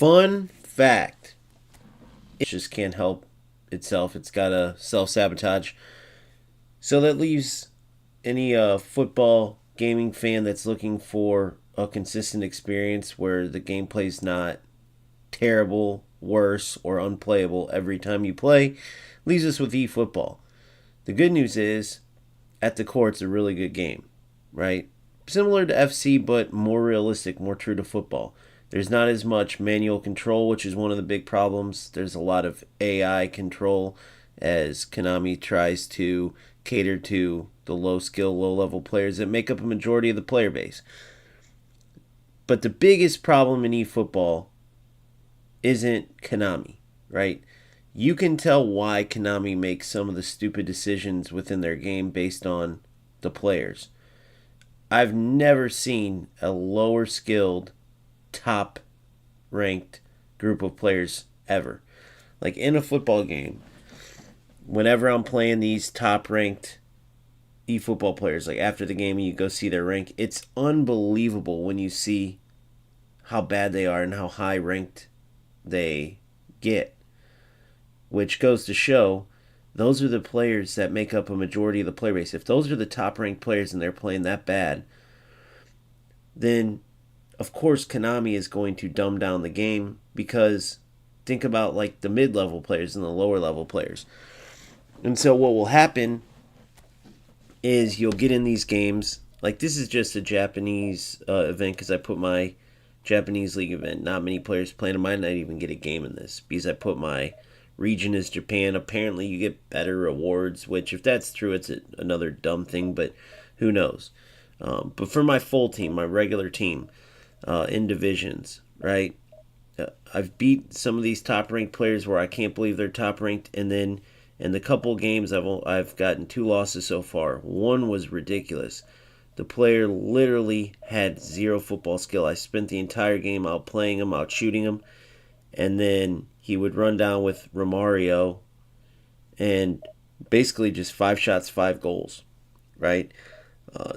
Fun fact. It just can't help itself. It's got a self-sabotage. So that leaves any football gaming fan that's looking for a consistent experience where the gameplay's not terrible, worse, or unplayable every time you play, leaves us with eFootball. The good news is, at the core, it's a really good game, right? Similar to FC, but more realistic, more true to football. There's not as much manual control, which is one of the big problems. There's a lot of AI control as Konami tries to cater to the low skill, low level players that make up a majority of the player base. But the biggest problem in eFootball isn't Konami, right? You can tell why Konami makes some of the stupid decisions within their game based on the players. I've never seen a lower skilled, top ranked group of players ever. Like in a football game, whenever I'm playing these top ranked eFootball players, like after the game you go see their rank, it's unbelievable when you see how bad they are and how high ranked they get. Which goes to show those are the players that make up a majority of the player base. If those are the top ranked players and they're playing that bad, then of course Konami is going to dumb down the game, because think about like the mid-level players and the lower level players. And so what will happen is you'll get in these games, like this is just a Japanese event because I put my Japanese league event, not many players playing. I might not even get a game in this because I put my region as Japan. Apparently you get better rewards, which if that's true, it's another dumb thing, but who knows. But for my full team, my regular team in divisions, right, I've beat some of these top ranked players where I can't believe they're top ranked, and then in the couple games I've gotten 2 losses so far. One was ridiculous. The player literally had 0 football skill. I spent the entire game outplaying him, outshooting him, and then he would run down with Romario and basically just 5 shots, 5 goals, right?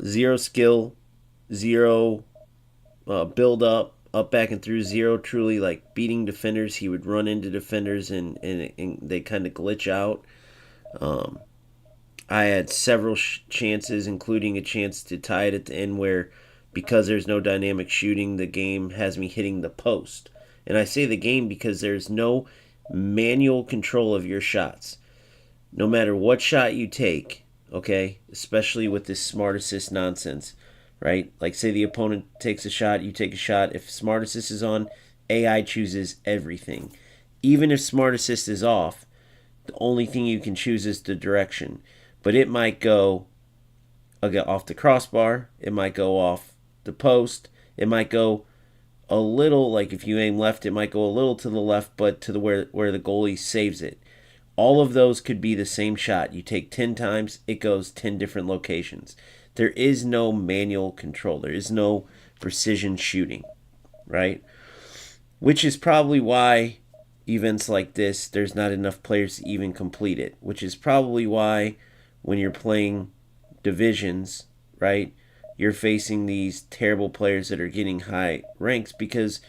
0 skill, 0 build up back and through, 0 truly like beating defenders. He would run into defenders and they kind of glitch out. I had several chances, including a chance to tie it at the end where, because there's no dynamic shooting, the game has me hitting the post. And I say the game because there's no manual control of your shots. No matter what shot you take, okay, especially with this smart assist nonsense, right? Like say the opponent takes a shot, you take a shot. If smart assist is on, AI chooses everything. Even if smart assist is off, the only thing you can choose is the direction. But it might go off the crossbar. It might go off the post. It might go a little, like if you aim left, it might go a little to the left, but to the where the goalie saves it. All of those could be the same shot. You take 10 times, it goes 10 different locations. There is no manual control. There is no precision shooting, right? Which is probably why events like this, there's not enough players to even complete it. Which is probably why when you're playing divisions, right, you're facing these terrible players that are getting high ranks, because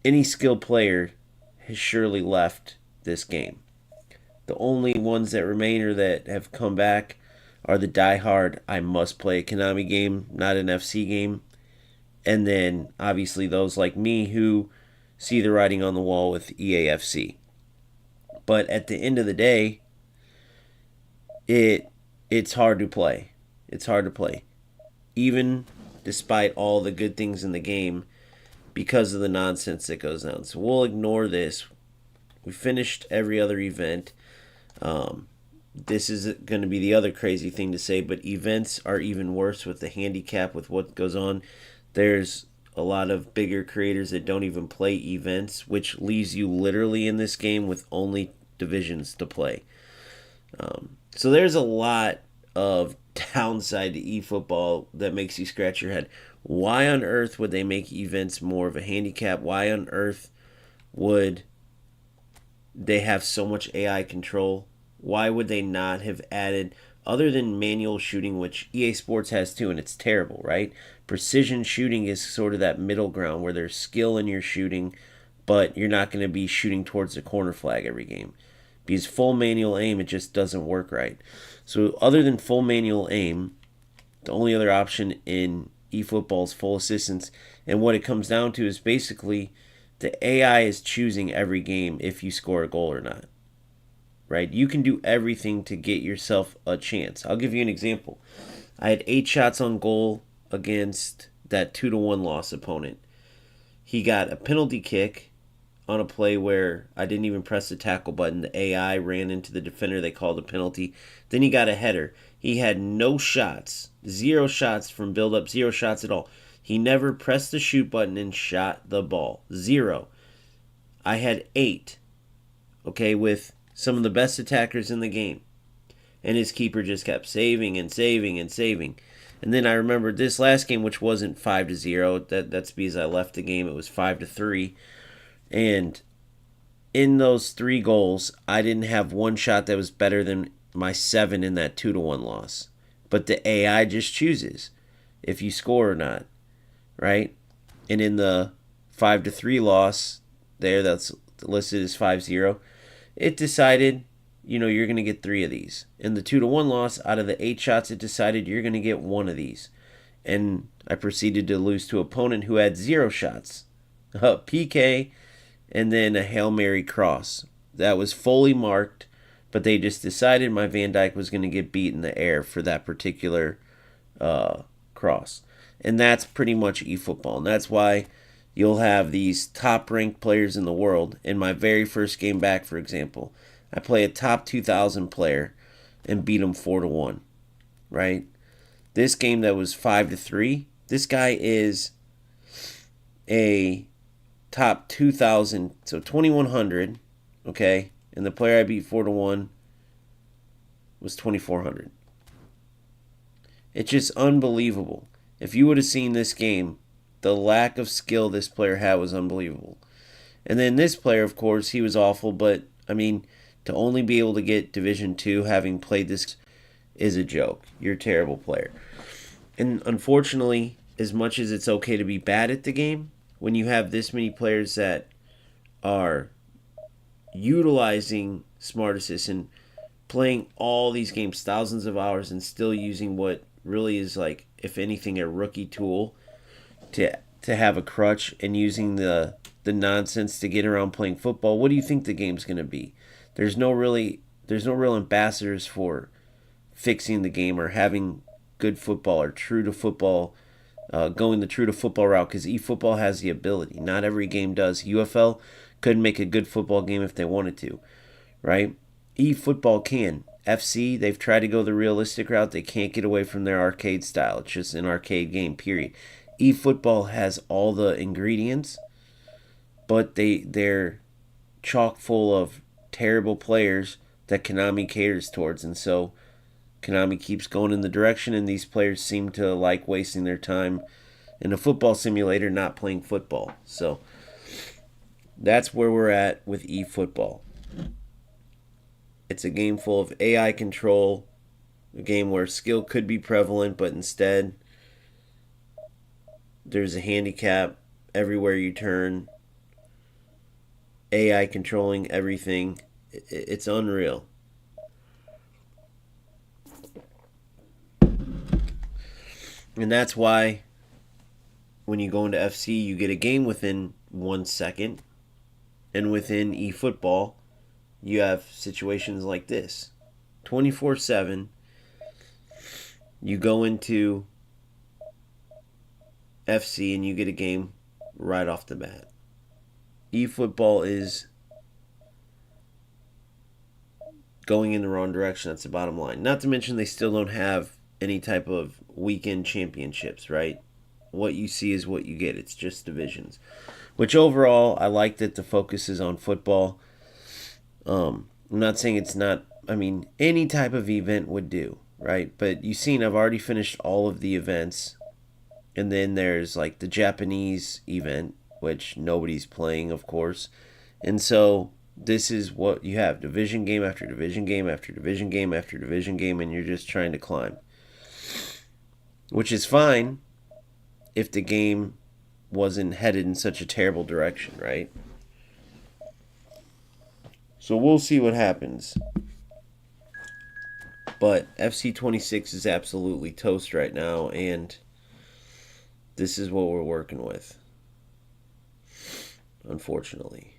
any skilled player has surely left this game. The only ones that remain or that have come back are the diehard, I must play a Konami game, not an FC game. And then obviously those like me who see the writing on the wall with EAFC. But at the end of the day, it's hard to play. It's hard to play. Even despite all the good things in the game, because of the nonsense that goes on. So we'll ignore this. We finished every other event. This is going to be the other crazy thing to say, but events are even worse with the handicap, with what goes on. There's a lot of bigger creators that don't even play events, which leaves you literally in this game with only divisions to play. So there's a lot of downside to eFootball that makes you scratch your head. Why on earth would they make events more of a handicap? Why on earth would they have so much AI control? Why would they not have added other than manual shooting, which EA Sports has too, and it's terrible, right? Precision shooting is sort of that middle ground where there's skill in your shooting, but you're not going to be shooting towards the corner flag every game. Because full manual aim, it just doesn't work right. So other than full manual aim, the only other option in eFootball is full assistance. And what it comes down to is basically the AI is choosing every game if you score a goal or not. Right? You can do everything to get yourself a chance. I'll give you an example. I had 8 shots on goal against that 2-1 loss opponent. He got a penalty kick on a play where I didn't even press the tackle button. The AI ran into the defender. They called a penalty. Then he got a header. He had no shots. 0 shots from build-up. 0 shots at all. He never pressed the shoot button and shot the ball. 0. I had 8. Okay, with some of the best attackers in the game. And his keeper just kept saving and saving and saving. And then I remember this last game, which wasn't 5-0. That's because I left the game. It was 5-3. And in those 3 goals, I didn't have one shot that was better than my 7 in that 2-1 loss. But the AI just chooses if you score or not, right? And in the 5-3 loss, that's listed as 5-0, it decided, you're going to get 3 of these. In the 2-1 loss, out of the 8 shots, it decided you're going to get 1 of these. And I proceeded to lose to an opponent who had 0 shots. PK, and then a Hail Mary cross. That was fully marked, but they just decided my Van Dijk was going to get beat in the air for that particular cross. And that's pretty much eFootball. And that's why you'll have these top-ranked players in the world. In my very first game back, for example, I play a top 2,000 player and beat him 4-1, right? This game that was 5-3, this guy is a top 2,000, so 2,100, okay? And the player I beat 4-1 was 2,400. It's just unbelievable. If you would have seen this game, the lack of skill this player had was unbelievable. And then this player, of course, he was awful, but, to only be able to get Division 2 having played this is a joke. You're a terrible player. And unfortunately, as much as it's okay to be bad at the game, when you have this many players that are utilizing Smart Assist and playing all these games, thousands of hours, and still using what really is, like, if anything, a rookie tool to have a crutch and using the nonsense to get around playing football, what do you think the game's going to be? There's no real ambassadors for fixing the game or having good football or true to football, going the true to football route, because eFootball has the ability. Not every game does. UFL could make a good football game if they wanted to, right? eFootball can. FC, they've tried to go the realistic route. They can't get away from their arcade style. It's just an arcade game, period. eFootball has all the ingredients, but they're chock full of terrible players that Konami caters towards, and so Konami keeps going in the direction, and these players seem to like wasting their time in a football simulator not playing football. So that's where we're at with eFootball. It's a game full of AI control, a game where skill could be prevalent, but instead there's a handicap everywhere you turn. AI controlling everything. It's unreal. And that's why when you go into FC, you get a game within 1 second. And within eFootball, you have situations like this. 24/7, you go into FC and you get a game right off the bat. eFootball is going in the wrong direction. That's the bottom line. Not to mention they still don't have any type of weekend championships, right? What you see is what you get. It's just divisions. Which overall, I like that the focus is on football. I'm not saying it's not, any type of event would do, right? But you've seen I've already finished all of the events. And then there's like the Japanese event, which nobody's playing, of course. And so this is what you have: division game after division game after division game after division game, and you're just trying to climb. Which is fine if the game wasn't headed in such a terrible direction, right? So we'll see what happens. But FC26 is absolutely toast right now, and this is what we're working with, unfortunately.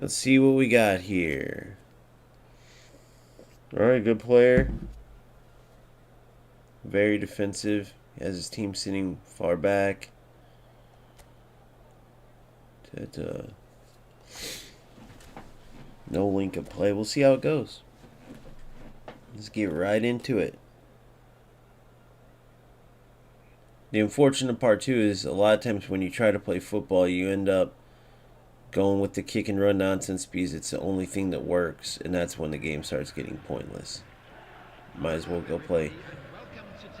Let's see what we got here. Alright, good player. Very defensive. He has his team sitting far back. No link of play. We'll see how it goes. Let's get right into it. The unfortunate part too is a lot of times when you try to play football, you end up going with the kick and run nonsense because it's the only thing that works, and that's when the game starts getting pointless. Might as well go play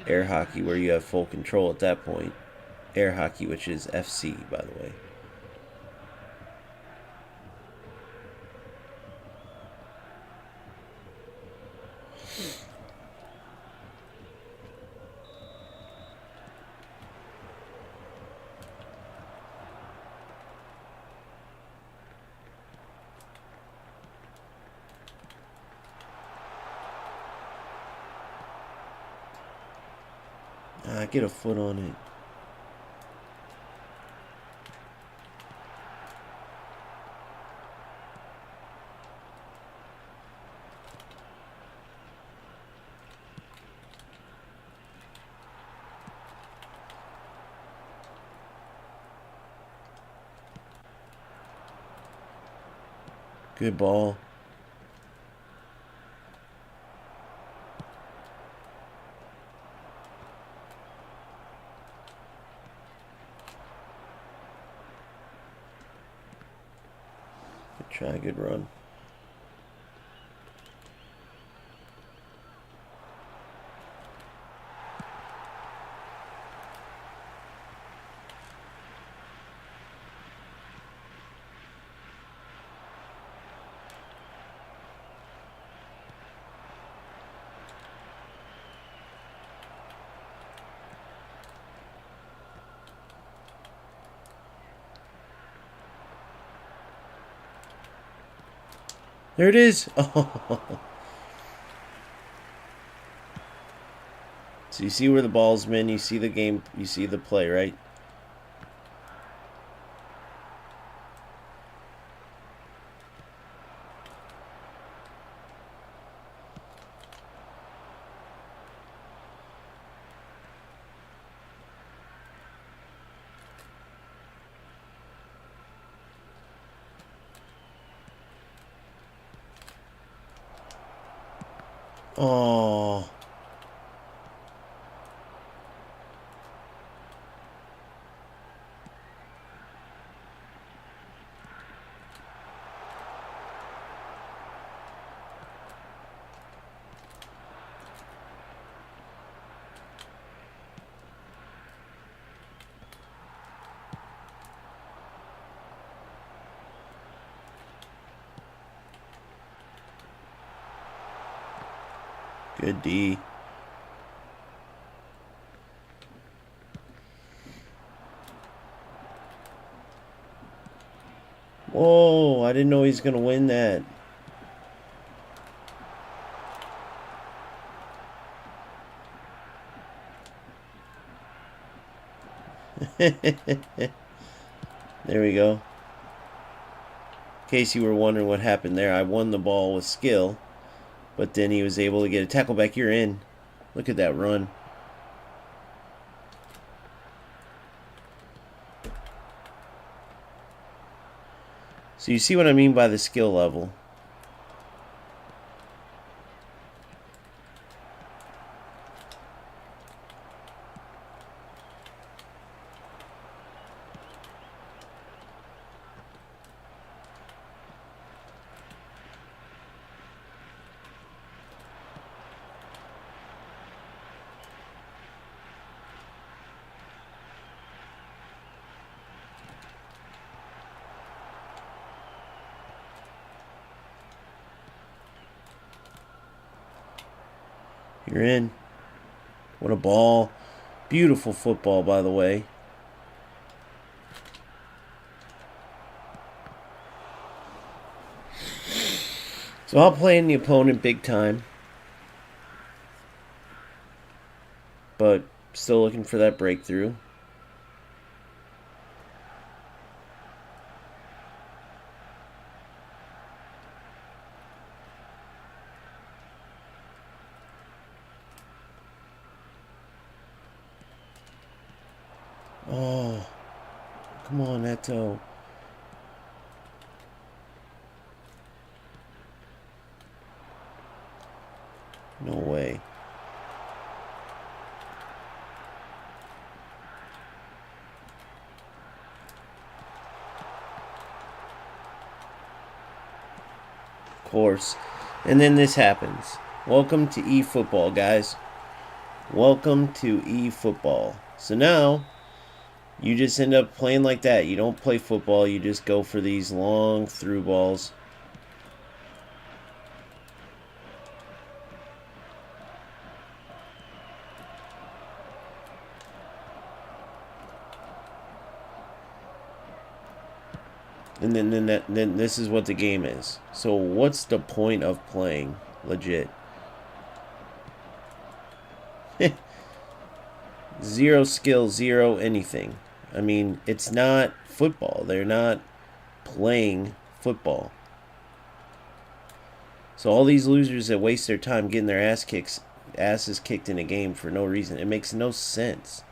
air hockey where you have full control at that point. Air hockey, which is FC, by the way. Get a foot on it. Good ball. Good try, good run. There it is. Oh. So you see where the ball's been, you see the game, you see the play, right? Oh. Good D. Whoa, I didn't know he was going to win that. There we go. In case you were wondering what happened there, I won the ball with skill, but then he was able to get a tackle back. You're in. Look at that run. So you see what I mean by the skill level. You're in. What a ball. Beautiful football, by the way. So I'll play in the opponent big time. But still looking for that breakthrough. Oh, come on, Neto. No way. Of course. And then this happens. Welcome to eFootball, guys. Welcome to eFootball. So now, you just end up playing like that. You don't play football. You just go for these long through balls. And then this is what the game is. So what's the point of playing? Legit. Zero skill, zero anything. I mean, it's not football. They're not playing football. So all these losers that waste their time getting their asses kicked in a game for no reason. It makes no sense.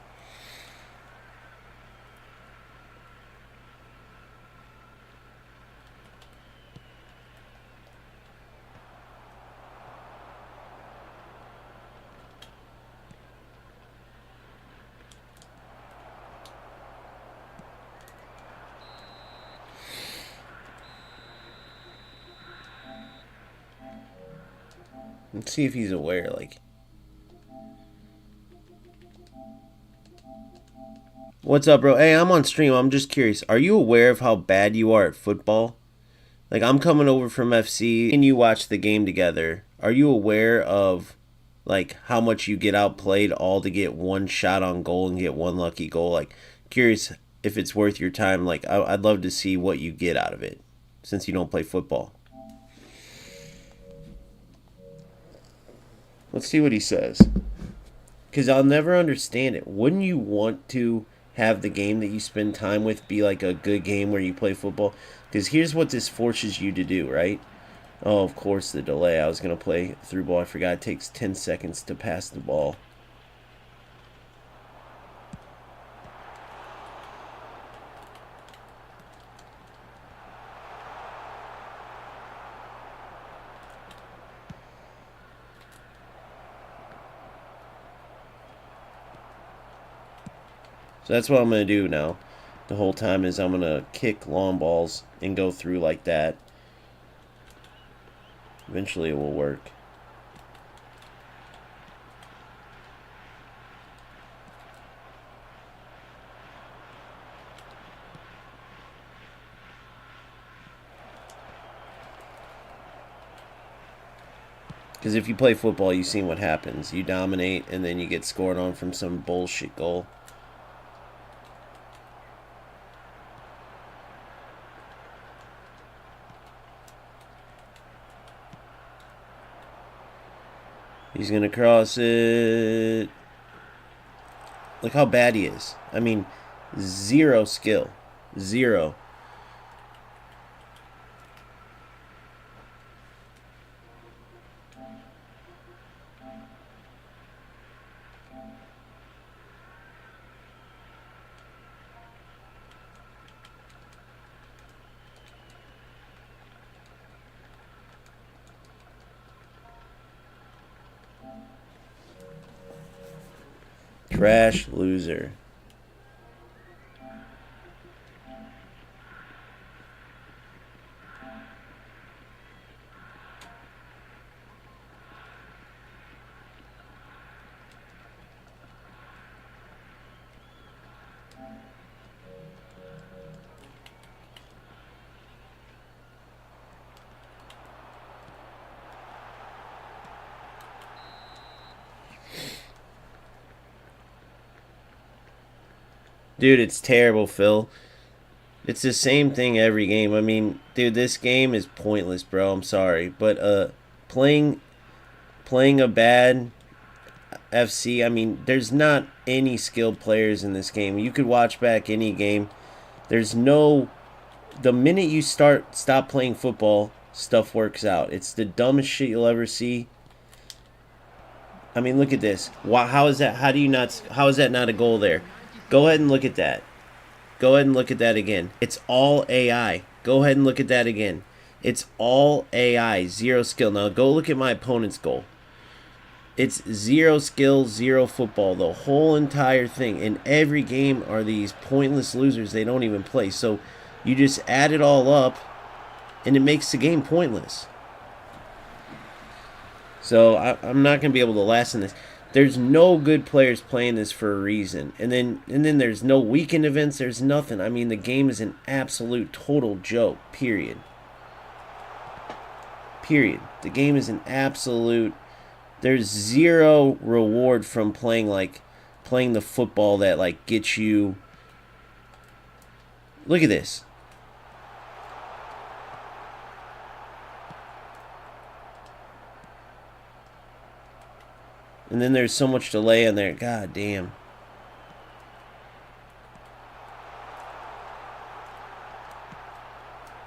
Let's see if he's aware, like. What's up, bro? Hey, I'm on stream. I'm just curious. Are you aware of how bad you are at football? Like, I'm coming over from FC and you watch the game together. Are you aware of, like, how much you get outplayed all to get one shot on goal and get one lucky goal? Like, curious if it's worth your time. Like, I'd love to see what you get out of it since you don't play football. Let's see what he says. Because I'll never understand it. Wouldn't you want to have the game that you spend time with be like a good game where you play football? Because here's what this forces you to do, right? Oh, of course, the delay. I was going to play through ball. I forgot it takes 10 seconds to pass the ball. So that's what I'm going to do now. The whole time is I'm going to kick long balls and go through like that. Eventually it will work. Because if you play football, you've seen what happens. You dominate, and then you get scored on from some bullshit goal. He's going to cross it. Look how bad he is. I mean, zero skill. Zero. Trash loser. Dude, it's terrible, Phil. It's the same thing every game. I mean, dude, this game is pointless, bro. I'm sorry, but playing playing a bad FC. I mean, there's not any skilled players in this game. You could watch back any game. There's no. The minute you stop playing football, stuff works out. It's the dumbest shit you'll ever see. I mean, look at this. How is that? How do you not? How is that not a goal there? Go ahead and look at that. Go ahead and look at that again. It's all AI. Go ahead and look at that again. It's all AI. Zero skill. Now go look at my opponent's goal. It's zero skill, zero football. The whole entire thing. In every game are these pointless losers. They don't even play. So you just add it all up, and it makes the game pointless. So I'm not going to be able to last in this. There's no good players playing this for a reason. And then there's no weekend events. There's nothing. I mean, the game is an absolute total joke. Period. Period. The game is an absolute. There's zero reward from playing the football that like gets you. Look at this. And then there's so much delay in there. God damn.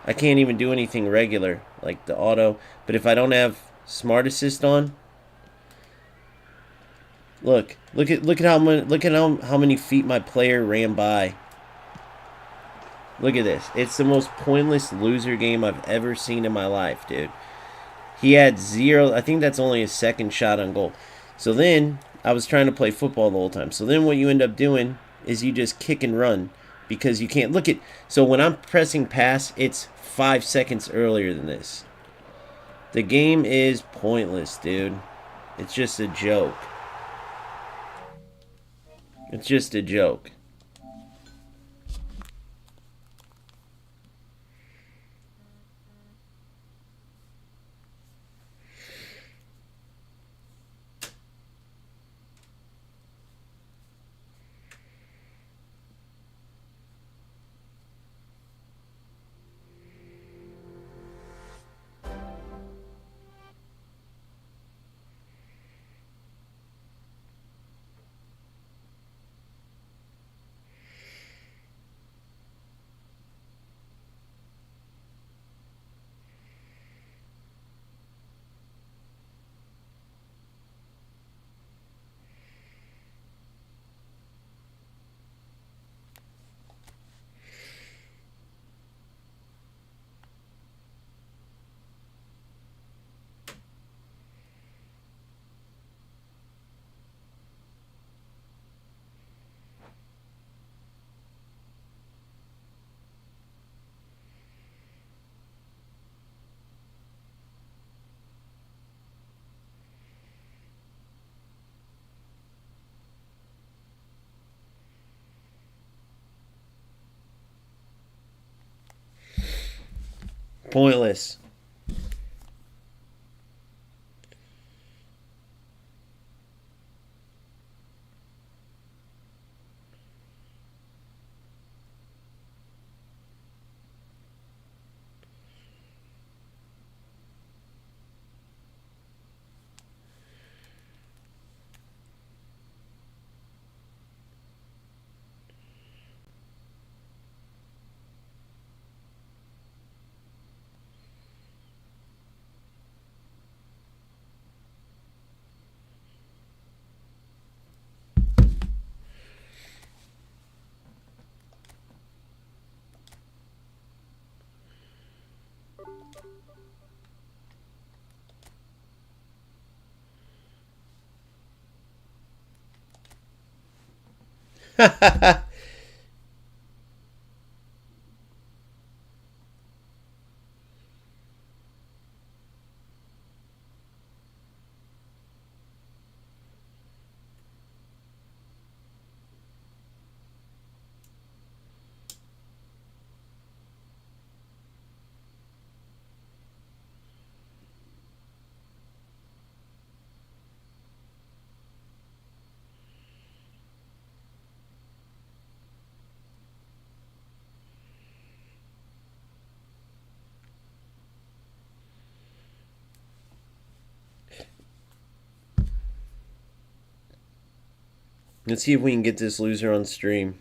I can't even do anything regular like the auto. But if I don't have Smart Assist on, look at how many feet my player ran by. Look at this. It's the most pointless loser game I've ever seen in my life, dude. He had zero. I think that's only his second shot on goal. So then, I was trying to play football the whole time. So then what you end up doing is you just kick and run. Because you can't. Look at. So when I'm pressing pass, it's 5 seconds earlier than this. The game is pointless, dude. It's just a joke. It's just a joke. Pointless. Let's see if we can get this loser on stream.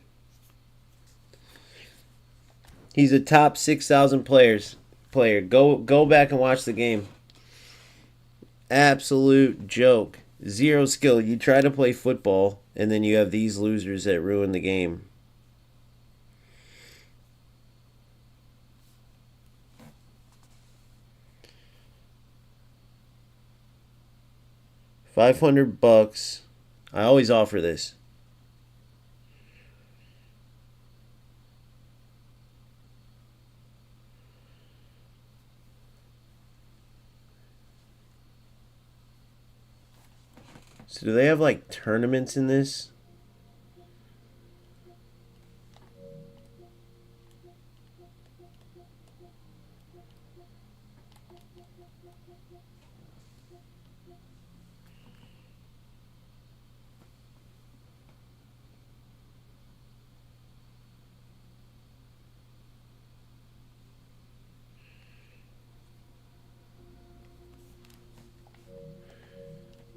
He's a top 6,000 player. Go back and watch the game. Absolute joke. Zero skill. You try to play football, and then you have these losers that ruin the game. $500. I always offer this. So do they have like tournaments in this?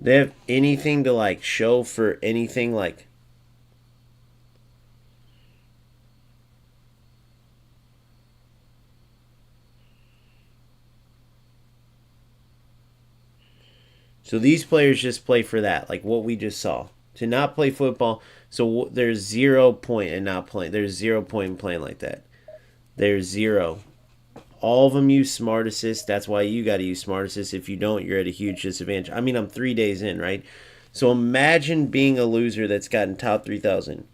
They have anything to like show for anything like. So these players just play for that, like what we just saw. To not play football, so there's 0 point in not playing. There's 0 point in playing like that. There's zero. All of them use Smart Assist. That's why you got to use Smart Assist. If you don't, you're at a huge disadvantage. I mean, I'm 3 days in, right? So imagine being a loser that's gotten top 3,000.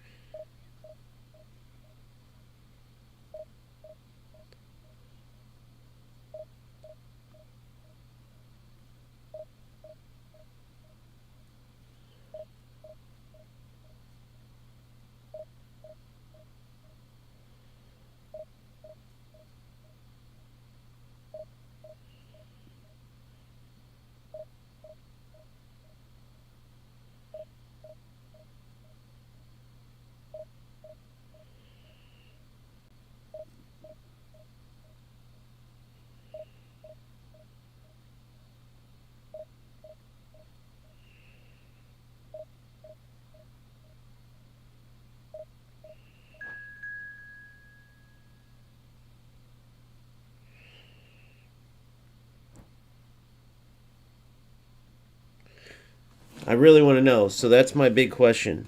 I really want to know. So that's my big question.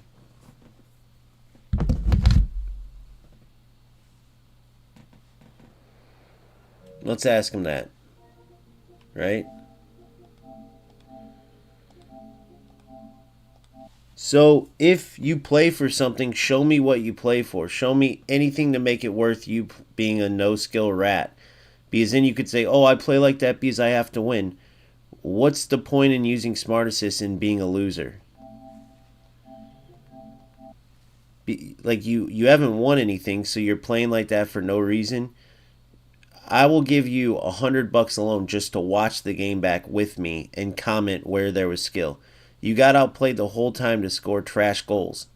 Let's ask him that. Right? So if you play for something, show me what you play for. Show me anything to make it worth you being a no skill rat. Because then you could say, oh, I play like that because I have to win. What's the point in using Smart Assist and being a loser? Like you haven't won anything, so you're playing like that for no reason. I will give you $100 alone just to watch the game back with me and comment where there was skill. You got outplayed the whole time to score trash goals.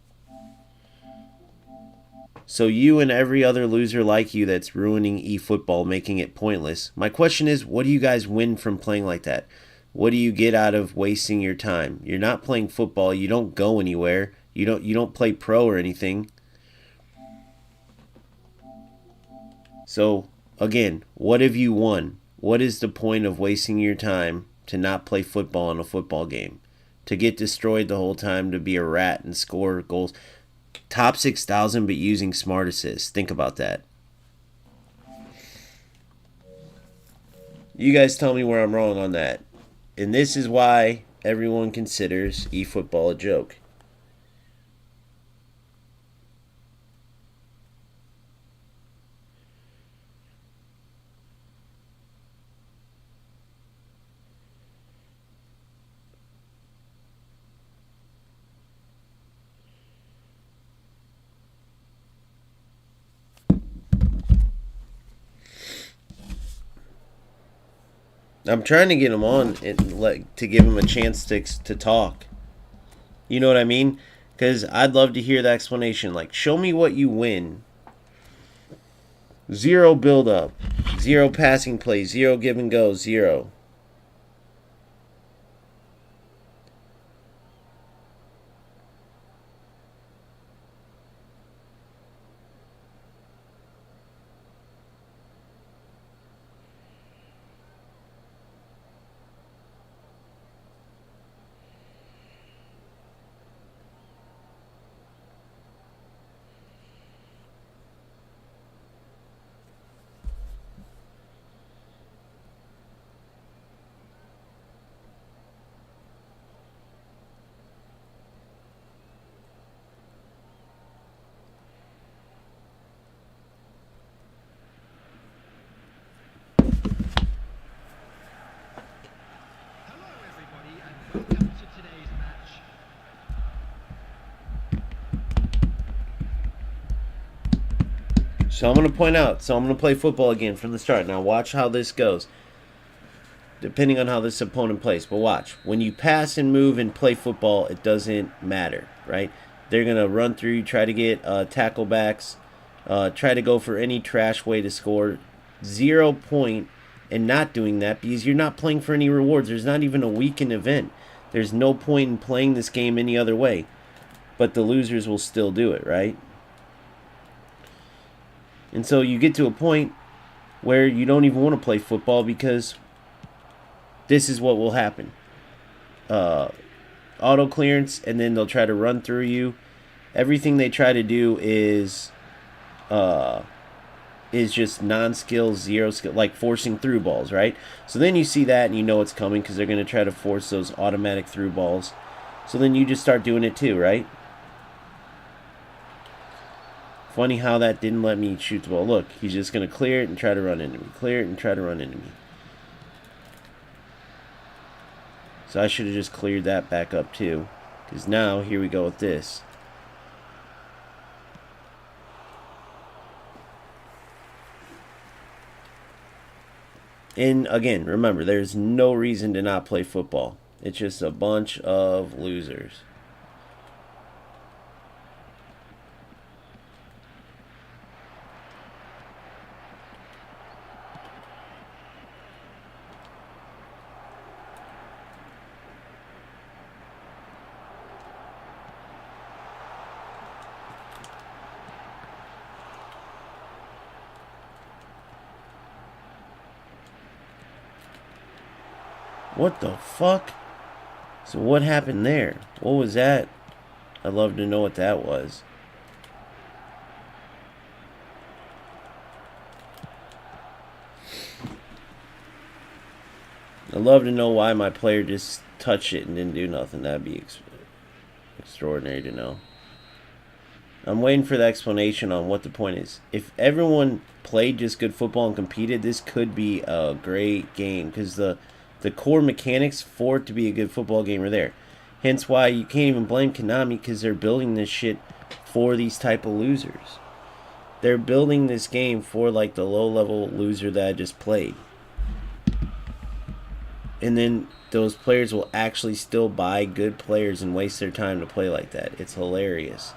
So you and every other loser like you that's ruining eFootball, making it pointless. My question is, what do you guys win from playing like that? What do you get out of wasting your time? You're not playing football. You don't go anywhere. You don't play pro or anything. So again, what have you won? What is the point of wasting your time to not play football in a football game? To get destroyed the whole time, to be a rat and score goals. Top 6,000 but using Smart Assist. Think about that. You guys tell me where I'm wrong on that. And this is why everyone considers eFootball a joke. I'm trying to get him on and to give him a chance to talk. You know what I mean? Because I'd love to hear the explanation. Like, show me what you win. Zero build up, zero passing plays, zero give and go, zero. So I'm going to point out. So I'm going to play football again from the start. Now watch how this goes. Depending on how this opponent plays. But watch. When you pass and move and play football, it doesn't matter, right? They're going to run through you, try to get tackle backs, try to go for any trash way to score. 0 point and not doing that because you're not playing for any rewards. There's not even a weekend event. There's no point in playing this game any other way. But the losers will still do it, right? And so you get to a point where you don't even want to play football because this is what will happen. Auto clearance, and then they'll try to run through you. Everything they try to do is just non-skill, zero skill, like forcing through balls, right? So then you see that and you know it's coming because they're going to try to force those automatic through balls. So then you just start doing it too, right? Funny how that didn't let me shoot the ball. Look, he's just going to clear it and try to run into me. Clear it and try to run into me. So I should have just cleared that back up too. Because now, here we go with this. And again, remember, there's no reason to not play football. It's just a bunch of losers. What the fuck? So what happened there? What was that? I'd love to know what that was. I'd love to know why my player just touched it and didn't do nothing. That'd be extraordinary to know. I'm waiting for the explanation on what the point is. If everyone played just good football and competed, this could be a great game because the core mechanics for it to be a good football game are there. Hence why you can't even blame Konami because they're building this shit for these type of losers. They're building this game for like the low-level loser that I just played. And then those players will actually still buy good players and waste their time to play like that. It's hilarious.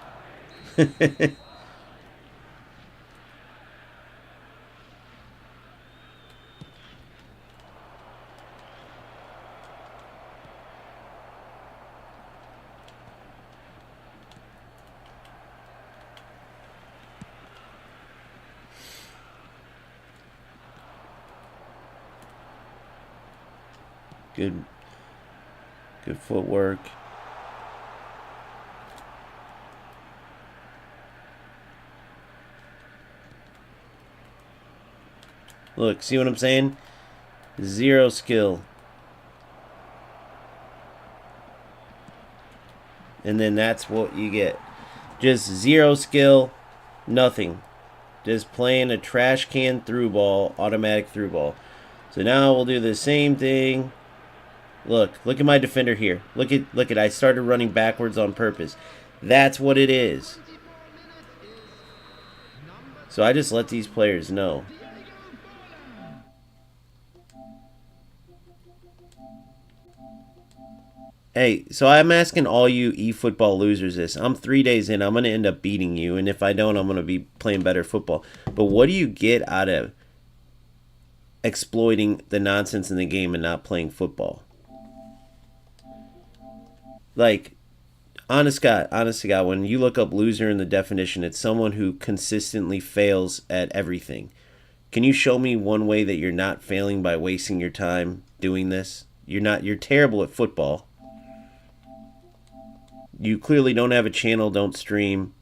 Good footwork. Look, see what I'm saying? Zero skill. And then that's what you get. Just zero skill, nothing. Just playing a trash can through ball, automatic through ball. So now we'll do the same thing. Look at my defender here. Look at I started running backwards on purpose. That's what it is. So I just let these players know. Hey, so I'm asking all you eFootball losers this. I'm 3 days in. I'm going to end up beating you. And if I don't, I'm going to be playing better football. But what do you get out of exploiting the nonsense in the game and not playing football? Like, honest to God, when you look up loser in the definition, it's someone who consistently fails at everything. Can you show me one way that you're not failing by wasting your time doing this? You're terrible at football. You clearly don't have a channel, don't stream.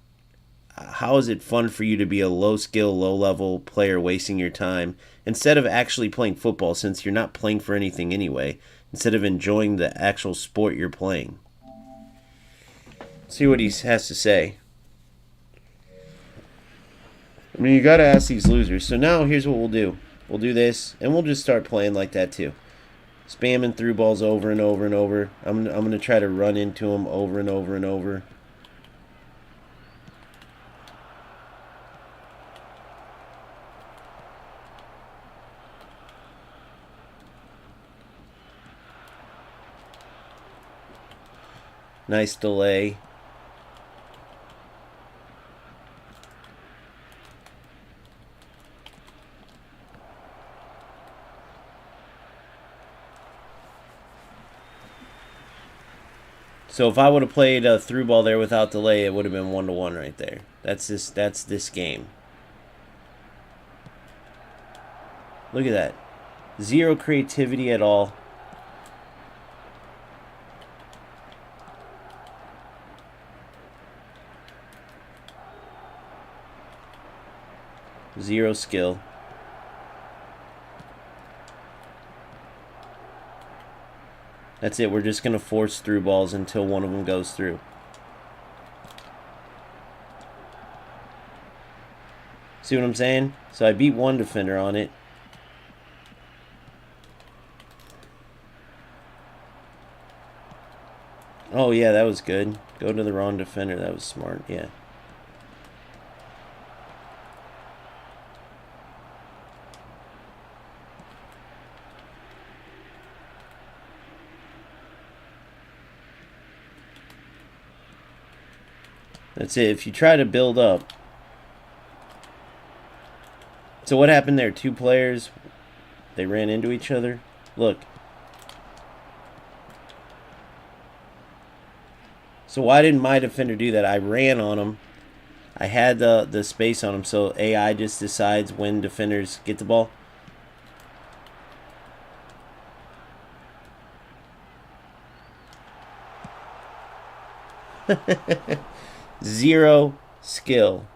How is it fun for you to be a low skill, low level player wasting your time instead of actually playing football since you're not playing for anything anyway, instead of enjoying the actual sport you're playing? See what he has to say. I mean, you got to ask these losers. So now here's what we'll do. We'll do this, and we'll just start playing like that too. Spamming through balls over and over and over. I'm going to try to run into them over and over and over. Nice delay. So if I would have played a through ball there without delay, it would have been 1-1 right there. That's this game. Look at that. Zero creativity at all. Zero skill. That's it. We're just going to force through balls until one of them goes through. See what I'm saying? So I beat one defender on it. Oh, yeah, that was good. Go to the wrong defender. That was smart. Yeah. That's it. If you try to build up. So what happened there? Two players, they ran into each other. Look. So why didn't my defender do that? I ran on him. I had the space on him, so AI just decides when defenders get the ball. Zero skill.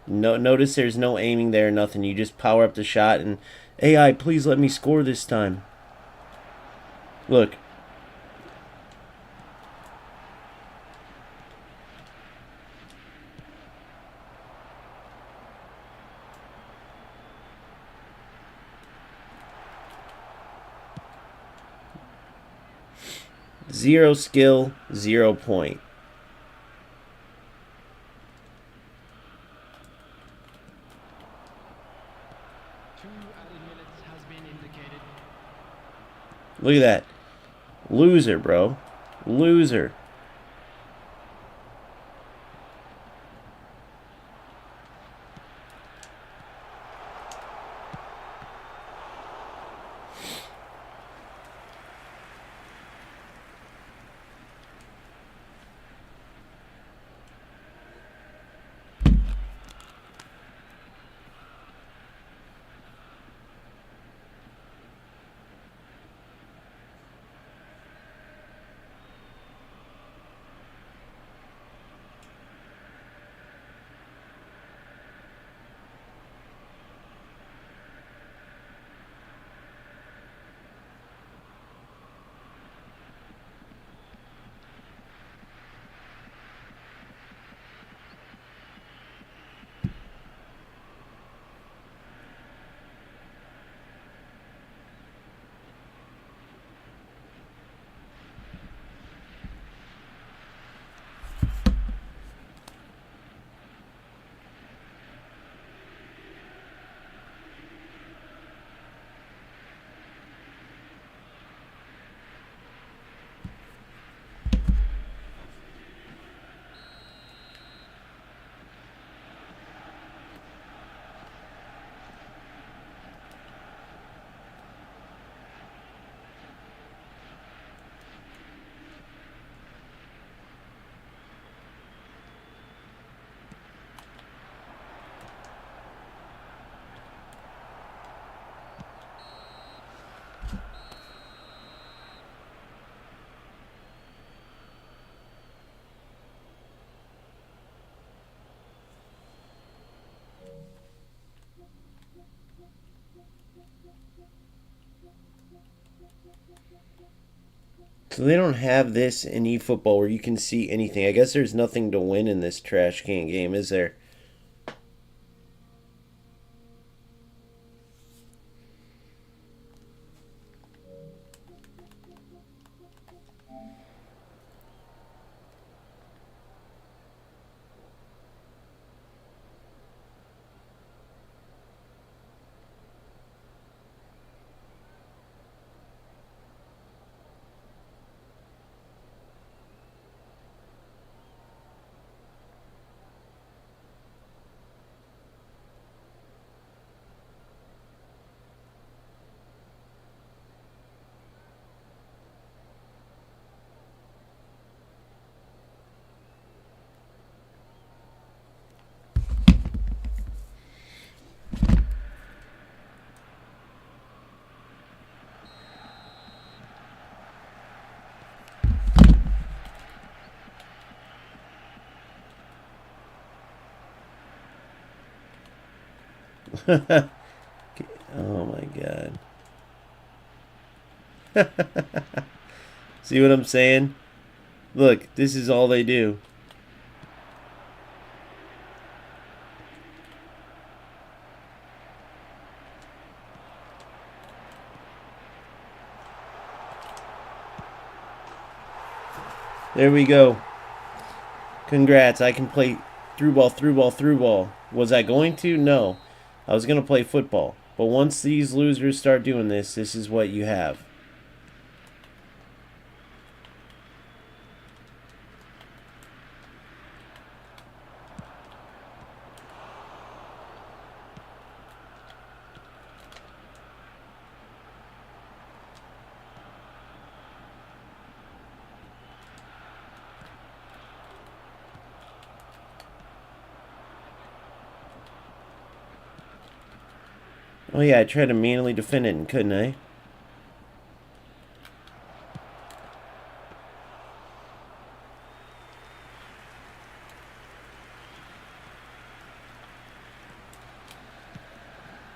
No, notice there's no aiming there, nothing. You just power up the shot and AI, please let me score this time. Look. Zero skill, 0 point. Look at that. Loser, bro. Loser. So they don't have this in eFootball where you can see anything. I guess there's nothing to win in this trash can game, is there? Oh my god. See what I'm saying? Look, this is all they do. There we go. Congrats, I can play through ball, through ball, through ball. Was I going to? No. I was going to play football. But once these losers start doing this, this is what you have. Oh yeah, I tried to manually defend it and couldn't I?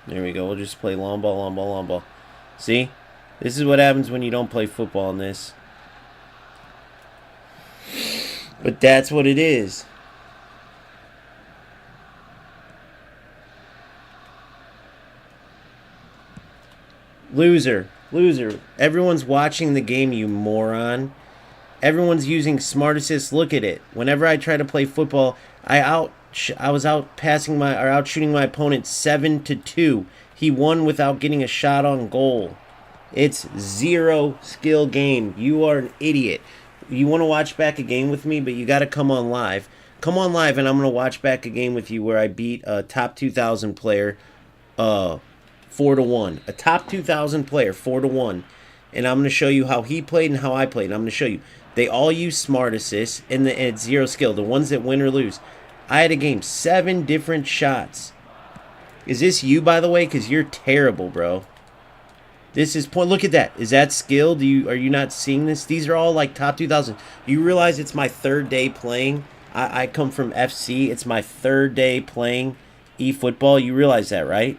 There we go. We'll just play long ball, long ball, long ball. See? This is what happens when you don't play football in this. But that's what it is. Loser. Loser. Everyone's watching the game, you moron. Everyone's using smart assist. Look at it. Whenever I try to play football, I was out passing my or out shooting my opponent 7-2. He won without getting a shot on goal. It's zero skill game. You are an idiot. You want to watch back a game with me, but you got to come on live. Come on live, and I'm going to watch back a game with you where I beat a top 2,000 player 4-1. A top 2,000 player 4-1. And I'm going to show you how he played and how I played. And I'm going to show you. They all use smart assists, and it's zero skill. The ones that win or lose. I had a game, 7 different shots. Is this you, by the way? Because you're terrible, bro. This is point. Look at that. Is that skill? Are you not seeing this? These are all like top 2,000. Do you realize it's my 3rd day playing? I come from FC. It's my 3rd day playing eFootball. You realize that, right?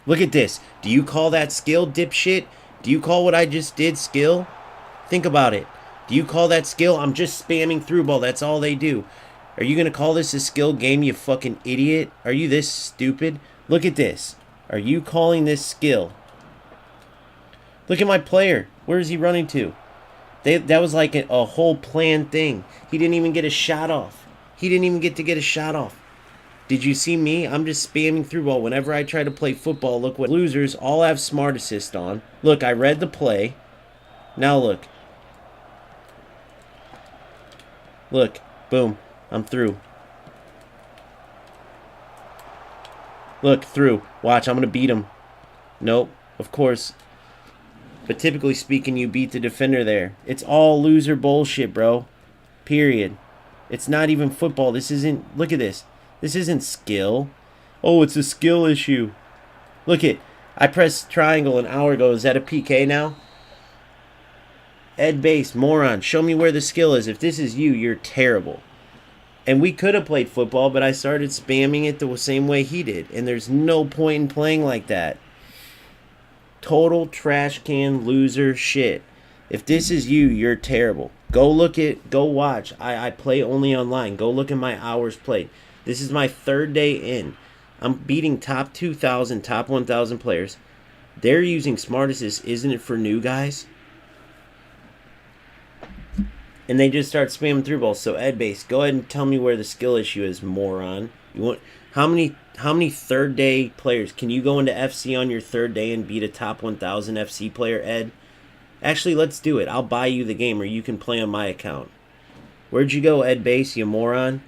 Look at this. Do you call that skill, dipshit? Do you call what I just did skill? Think about it. Do you call that skill? I'm just spamming through ball. That's all they do. Are you going to call this a skill game, you fucking idiot? Are you this stupid? Look at this. Are you calling this skill? Look at my player. Where is he running to? That was like a whole planned thing. He didn't even get a shot off. He didn't even get to get a shot off. Did you see me? I'm just spamming through ball. Whenever I try to play football, look what losers all have smart assist on. Look, I read the play. Now look. Look. Boom. I'm through. Look, through. Watch, I'm going to beat him. Nope, of course. But typically speaking, you beat the defender there. It's all loser bullshit, bro. Period. It's not even football. This isn't... Look at this. This isn't skill. Oh, it's a skill issue. Look it. I pressed triangle an hour ago. Is that a PK now? Ed Base, moron. Show me where the skill is. If this is you, you're terrible. And we could have played football, but I started spamming it the same way he did. And there's no point in playing like that. Total trash can loser shit. If this is you, you're terrible. Go watch. I play only online. Go look at my hours played. This is my third day in. I'm beating top 2,000, top 1,000 players. They're using Smart Assist. Isn't it for new guys? And they just start spamming through balls. So Ed Base, go ahead and tell me where the skill issue is, moron. You want how many third day players can you go into FC on your third day and beat a top 1,000 FC player, Ed? Actually, let's do it. I'll buy you the game, or you can play on my account. Where'd you go, Ed Base, you moron?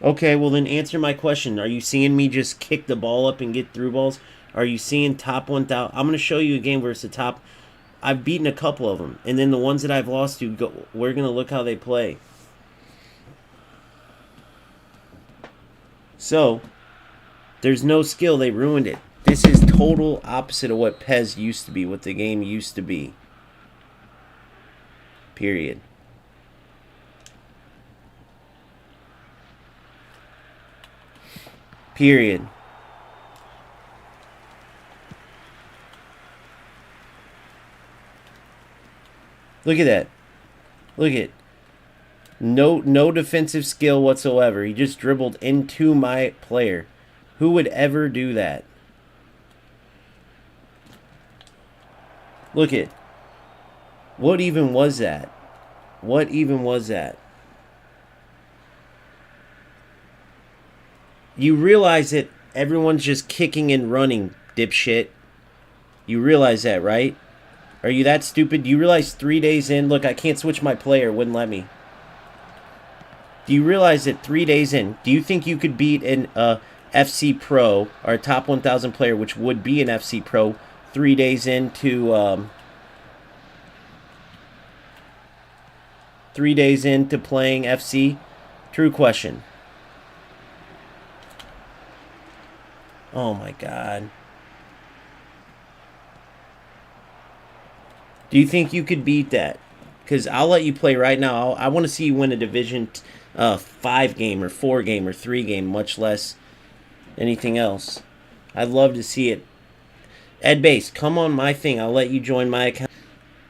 Okay, well then answer my question. Are you seeing me just kick the ball up and get through balls? Are you seeing top 1,000? I'm going to show you a game versus the top. I've beaten a couple of them. And then the ones that I've lost to, we're going to look how they play. So, there's no skill. They ruined it. This is total opposite of what PES used to be, what the game used to be. Period. Period. Look at that. Look at it. No defensive skill whatsoever. He just dribbled into my player. Who would ever do that? Look at. What even was that? What even was that? You realize that everyone's just kicking and running, dipshit. You realize that, right? Are you that stupid? Do you realize 3 days in... Look, I can't switch my player. Wouldn't let me. Do you realize that 3 days in... Do you think you could beat an FC Pro, or a top 1,000 player, which would be an FC Pro, 3 days into... 3 days into playing FC? True question. Oh my god. Do you think you could beat that? Because I'll let you play right now. I want to see you win a Division 5 game or 4 game or 3 game, much less anything else. I'd love to see it. Ed Base, come on my thing. I'll let you join my account.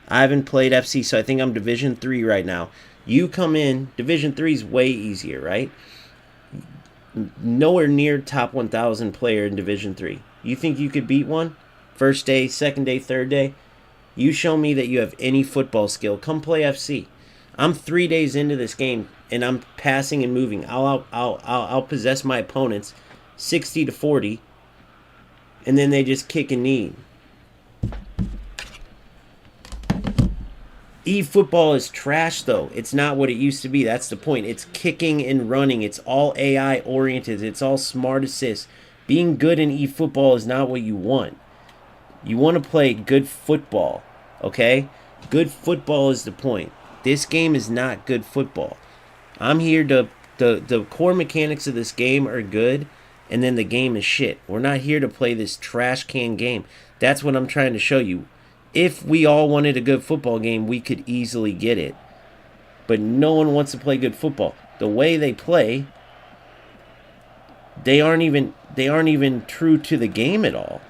I haven't played FC, so I think I'm Division 3 right now. You come in. Division 3 is way easier, right? Nowhere near top 1,000 player in Division 3. You think you could beat one? First day, second day, third day? You show me that you have any football skill. Come play FC. I'm 3 days into this game, and I'm passing and moving. I'll possess my opponents 60-40, and then they just kick and knee. eFootball is trash, though. It's not what it used to be. That's the point. It's kicking and running. It's all AI oriented. It's all smart assist. Being good in eFootball is not what you want. You want to play good football, okay? Good football is the point. This game is not good football. I'm here to... The core mechanics of this game are good, and then the game is shit. We're not here to play this trash can game. That's what I'm trying to show you. If we all wanted a good football game, we could easily get it. But no one wants to play good football. The way they play, they aren't even true to the game at all.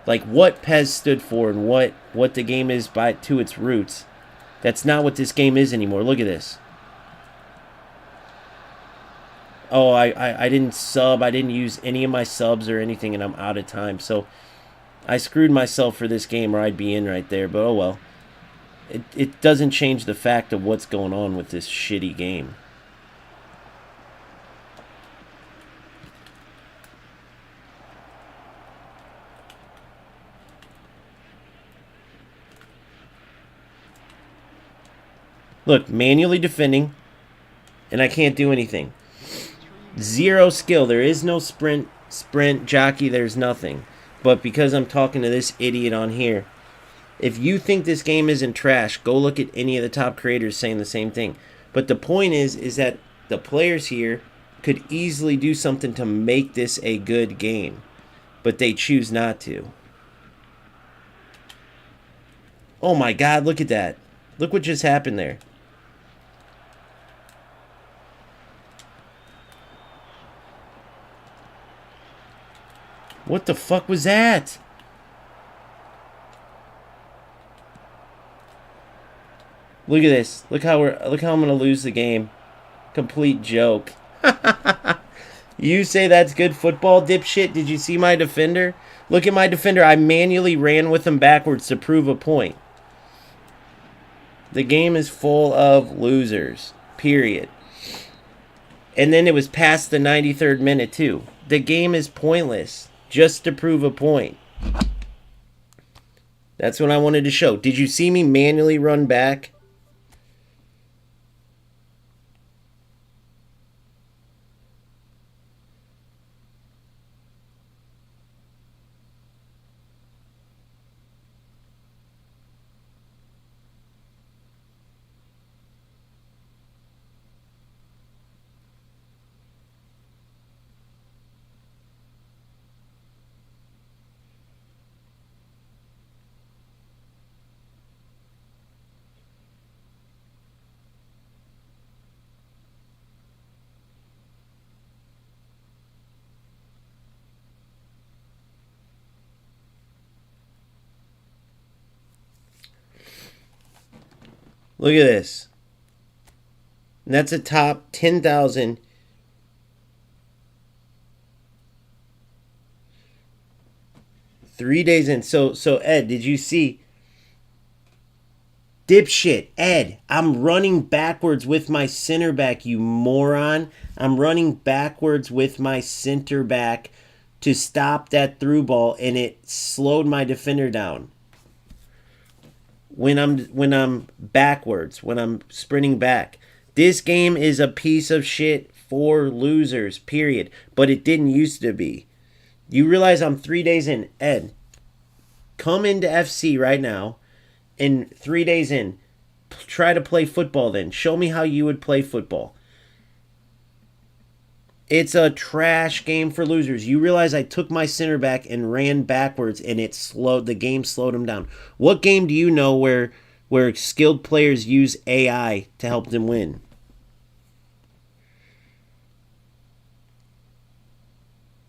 Like what PES stood for and what the game is to its roots. That's not what this game is anymore. Look at this. Oh, I didn't sub. I didn't use any of my subs or anything, and I'm out of time. So I screwed myself for this game, or I'd be in right there. But oh well. It doesn't change the fact of what's going on with this shitty game. Look, manually defending, and I can't do anything. Zero skill. There is no sprint, jockey. There's nothing. But because I'm talking to this idiot on here, if you think this game isn't trash, go look at any of the top creators saying the same thing. But the point is that the players here could easily do something to make this a good game, but they choose not to. Oh my God, look at that. Look what just happened there. What the fuck was that? Look at this. Look how I'm gonna lose the game. Complete joke. You say that's good football, dipshit? Did you see my defender? Look at my defender. I manually ran with him backwards to prove a point. The game is full of losers. Period. And then it was past the 93rd minute, too. The game is pointless just to prove a point. That's what I wanted to show. Did you see me manually run back? Look at this. And that's a top 10,000. 3 days in. So Ed, did you see? Dipshit, Ed, I'm running backwards with my center back, you moron. I'm running backwards with my center back to stop that through ball, and it slowed my defender down. When I'm backwards, when I'm sprinting back. This game is a piece of shit for losers, period. But it didn't used to be. You realize I'm 3 days in. Ed, come into FC right now, and 3 days in, try to play football then. Show me how you would play football. It's a trash game for losers. You realize I took my center back and ran backwards, and the game slowed him down. What game do you know where skilled players use AI to help them win?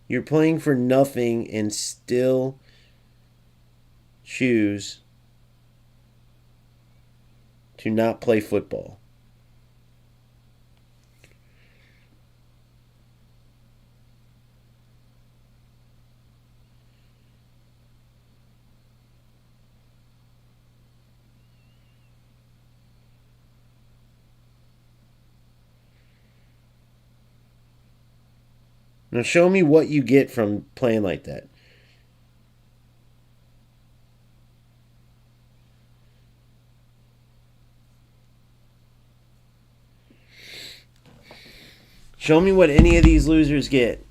You're playing for nothing and still choose to not play football. Now show me what you get from playing like that. Show me what any of these losers get.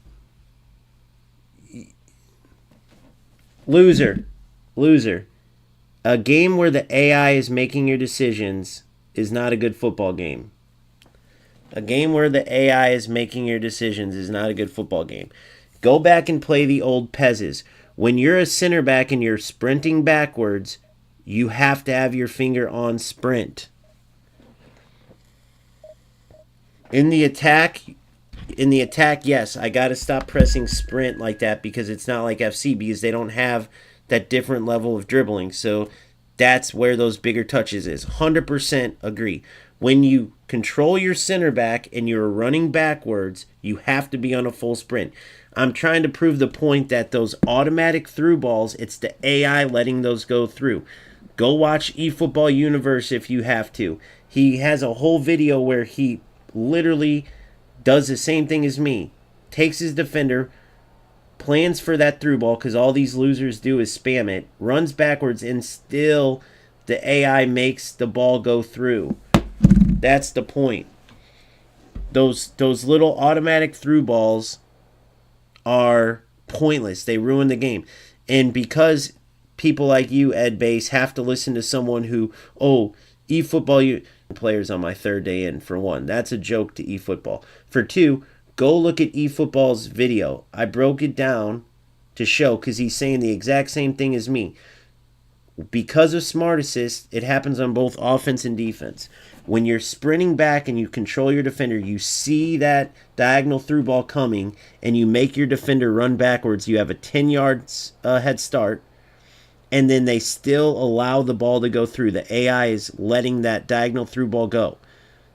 Loser. A game where the AI is making your decisions is not a good football game. A game where the AI is making your decisions is not a good football game. Go back and play the old Pez's. When you're a center back and you're sprinting backwards, you have to have your finger on sprint. In the attack, yes, I got to stop pressing sprint like that because it's not like FC, because they don't have that different level of dribbling. So that's where those bigger touches is. 100% agree. When you control your center back and you're running backwards, you have to be on a full sprint. I'm trying to prove the point that those automatic through balls, it's the AI letting those go through. Go watch eFootball Universe if you have to. He has a whole video where he literally does the same thing as me. Takes his defender, plans for that through ball, because all these losers do is spam it, runs backwards, and still the AI makes the ball go through. That's the point. Those little automatic through balls are pointless. They ruin the game. And because people like you, Ed Bass, have to listen to someone who, eFootball players on my third day in, for one. That's a joke to eFootball. For two, go look at eFootball's video. I broke it down to show, because he's saying the exact same thing as me. Because of Smart Assist, it happens on both offense and defense. When you're sprinting back and you control your defender, you see that diagonal through ball coming, and you make your defender run backwards. You have a 10 yards head start, and then they still allow the ball to go through. The AI is letting that diagonal through ball go.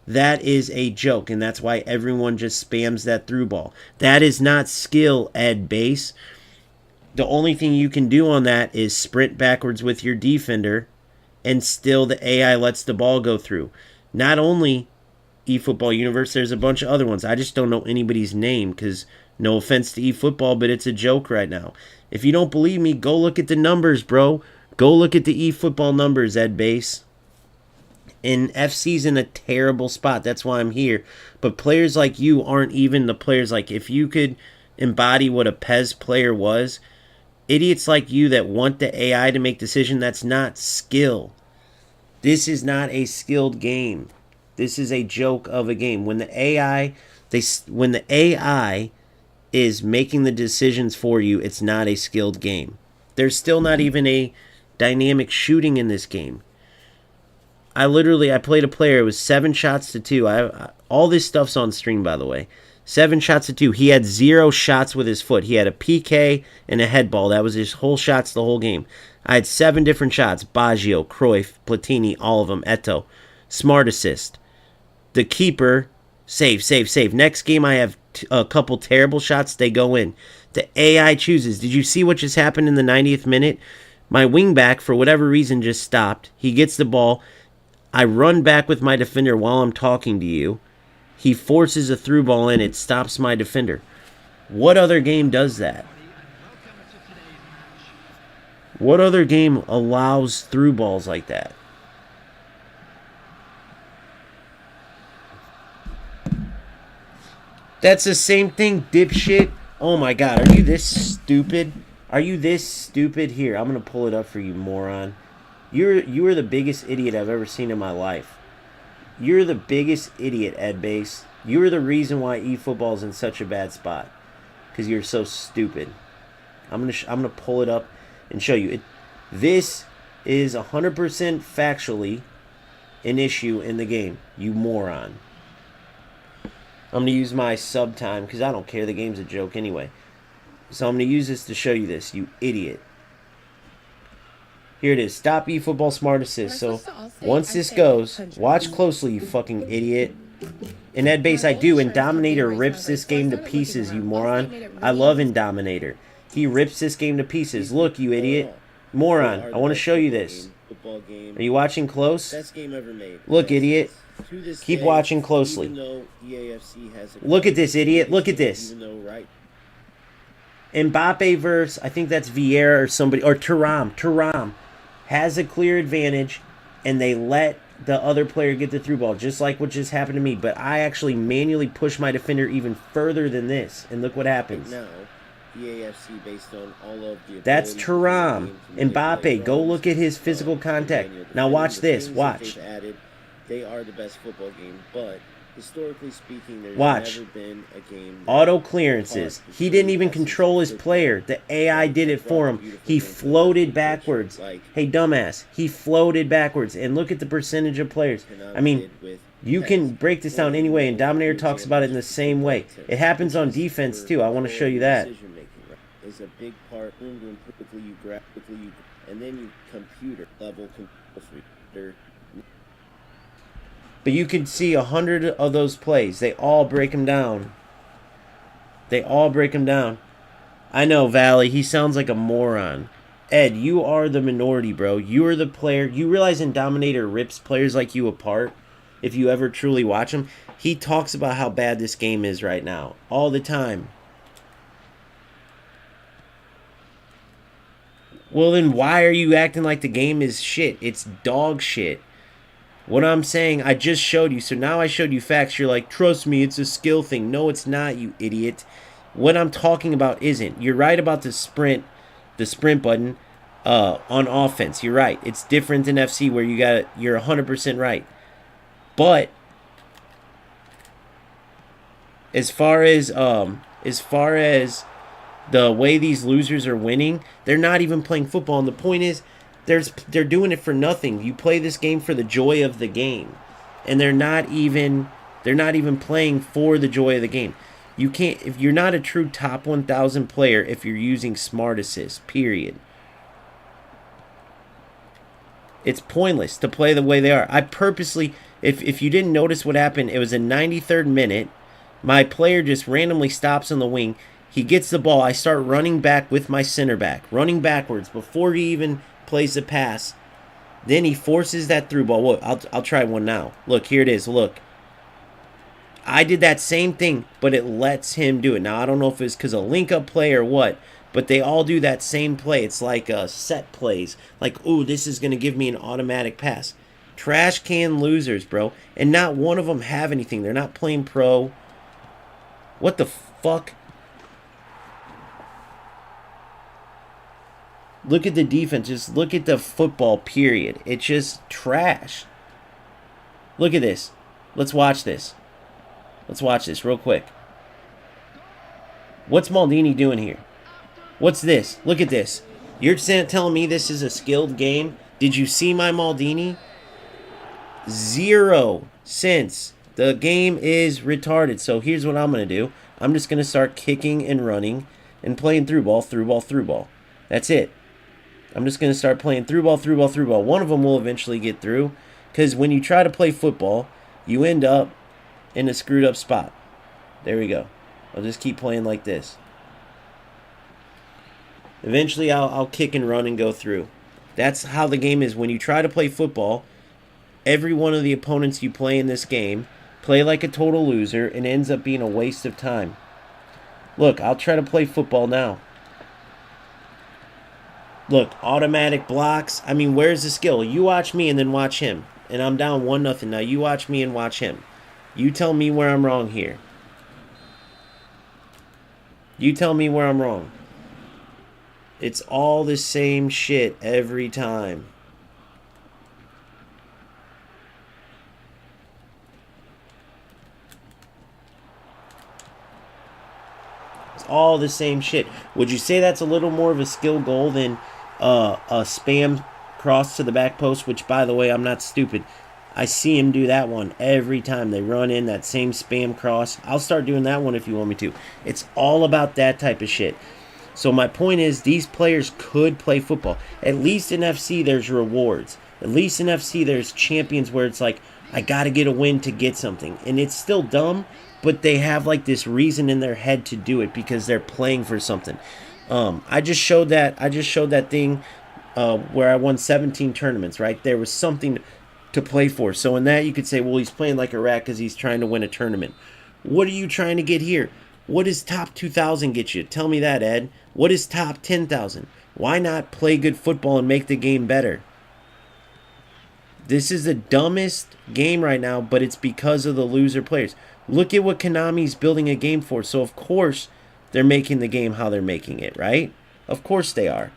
That is a joke, and that's why everyone just spams that through ball. That is not skill, Ed Base. The only thing you can do on that is sprint backwards with your defender, and still the AI lets the ball go through. Not only eFootball Universe, there's a bunch of other ones. I just don't know anybody's name because, no offense to eFootball, but it's a joke right now. If you don't believe me, go look at the numbers, bro. Go look at the eFootball numbers, Ed Base. And FC's in a terrible spot. That's why I'm here. But players like you aren't even the players. Like, if you could embody what a PES player was, idiots like you that want the AI to make decisions, that's not skill. This is not a skilled game. This is a joke of a game. When the AI is making the decisions for you, it's not a skilled game. There's still not even a dynamic shooting in this game. I played a player. It was 7 shots to 2. All this stuff's on stream, by the way. 7 shots to 2. He had 0 shots with his foot. He had a PK and a head ball. That was his whole shots the whole game. I had 7 different shots. Baggio, Cruyff, Platini, all of them. Eto'o. Smart assist. The keeper, save. Next game, I have a couple terrible shots. They go in. The AI chooses. Did you see what just happened in the 90th minute? My wingback, for whatever reason, just stopped. He gets the ball. I run back with my defender while I'm talking to you. He forces a through ball in. It stops my defender. What other game does that? What other game allows through balls like that? That's the same thing, dipshit. Oh my god, are you this stupid? Are you this stupid? Here, I'm going to pull it up for you, moron. You are the biggest idiot I've ever seen in my life. You're the biggest idiot, Ed Base. You are the reason why eFootball is in such a bad spot. Because you're so stupid. I'm gonna pull it up and show you. This is 100% factually an issue in the game, you moron. I'm going to use my sub time because I don't care. The game's a joke anyway. So I'm going to use this to show you this, you idiot. Here it is. Stop eFootball Smart Assist. So once this goes, watch closely, you fucking idiot. In Ed Base, I do. And Dominator rips this game to pieces, you moron. I love Indominator. He rips this game to pieces. Look, you idiot. Moron. I want to show you this. Are you watching close? Best game ever made. Look, idiot. Keep watching closely. Look at this, idiot. Look at this. Mbappe versus, I think that's Vieira or somebody, or Thuram has a clear advantage, and they let the other player get the through ball, just like what just happened to me. But I actually manually push my defender even further than this, and look what happens. Now, EAFC based on all of the that's Thuram. Mbappe, go look at his physical contact. Now watch this. Watch. They are the best football game, but historically speaking, there's never been a game. Auto clearances. He didn't even control his player. The AI did it for him. He floated backwards. Hey, dumbass. He floated backwards. And look at the percentage of players. I mean, you can break this down anyway, and Dominator talks about it in the same way. It happens on defense, too. I want to show you that. Is a big part. Quickly you grab, and then you computer level computer. But you can see 100 of those plays. They all break them down. They all break them down. I know, Valley. He sounds like a moron. Ed, you are the minority, bro. You are the player. You realize Indominator rips players like you apart if you ever truly watch him. He talks about how bad this game is right now. All the time. Well, then why are you acting like the game is shit? It's dog shit. What I'm saying, I just showed you. So now I showed you facts. You're like, trust me, it's a skill thing. No, it's not, you idiot. What I'm talking about isn't. You're right about the sprint button on offense. You're right. It's different than FC where you're 100% right. But as far as the way these losers are winning, they're not even playing football. And the point is, they're doing it for nothing. You play this game for the joy of the game, and they're not even playing for the joy of the game. You can't, if you're not a true top 1,000 player if you're using smart assist. Period. It's pointless to play the way they are. I purposely, if you didn't notice what happened, it was a 93rd minute. My player just randomly stops on the wing. He gets the ball. I start running back with my center back, running backwards before he even plays the pass. Then he forces that through ball. Whoa, I'll try one now. Look, here it is. Look. I did that same thing, but it lets him do it. Now, I don't know if it's because of link-up play or what, but they all do that same play. It's like set plays. Like, ooh, this is going to give me an automatic pass. Trash can losers, bro. And not one of them have anything. They're not playing pro. What the fuck? Look at the defense. Just look at the football, period. It's just trash. Look at this. Let's watch this. Let's watch this real quick. What's Maldini doing here? What's this? Look at this. You're telling me this is a skilled game? Did you see my Maldini? 0 cents. The game is retarded. So here's what I'm going to do. I'm just going to start kicking and running and playing through ball, through ball, through ball. That's it. I'm just going to start playing through ball, through ball, through ball. One of them will eventually get through. Because when you try to play football, you end up in a screwed up spot. There we go. I'll just keep playing like this. Eventually, I'll kick and run and go through. That's how the game is. When you try to play football, every one of the opponents you play in this game play like a total loser and ends up being a waste of time. Look, I'll try to play football now. Look, automatic blocks. I mean, where's the skill? You watch me and then watch him. And I'm down 1-0. Now you watch me and watch him. You tell me where I'm wrong here. You tell me where I'm wrong. It's all the same shit every time. It's all the same shit. Would you say that's a little more of a skill goal than a spam cross to the back post? Which, by the way, I'm not stupid. I see him do that one every time. They run in that same spam cross. I'll start doing that one if you want me to. It's all about that type of shit. So my point is, these players could play football. At least in FC, there's rewards. At least in FC, there's champions where it's like, I got to get a win to get something. And it's still dumb, but they have like this reason in their head to do it because they're playing for something. I just showed that thing where I won 17 tournaments, right? There was something to play for. So in that, you could say, well, he's playing like a rat because he's trying to win a tournament. What are you trying to get here? What does top 2,000 get you? Tell me that, Ed. What is top 10,000? Why not play good football and make the game better? This is the dumbest game right now, but it's because of the loser players. Look at what Konami's building a game for. So, of course, they're making the game how they're making it, right? Of course they are.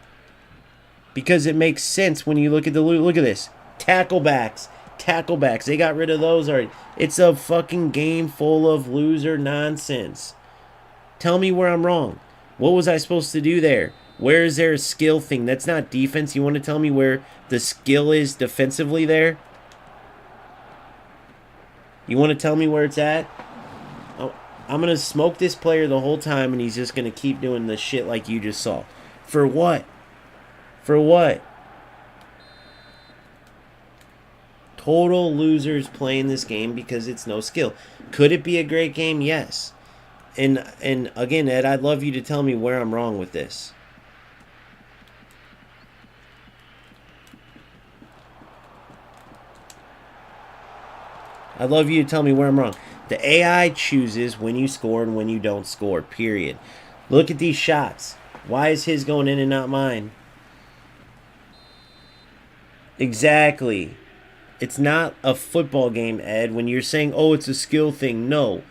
Because it makes sense when you look at look at this. Tacklebacks. They got rid of those already. It's a fucking game full of loser nonsense. Tell me where I'm wrong. What was I supposed to do there? Where is there a skill thing? That's not defense. You want to tell me where the skill is defensively there? You want to tell me where it's at? Oh, I'm going to smoke this player the whole time, and he's just going to keep doing the shit like you just saw. For what? For what? Total losers playing this game because it's no skill. Could it be a great game? Yes. And again, Ed, I'd love you to tell me where I'm wrong with this. I'd love you to tell me where I'm wrong. The AI chooses when you score and when you don't score, period. Look at these shots. Why is his going in and not mine? Exactly. It's not a football game, Ed. When you're saying, oh, it's a skill thing, no.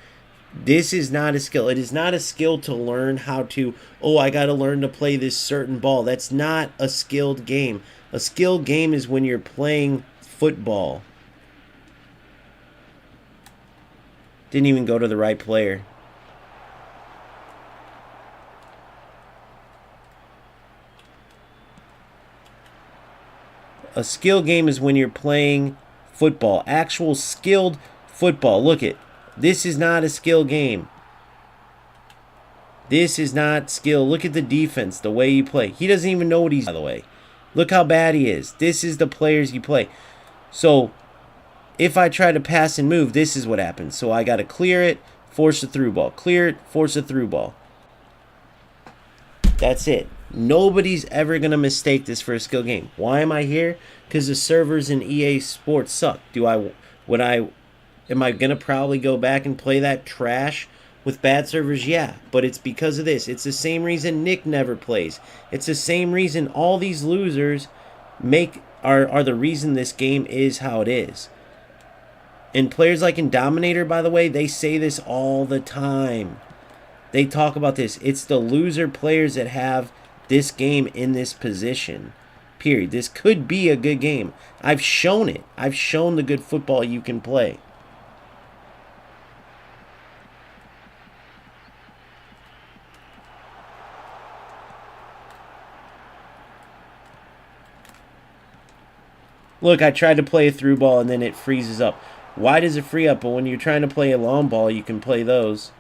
This is not a skill. It is not a skill to learn how to, oh, I got to learn to play this certain ball. That's not a skilled game. A skilled game is when you're playing football. Didn't even go to the right player. A skill game is when you're playing football. Actual skilled football. Look at. This is not a skill game. This is not skill. Look at the defense, the way you play. He doesn't even know what he's, by the way. Look how bad he is. This is the players you play. So if I try to pass and move, this is what happens. So I got to clear it, force a through ball. Clear it, force a through ball. That's it. Nobody's ever going to mistake this for a skill game. Why am I here? Because the servers in EA Sports suck. Am I going to probably go back and play that trash with bad servers? Yeah, but it's because of this. It's the same reason Nick never plays. It's the same reason all these losers are the reason this game is how it is. And players like Indominator, by the way, they say this all the time. They talk about this. It's the loser players that have this game in this position. Period. This could be a good game. I've shown it. I've shown the good football you can play. Look, I tried to play a through ball and then it freezes up. Why does it free up? But when you're trying to play a long ball, you can play those.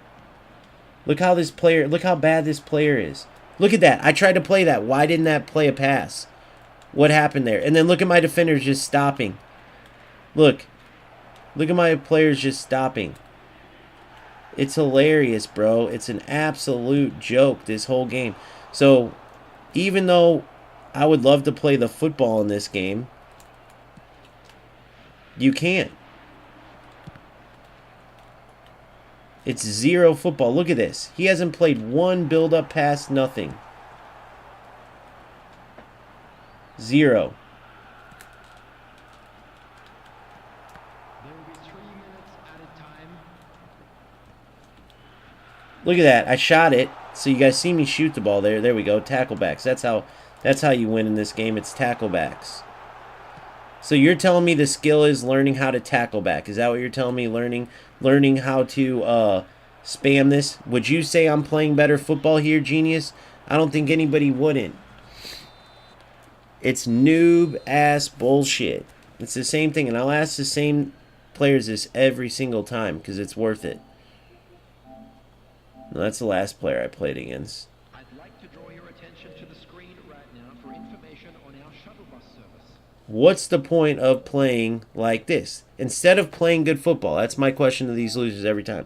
Look how bad this player is. Look at that. I tried to play that. Why didn't that play a pass? What happened there? And then look at my defenders just stopping. Look at my players just stopping. It's hilarious, bro. It's an absolute joke, this whole game. So, even though I would love to play the football in this game, you can't. It's zero football. Look at this. He hasn't played one build-up pass, nothing. Zero. Look at that. I shot it. So you guys see me shoot the ball there. There we go. Tacklebacks. That's how you win in this game. It's tacklebacks. So you're telling me the skill is learning how to tackle back. Is that what you're telling me? Learning how to spam this? Would you say I'm playing better football here, genius? I don't think anybody wouldn't. It's noob-ass bullshit. It's the same thing, and I'll ask the same players this every single time because it's worth it. No, that's the last player I played against. I'd like to draw your attention to the screen right now for information on our shuttle bus service. What's the point of playing like this? Instead of playing good football, that's my question to these losers every time.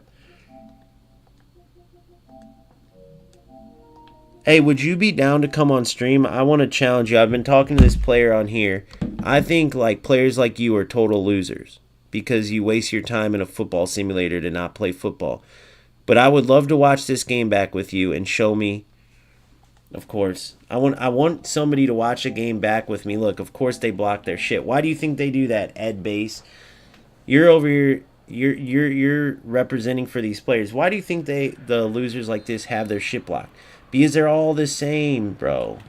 Hey, would you be down to come on stream? I want to challenge you. I've been talking to this player on here. I think like players like you are total losers because you waste your time in a football simulator to not play football. But I would love to watch this game back with you and show me. Of course, I want somebody to watch a game back with me. Look, of course they block their shit. Why do you think they do that, Ed Base? You're over here. You're representing for these players. Why do you think the losers like this have their shit blocked? Because they're all the same, bro.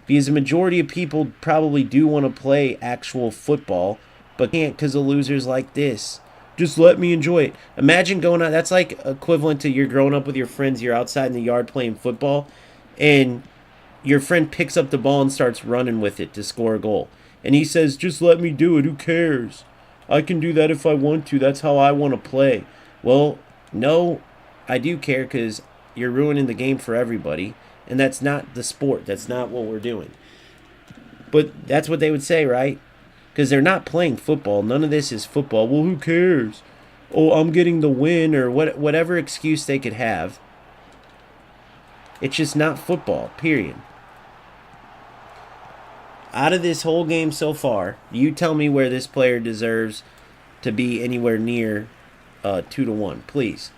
Because the majority of people probably do want to play actual football, but can't because of losers like this. Just let me enjoy it. Imagine going out. That's like equivalent to you're growing up with your friends. You're outside in the yard playing football, and your friend picks up the ball and starts running with it to score a goal. And he says, just let me do it. Who cares? I can do that if I want to. That's how I want to play. Well, no, I do care because you're ruining the game for everybody. And that's not the sport. That's not what we're doing. But that's what they would say, right? Because they're not playing football. None of this is football. Well, who cares? Oh, I'm getting the win or whatever excuse they could have. It's just not football, period. Out of this whole game so far, you tell me where this player deserves to be anywhere near 2-1, please.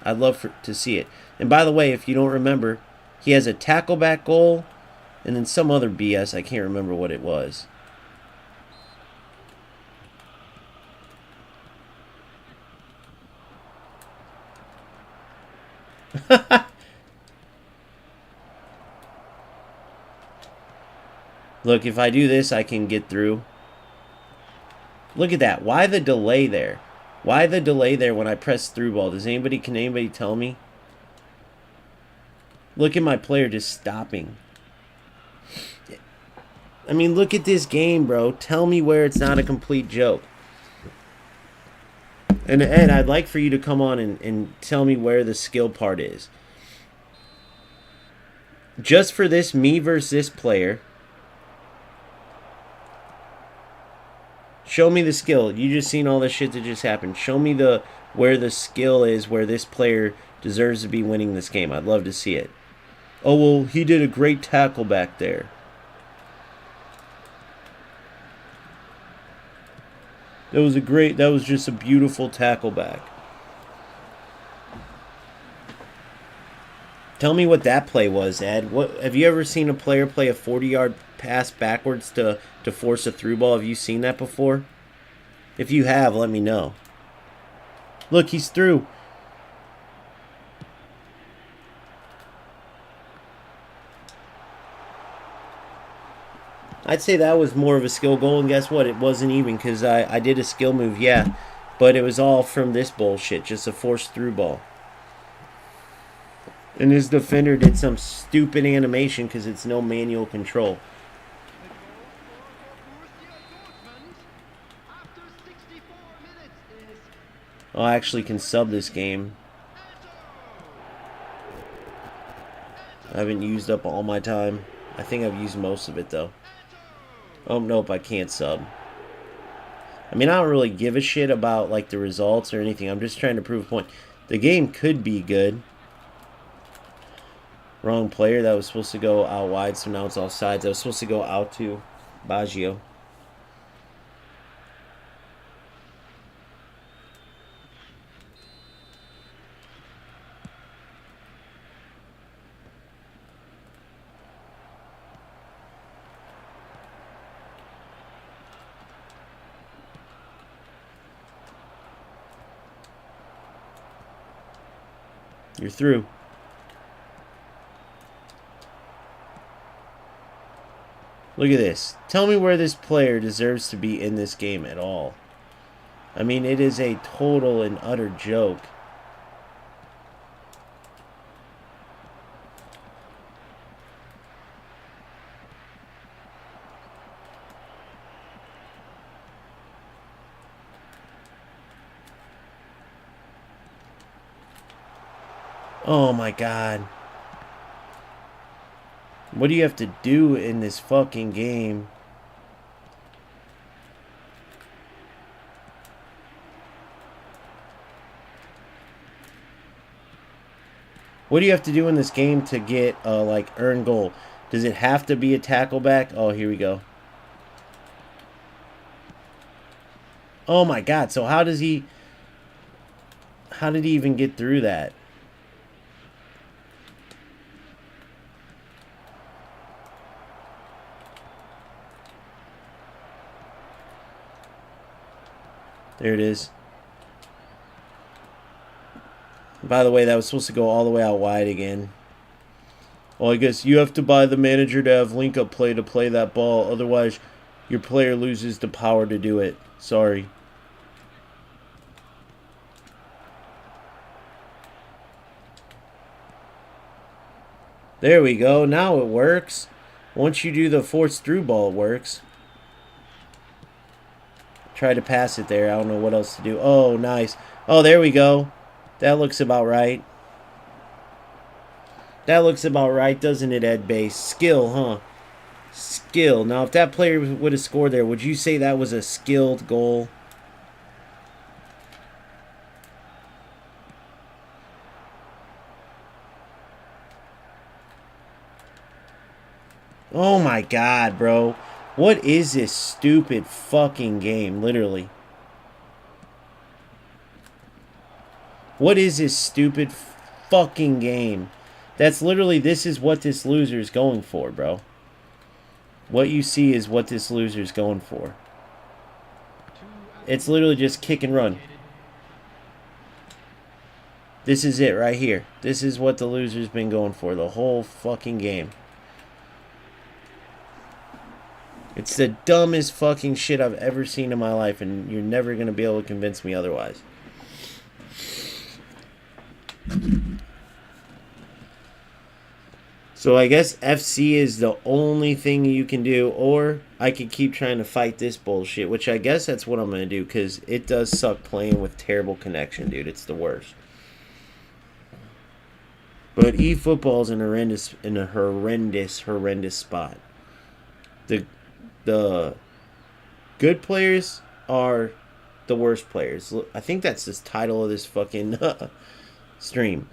I'd love to see it. And by the way, if you don't remember, he has a tackleback goal and then some other BS. I can't remember what it was. Look, if I do this, I can get through. Look at that. Why the delay there? Why the delay there when I press through ball? Can anybody tell me? Look at my player just stopping. I mean, look at this game, bro. Tell me where it's not a complete joke. And Ed, I'd like for you to come on and tell me where the skill part is. Just for this me versus this player, Show me the skill. You just seen all the shit that just happened. Show me where the skill is, where this player deserves to be winning this game. I'd love to see it. Oh, well, he did a great tackle back there. That was just a beautiful tackle back. Tell me what that play was, Ed. Have you ever seen a player play a 40-yard pass backwards to force a through ball? Have you seen that before? If you have, let me know. Look, he's through. I'd say that was more of a skill goal, and guess what? It wasn't even, because I did a skill move, yeah. But it was all from this bullshit, just a forced through ball. And his defender did some stupid animation because it's no manual control. Oh, I actually can sub this game. I haven't used up all my time. I think I've used most of it, though. Oh, nope, I can't sub. I mean, I don't really give a shit about, like, the results or anything. I'm just trying to prove a point. The game could be good. Wrong player. That was supposed to go out wide, so now it's all sides. That was supposed to go out to Baggio. You're through. Look at this. Tell me where this player deserves to be in this game at all. I mean, it is a total and utter joke. Oh my God. What do you have to do in this fucking game? What do you have to do in this game to get like earn goal? Does it have to be a tackle back? Oh, here we go. Oh my God. So how did he even get through that? There it is. By the way, that was supposed to go all the way out wide again. Well, I guess you have to buy the manager to have link-up play to play that ball. Otherwise, your player loses the power to do it. Sorry. There we go. Now it works. Once you do the force through ball, it works. Try to pass it there. I don't know what else to do. Oh, nice. Oh, there we go. That looks about right. That looks about right, doesn't it, Ed Base? Skill, huh? Skill. Now, if that player would have scored there, would you say that was a skilled goal? Oh my God, bro. What is this stupid fucking game, literally? What is this stupid fucking game? That's literally, this is what this loser is going for, bro. What you see is what this loser is going for. It's literally just kick and run. This is it right here. This is what the loser's been going for the whole fucking game. It's the dumbest fucking shit I've ever seen in my life, and you're never going to be able to convince me otherwise. So I guess FC is the only thing you can do, or I could keep trying to fight this bullshit, which I guess that's what I'm going to do, because it does suck playing with terrible connection, dude. It's the worst. But eFootball is in a horrendous spot. The good players are the worst players. I think that's the title of this fucking stream.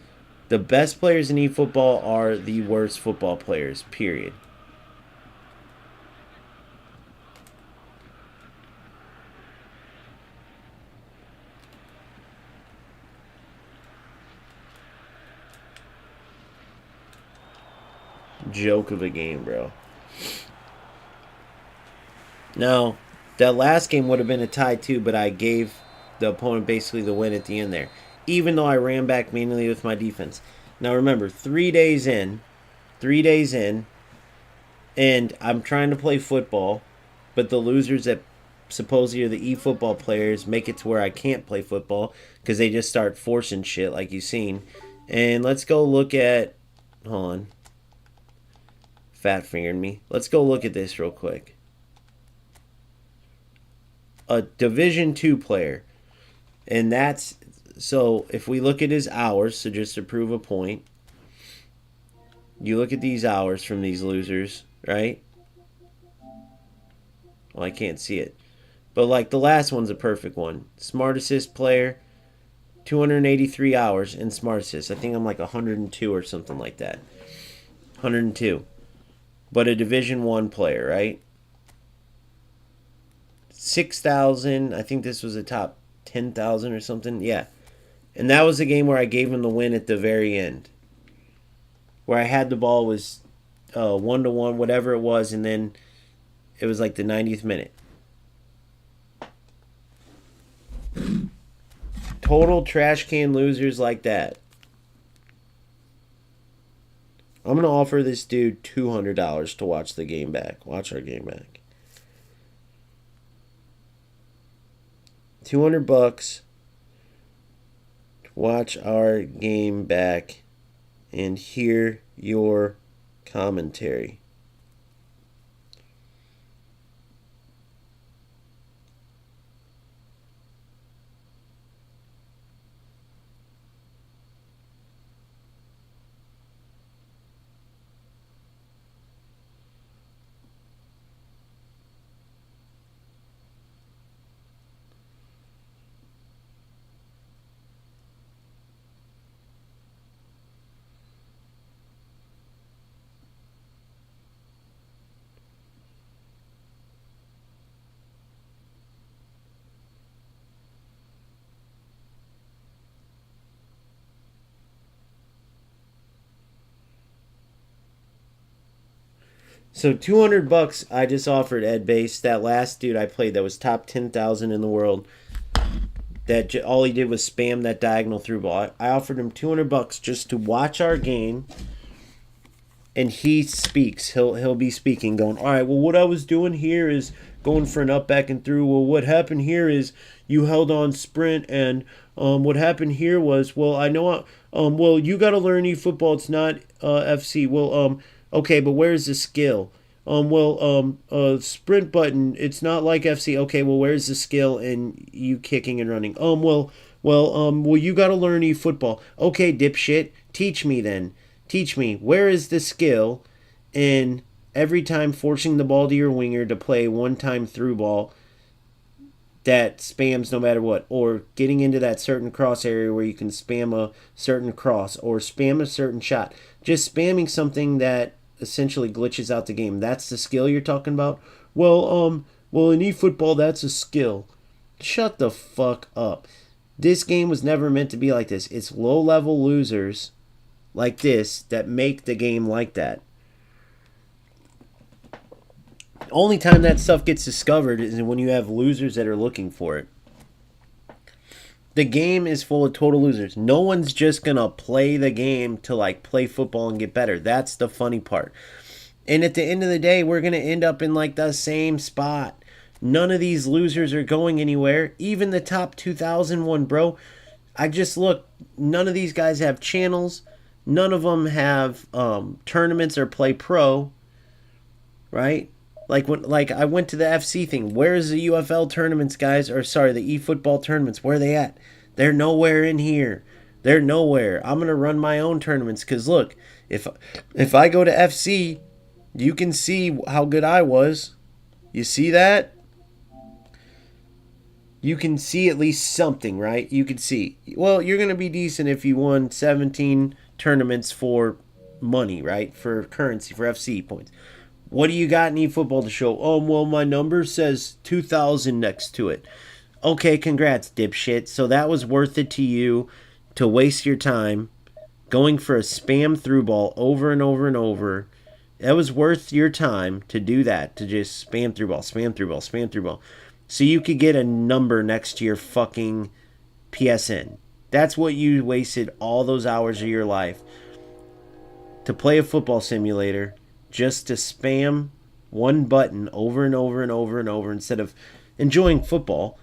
The best players in eFootball are the worst football players, period. Joke of a game, bro. Now, that last game would have been a tie too, but I gave the opponent basically the win at the end there. Even though I ran back manually with my defense. Now remember, 3 days in, and I'm trying to play football, but the losers that supposedly are the eFootball players make it to where I can't play football because they just start forcing shit like you've seen. And let's go look at. Hold on. Fat fingered me. Let's go look at this real quick. A Division 2 player. And that's. So if we look at his hours, so just to prove a point, you look at these hours from these losers, right? Well, I can't see it. But like the last one's a perfect one. Smart Assist player, 283 hours in Smart Assist. I think I'm like 102 or something like that. 102. But a Division 1 player, right? 6,000. I think this was a top 10,000 or something. Yeah. And that was the game where I gave him the win at the very end. Where I had the ball was 1-1, whatever it was, and then it was like the 90th minute. Total trash can losers like that. I'm going to offer this dude $200 to watch the game back. Watch our game back. $200 to watch our game back and hear your commentary. So $200 I just offered Ed Base, that last dude I played that was top 10,000 in the world. That all he did was spam that diagonal through ball. I offered him $200 just to watch our game, and he speaks. He'll be speaking, going, all right. Well, what I was doing here is going for an up, back, and through. Well, what happened here is you held on sprint, and what happened here was, well, I know. Well, you got to learn eFootball. It's not FC. Well, okay, but where's the skill? Sprint button. It's not like FC. Okay, well, where's the skill in you kicking and running? Well, you got to learn eFootball. Okay, dipshit, teach me then. Teach me, where is the skill in every time forcing the ball to your winger to play one-time through ball that spams no matter what, or getting into that certain cross area where you can spam a certain cross or spam a certain shot. Just spamming something that essentially glitches out the game. That's the skill you're talking about? Well, in eFootball, that's a skill. Shut the fuck up. This game was never meant to be like this. It's low-level losers like this that make the game like that. The only time that stuff gets discovered is when you have losers that are looking for it. The game is full of total losers. No one's just gonna play the game to like play football and get better. That's the funny part. And at the end of the day, we're gonna end up in like the same spot. None of these losers are going anywhere. Even the top 2001, bro. I just looked. None of these guys have channels. None of them have tournaments or play pro, right? Like I went to the FC thing. Where's the UFL tournaments, guys? Or sorry, the eFootball tournaments. Where are they at? They're nowhere in here. They're nowhere. I'm gonna run my own tournaments because look, if I go to FC, you can see how good I was. You see that? you can see at least something, right? You could see, well, you're going to be decent if you won 17 tournaments for money, right? For currency, for FC points. What do you got in eFootball to show? Oh, well, my number says 2,000 next to it. Okay, congrats, dipshit. So that was worth it to you to waste your time going for a spam through ball over and over and over. That was worth your time to do that, to just spam through ball, spam through ball, spam through ball. So you could get a number next to your fucking PSN. That's what you wasted all those hours of your life to play a football simulator, just to spam one button over and over and over and over instead of enjoying football,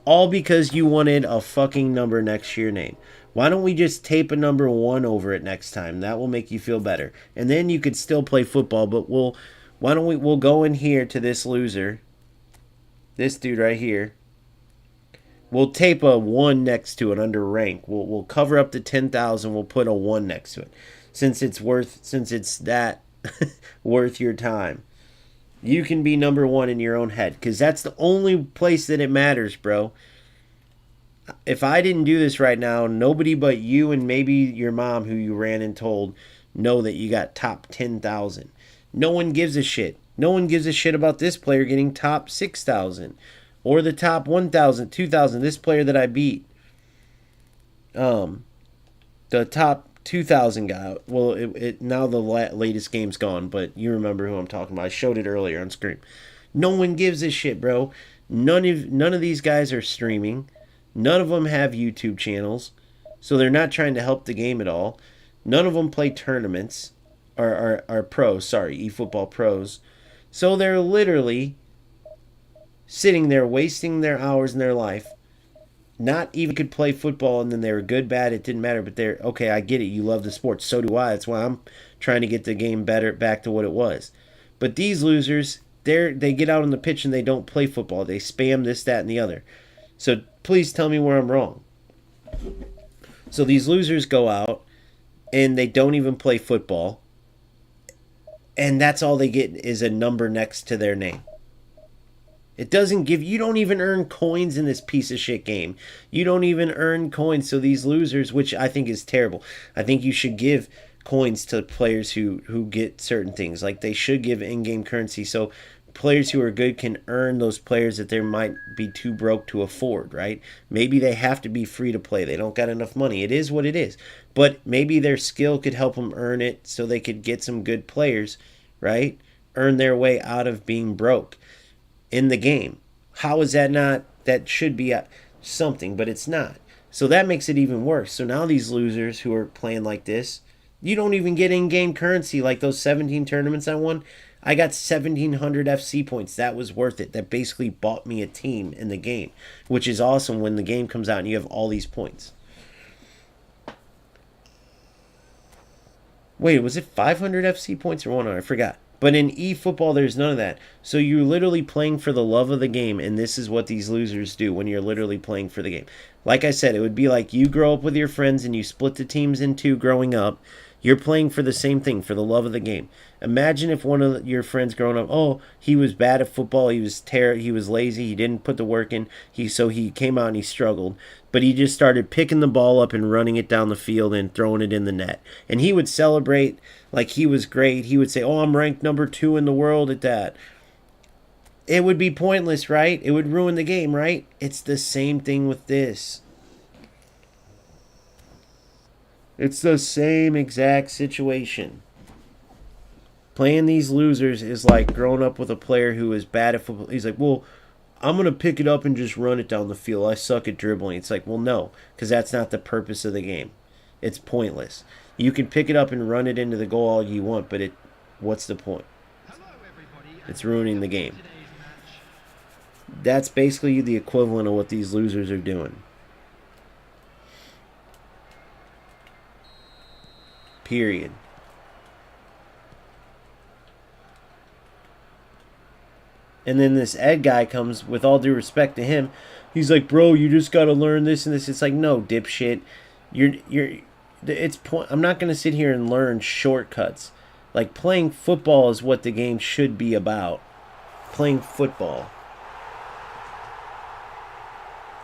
all because you wanted a fucking number next to your name. Why don't we just tape a number 1 over it next time? That will make you feel better. And then you could still play football, but we'll go in here to this loser, this dude right here. We'll tape a 1 next to it under rank. We'll cover up the 10,000. We'll put a 1 next to it, since it's that worth your time. You can be number 1 in your own head, because that's the only place that it matters, bro. If I didn't do this right now, nobody but you and maybe your mom, who you ran and told, know that you got top 10,000. No one gives a shit. No one gives a shit about this player getting top 6,000 or the top 1,000, 2,000. This player that I beat, the top 2,000 guy. Well, now the latest game's gone, but you remember who I'm talking about. I showed it earlier on screen. No one gives a shit, bro. None of these guys are streaming. None of them have YouTube channels, so they're not trying to help the game at all. None of them play tournaments, are pros, eFootball pros. So they're literally sitting there wasting their hours in their life. Not even could play football, and then they were good, bad, it didn't matter. But they're, okay, I get it, you love the sport, so do I. That's why I'm trying to get the game better, back to what it was. But these losers, they get out on the pitch and they don't play football. They spam this, that, and the other. So please tell me where I'm wrong. So these losers go out and they don't even play football, and that's all they get is a number next to their name. It doesn't give, you don't even earn coins in this piece of shit game. You don't even earn coins. So these losers, which I think is terrible. I think you should give coins to players who get certain things. Like they should give in-game currency, so players who are good can earn those players that they might be too broke to afford, right? Maybe they have to be free to play. They don't got enough money. It is what it is. But maybe their skill could help them earn it so they could get some good players, right? Earn their way out of being broke in the game. How is that not? That should be something, but it's not. So that makes it even worse. So now these losers who are playing like this, you don't even get in-game currency. Like those 17 tournaments I won, I got 1,700 FC points. That was worth it. That basically bought me a team in the game, which is awesome when the game comes out and you have all these points. Wait, was it 500 FC points or 100? I forgot. But in eFootball, there's none of that. So you're literally playing for the love of the game, and this is what these losers do when you're literally playing for the game. Like I said, it would be like you grow up with your friends and you split the teams in two growing up. You're playing for the same thing, for the love of the game. Imagine if one of your friends growing up, oh, he was bad at football, he was lazy, he didn't put the work in, so he came out and he struggled, but he just started picking the ball up and running it down the field and throwing it in the net. And he would celebrate like he was great. He would say, oh, I'm ranked number 2 in the world at that. It would be pointless, right? It would ruin the game, right? It's the same thing with this. It's the same exact situation. Playing these losers is like growing up with a player who is bad at football. He's like, well, I'm going to pick it up and just run it down the field. I suck at dribbling. It's like, well, no, because that's not the purpose of the game. It's pointless. You can pick it up and run it into the goal all you want, but what's the point? It's ruining the game. That's basically the equivalent of what these losers are doing. Period. And then this Ed guy comes, with all due respect to him, he's like, bro, you just got to learn this and this. It's like, no, dipshit. I'm not going to sit here and learn shortcuts. Like, playing football is what the game should be about. Playing football.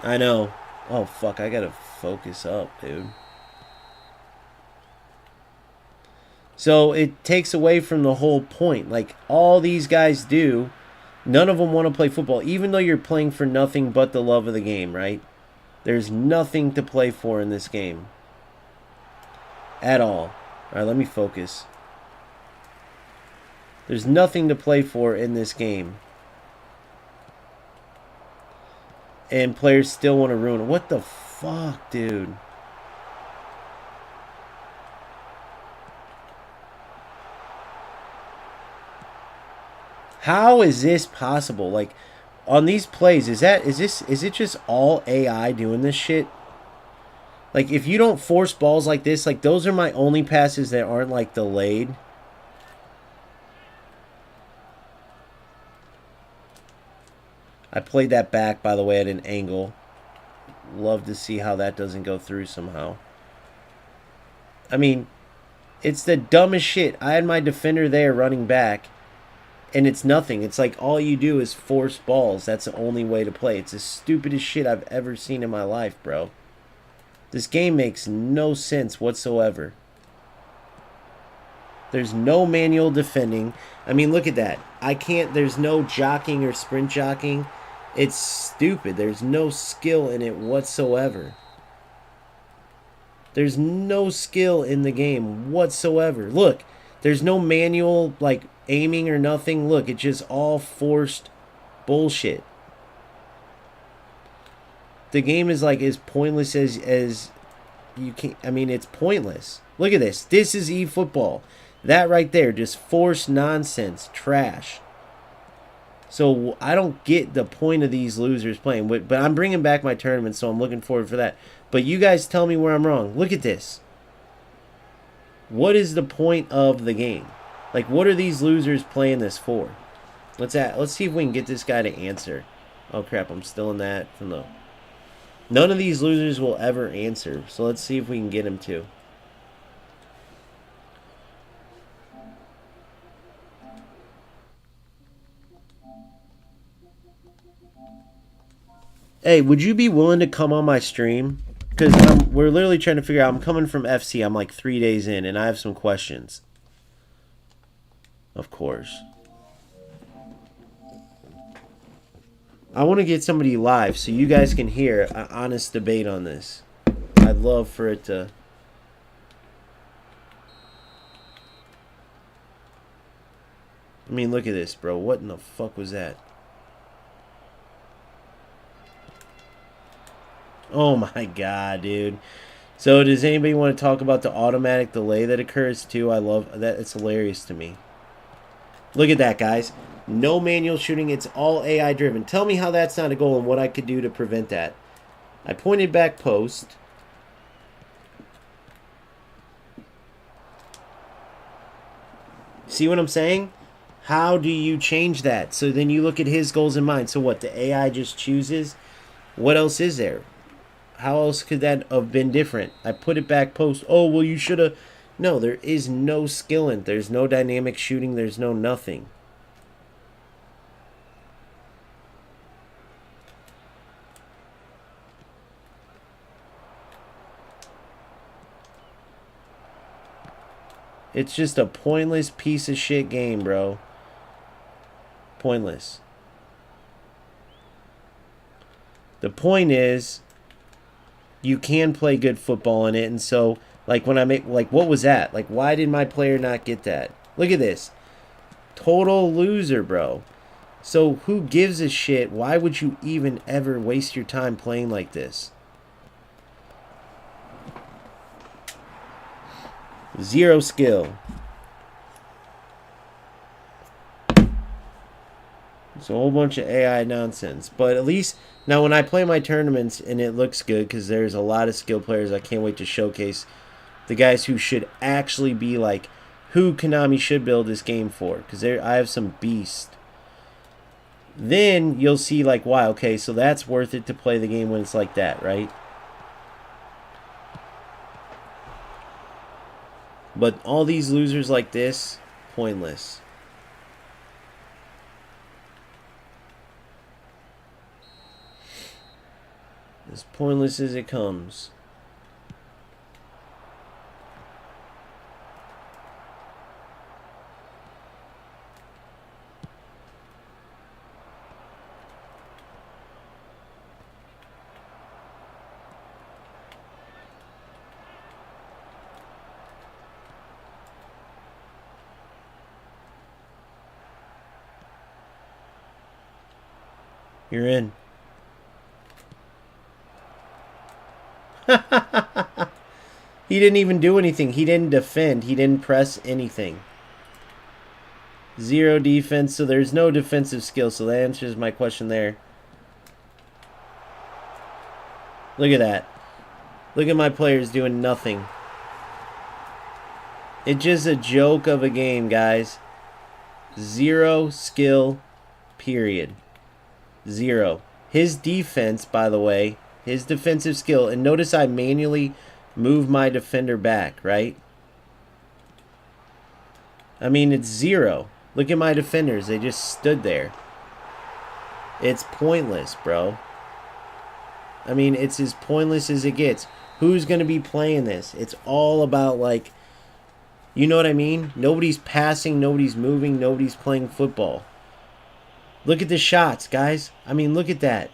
I know. Oh, fuck. I gotta focus up, dude. So it takes away from the whole point. Like, all these guys do, none of them want to play football, even though you're playing for nothing but the love of the game, right? There's nothing to play for in this game. At all. Alright, let me focus. There's nothing to play for in this game. And players still want to ruin it. What the fuck, dude? How is this possible? Like, on these plays, is it just all AI doing this shit? Like, if you don't force balls like this, like, those are my only passes that aren't, like, delayed. I played that back, by the way, at an angle. Love to see how that doesn't go through somehow. I mean, it's the dumbest shit. I had my defender there running back, and it's nothing. It's like all you do is force balls. That's the only way to play. It's the stupidest shit I've ever seen in my life, bro. This game makes no sense whatsoever. There's no manual defending. I mean, look at that. There's no jockeying or sprint jockeying. It's stupid. There's no skill in it whatsoever. There's no skill in the game whatsoever. Look, there's no manual, like, aiming or nothing. Look, it's just all forced bullshit. The game is, like, as pointless as you can. I mean, it's pointless. Look at this. This is eFootball. That right there, just forced nonsense, trash. So I don't get the point of these losers playing. But I'm bringing back my tournament, so I'm looking forward for that. But you guys tell me where I'm wrong. Look at this. What is the point of the game? Like, what are these losers playing this for? Let's see if we can get this guy to answer. Oh, crap. I'm still in that from the... None of these losers will ever answer. So let's see if we can get him to. Hey, would you be willing to come on my stream? Because we're literally trying to figure out. I'm coming from FC. I'm like 3 days in, and I have some questions. Of course. I want to get somebody live so you guys can hear an honest debate on this. I'd love for it to... I mean, look at this, bro. What in the fuck was that? Oh my god, dude. So does anybody want to talk about the automatic delay that occurs too? I love that. It's hilarious to me. Look at that, guys. No manual shooting. It's all AI driven. Tell me how that's not a goal and what I could do to prevent that. I pointed back post. See what I'm saying? How do you change that? So then you look at his goals and mine. So what? The AI just chooses? What else is there? How else could that have been different? I put it back post. Oh, well, you should have... No, there is no skill in it. There's no dynamic shooting. There's no nothing. It's just a pointless piece of shit game, bro. Pointless. The point is... you can play good football in it, and so, like, when I make, like, what was that? Like, why did my player not get that? Look at this. Total loser, bro. So, who gives a shit? Why would you even ever waste your time playing like this? Zero skill. It's a whole bunch of AI nonsense. But at least, now when I play my tournaments, and it looks good, because there's a lot of skill players, I can't wait to showcase the guys who should actually be, like, who Konami should build this game for. Because I have some beast. Then you'll see, like, wow, okay, so that's worth it to play the game when it's like that, right? But all these losers like this, pointless. As pointless as it comes. You're in. He didn't even do anything. He didn't defend. He didn't press anything. 0 defense, so there's no defensive skill. So that answers my question there. Look at that. Look at my players doing nothing. It's just a joke of a game, guys. 0 skill, period. 0. His defense, by the way, his defensive skill, and notice I manually move my defender back, right? I mean, it's 0. Look at my defenders. They just stood there. It's pointless, bro. I mean, it's as pointless as it gets. Who's going to be playing this? It's all about, like, you know what I mean? Nobody's passing, nobody's moving, nobody's playing football. Look at the shots, guys. I mean, look at that.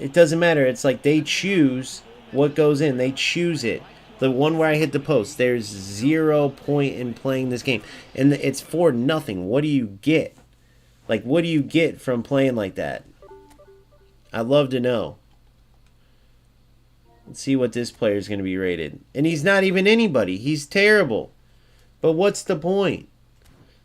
It doesn't matter. It's like they choose what goes in. They choose it. The one where I hit the post, there's 0 point in playing this game. And it's for nothing. What do you get? Like, what do you get from playing like that? I'd love to know. Let's see what this player is going to be rated. And he's not even anybody. He's terrible. But what's the point?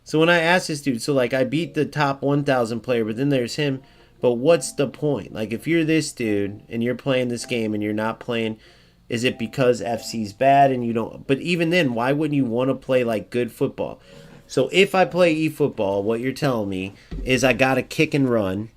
So when I asked this dude, so like I beat the top 1,000 player, but then there's him. But what's the point? Like if you're this dude and you're playing this game and you're not playing, is it because FC's bad and you don't? But even then, why wouldn't you want to play like good football? So if I play eFootball, what you're telling me is I got to kick and run.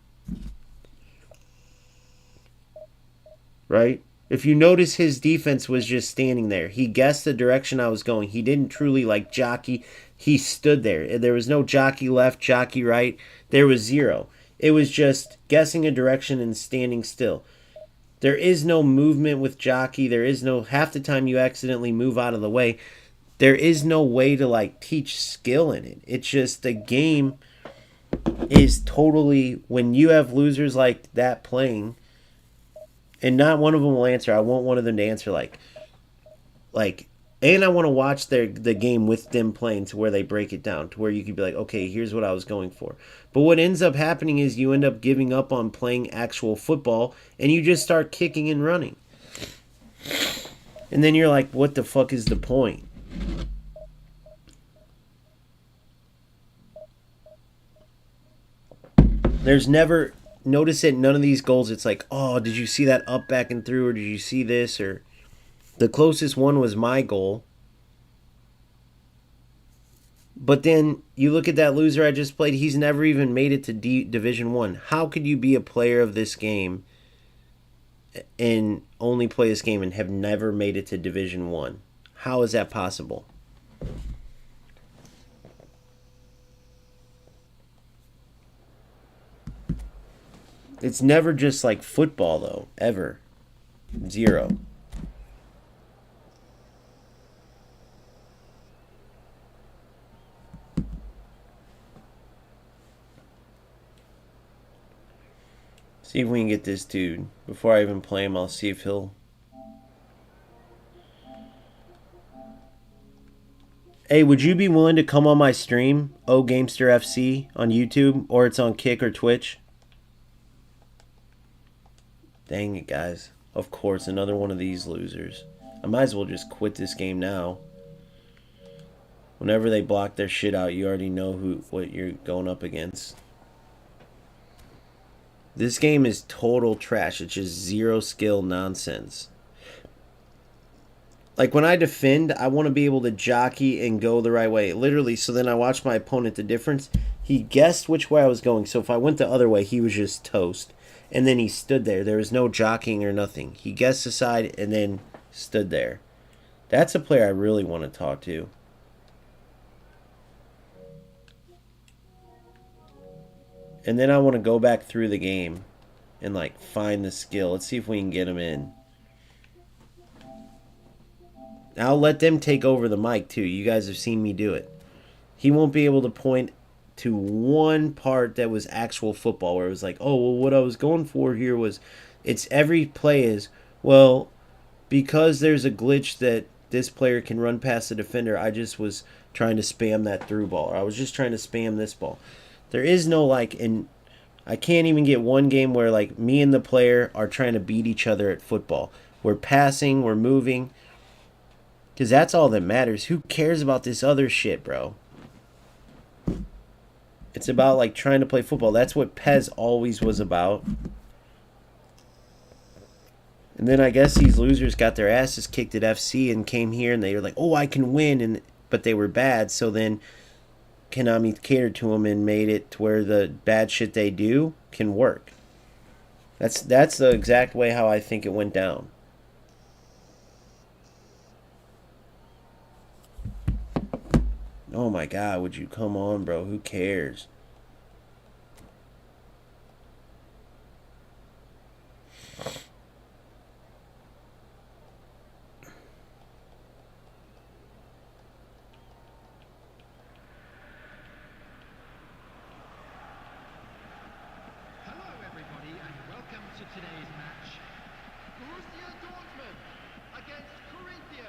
Right? If you notice, his defense was just standing there. He guessed the direction I was going. He didn't truly like jockey. He stood there. There was no jockey left, jockey right. There was 0. It was just guessing a direction and standing still. There is no movement with jockey. There is no, half the time you accidentally move out of the way. There is no way to like teach skill in it. It's just the game is totally, when you have losers like that playing, and not one of them will answer. I want one of them to answer like, and I want to watch the game with them playing to where they break it down, to where you could be like, okay, here's what I was going for. But what ends up happening is you end up giving up on playing actual football, and you just start kicking and running. And then you're like, what the fuck is the point? There's never... Notice that none of these goals, it's like, oh, did you see that up, back, and through, or did you see this? Or the closest one was my goal. But then you look at that loser I just played, he's never even made it to Division 1. How could you be a player of this game and only play this game and have never made it to Division 1? How is that possible? It's never just like football, though. Ever. 0. See if we can get this dude. Before I even play him, I'll see if he'll... Hey, would you be willing to come on my stream, O Gamester FC, on YouTube? Or it's on Kick or Twitch? Dang it, guys. Of course, another one of these losers. I might as well just quit this game now. Whenever they block their shit out, you already know what you're going up against. This game is total trash. It's just 0 skill nonsense. Like, when I defend, I want to be able to jockey and go the right way. Literally, so then I watch my opponent. The difference, he guessed which way I was going. So if I went the other way, he was just toast. And then he stood there. There was no jockeying or nothing. He guessed the side and then stood there. That's a player I really want to talk to. And then I want to go back through the game and like find the skill. Let's see if we can get him in. I'll let them take over the mic too. You guys have seen me do it. He won't be able to point to one part that was actual football where it was like, oh, well, what I was going for here was it's every play is, well, because there's a glitch that this player can run past the defender, I just was trying to spam that through ball. Or I was just trying to spam this ball. There is no like, and I can't even get one game where like me and the player are trying to beat each other at football. We're passing, we're moving, because that's all that matters. Who cares about this other shit, bro? It's about like trying to play football. That's what Pez always was about. And then I guess these losers got their asses kicked at FC and came here and they were like, "Oh, I can win," but they were bad. So then Konami catered to them and made it to where the bad shit they do can work. That's the exact way how I think it went down. Oh my god, would you come on, bro? Who cares? Hello everybody and welcome to today's match. Borussia Dortmund against Corinthians.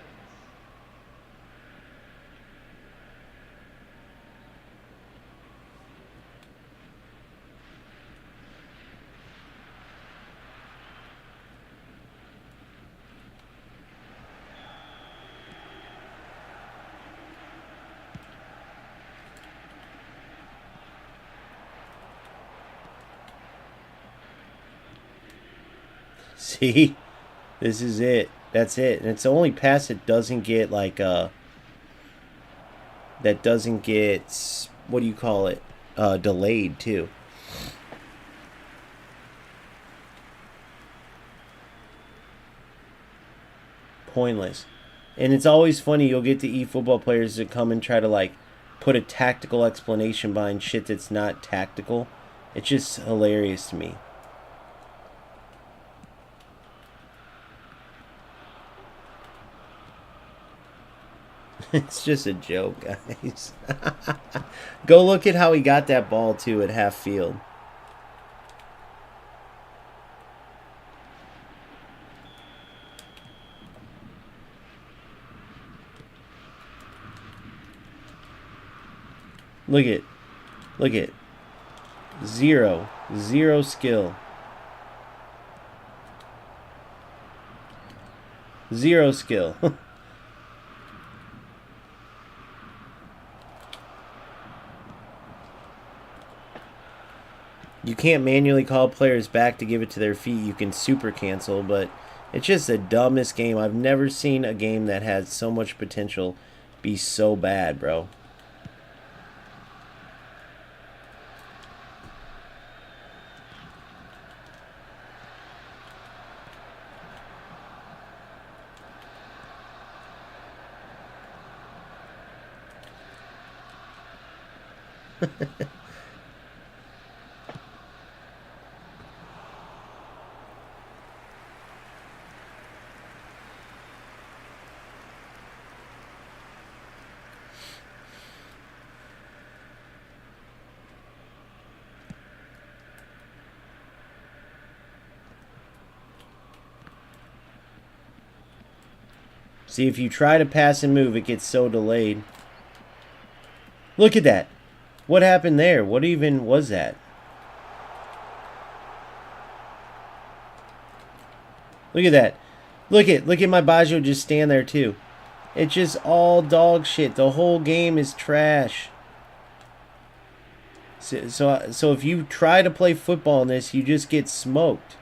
See? This is it. That's it. And it's the only pass that doesn't get like that doesn't get, what do you call it? Delayed too. Pointless. And it's always funny, you'll get the eFootball players that come and try to like put a tactical explanation behind shit that's not tactical. It's just hilarious to me. It's just a joke, guys. Go look at how he got that ball too at half field. Look at, look at, zero skill, zero skill. You can't manually call players back to give it to their feet. You can super cancel, but it's just the dumbest game. I've never seen a game that had so much potential be so bad, bro. See, if you try to pass and move, it gets so delayed. Look at that. What happened there? What even was that? Look at that. Look at my Baggio just stand there too. It's just all dog shit. The whole game is trash. So if you try to play football in this, you just get smoked.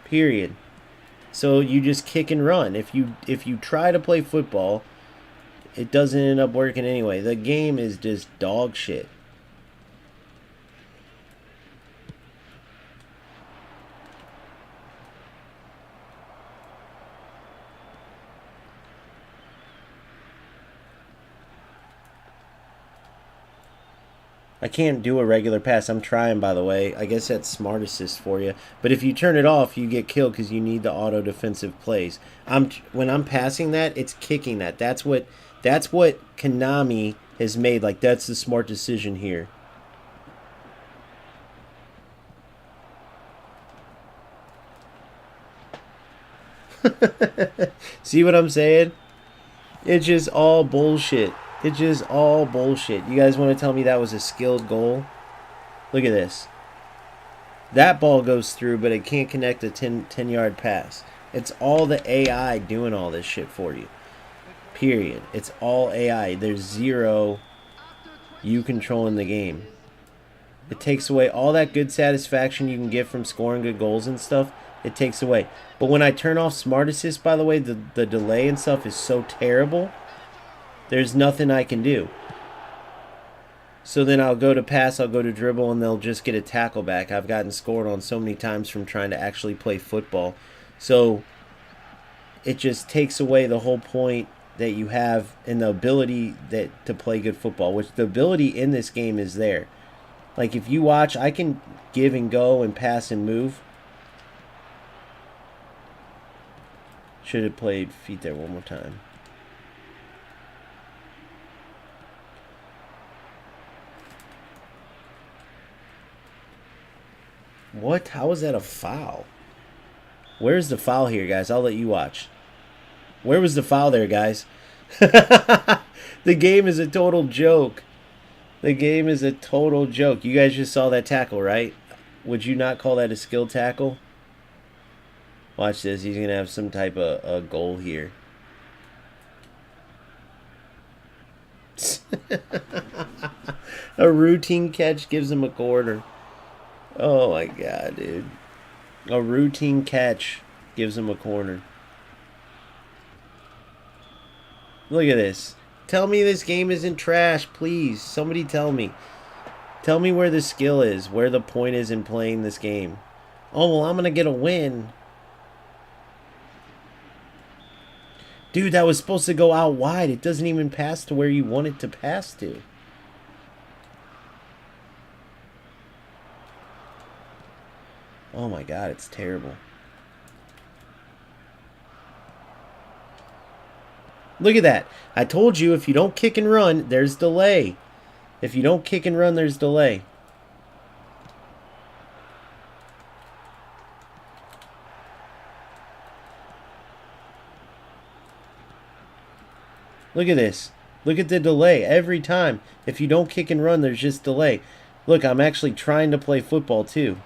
Period. So you just kick and run. If you try to play football, it doesn't end up working anyway. The game is just dog shit. I can't do a regular pass. I'm trying, by the way. I guess that's smart assist for you. But if you turn it off, you get killed because you need the auto defensive plays. When I'm passing that, it's kicking that. That's what Konami has made. Like, that's the smart decision here. See what I'm saying? It's just all bullshit. It's just all bullshit. You guys want to tell me that was a skilled goal? Look at this. That ball goes through, but it can't connect a 10-yard pass. It's all the AI doing all this shit for you. Period. It's all AI. There's zero you controlling the game. It takes away all that good satisfaction you can get from scoring good goals and stuff. It takes away. But when I turn off Smart Assist, by the way, the delay and stuff is so terrible. There's nothing I can do. So then I'll go to pass, I'll go to dribble, and they'll just get a tackle back. I've gotten scored on so many times from trying to actually play football. So it just takes away the whole point that you have and the ability to play good football, which the ability in this game is there. Like, if you watch, I can give and go and pass and move. Should have played feet there one more time. What? How is that a foul? Where's the foul here, guys? I'll let you watch. Where was the foul there, guys? The game is a total joke. The game is a total joke. You guys just saw that tackle, right? Would you not call that a skilled tackle? Watch this. He's going to have some type of a goal here. A routine catch gives him a quarter. Oh my god, dude. A routine catch gives him a corner. Look at this. Tell me this game isn't trash, please. Somebody tell me. Tell me where the skill is, where the point is in playing this game. Oh, well, I'm going to get a win. Dude, that was supposed to go out wide. It doesn't even pass to where you want it to pass to. Oh my god, it's terrible. Look at that. I told you if you don't kick and run, there's delay. If you don't kick and run, there's delay. Look at this. Look at the delay every time. If you don't kick and run, there's just delay. Look, I'm actually trying to play football too.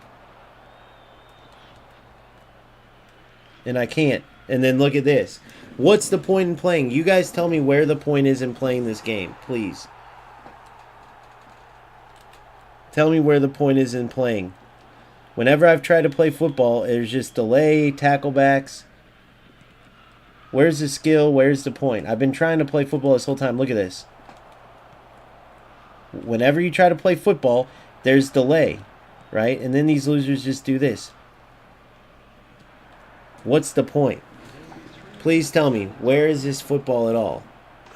And I can't. And then look at this. What's the point in playing? You guys tell me where the point is in playing this game, please. Tell me where the point is in playing. Whenever I've tried to play football, there's just delay, tackle backs. Where's the skill? Where's the point? I've been trying to play football this whole time. Look at this. Whenever you try to play football, there's delay, right? And then these losers just do this. What's the point? Please tell me, where is this football at all?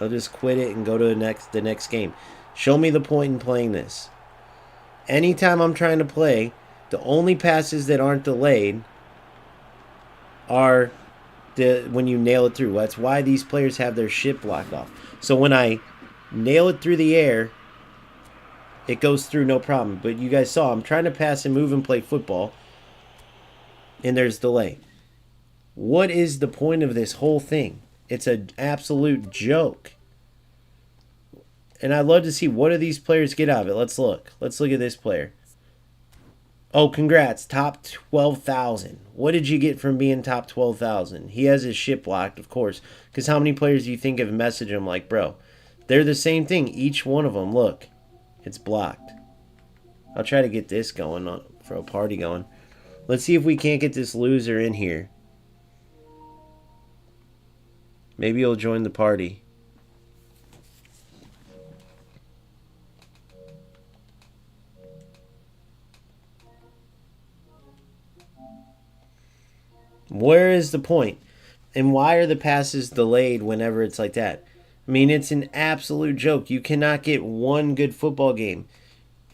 I'll just quit it and go to the next game. Show me the point in playing this. Anytime I'm trying to play, the only passes that aren't delayed are when you nail it through. That's why these players have their shit blocked off. So when I nail it through the air, it goes through no problem. But you guys saw, I'm trying to pass and move and play football, and there's delay. What is the point of this whole thing? It's an absolute joke. And I'd love to see, what do these players get out of it? Let's look. Let's look at this player. Oh, congrats. Top 12,000. What did you get from being top 12,000? He has his shit blocked, of course. Because how many players do you think have messaged him like, bro, they're the same thing. Each one of them, look, it's blocked. I'll try to get this going for a party going. Let's see if we can't get this loser in here. Maybe he'll join the party. Where is the point? And why are the passes delayed whenever it's like that? I mean, it's an absolute joke. You cannot get one good football game.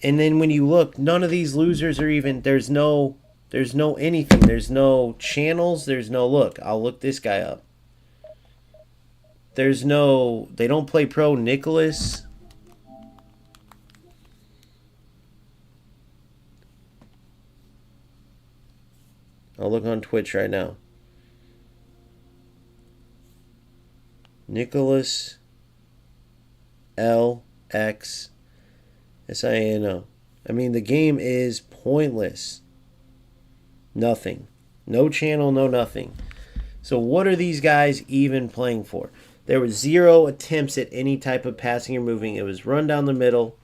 And then when you look, none of these losers are even, there's no anything. There's no channels. There's no, look, I'll look this guy up. There's no, they don't play pro. Nicholas. I'll look on Twitch right now. Nicholas LX SINO. I mean, the game is pointless. Nothing. No channel, no nothing. So what are these guys even playing for? There was 0 attempts at any type of passing or moving. It was run down the middle,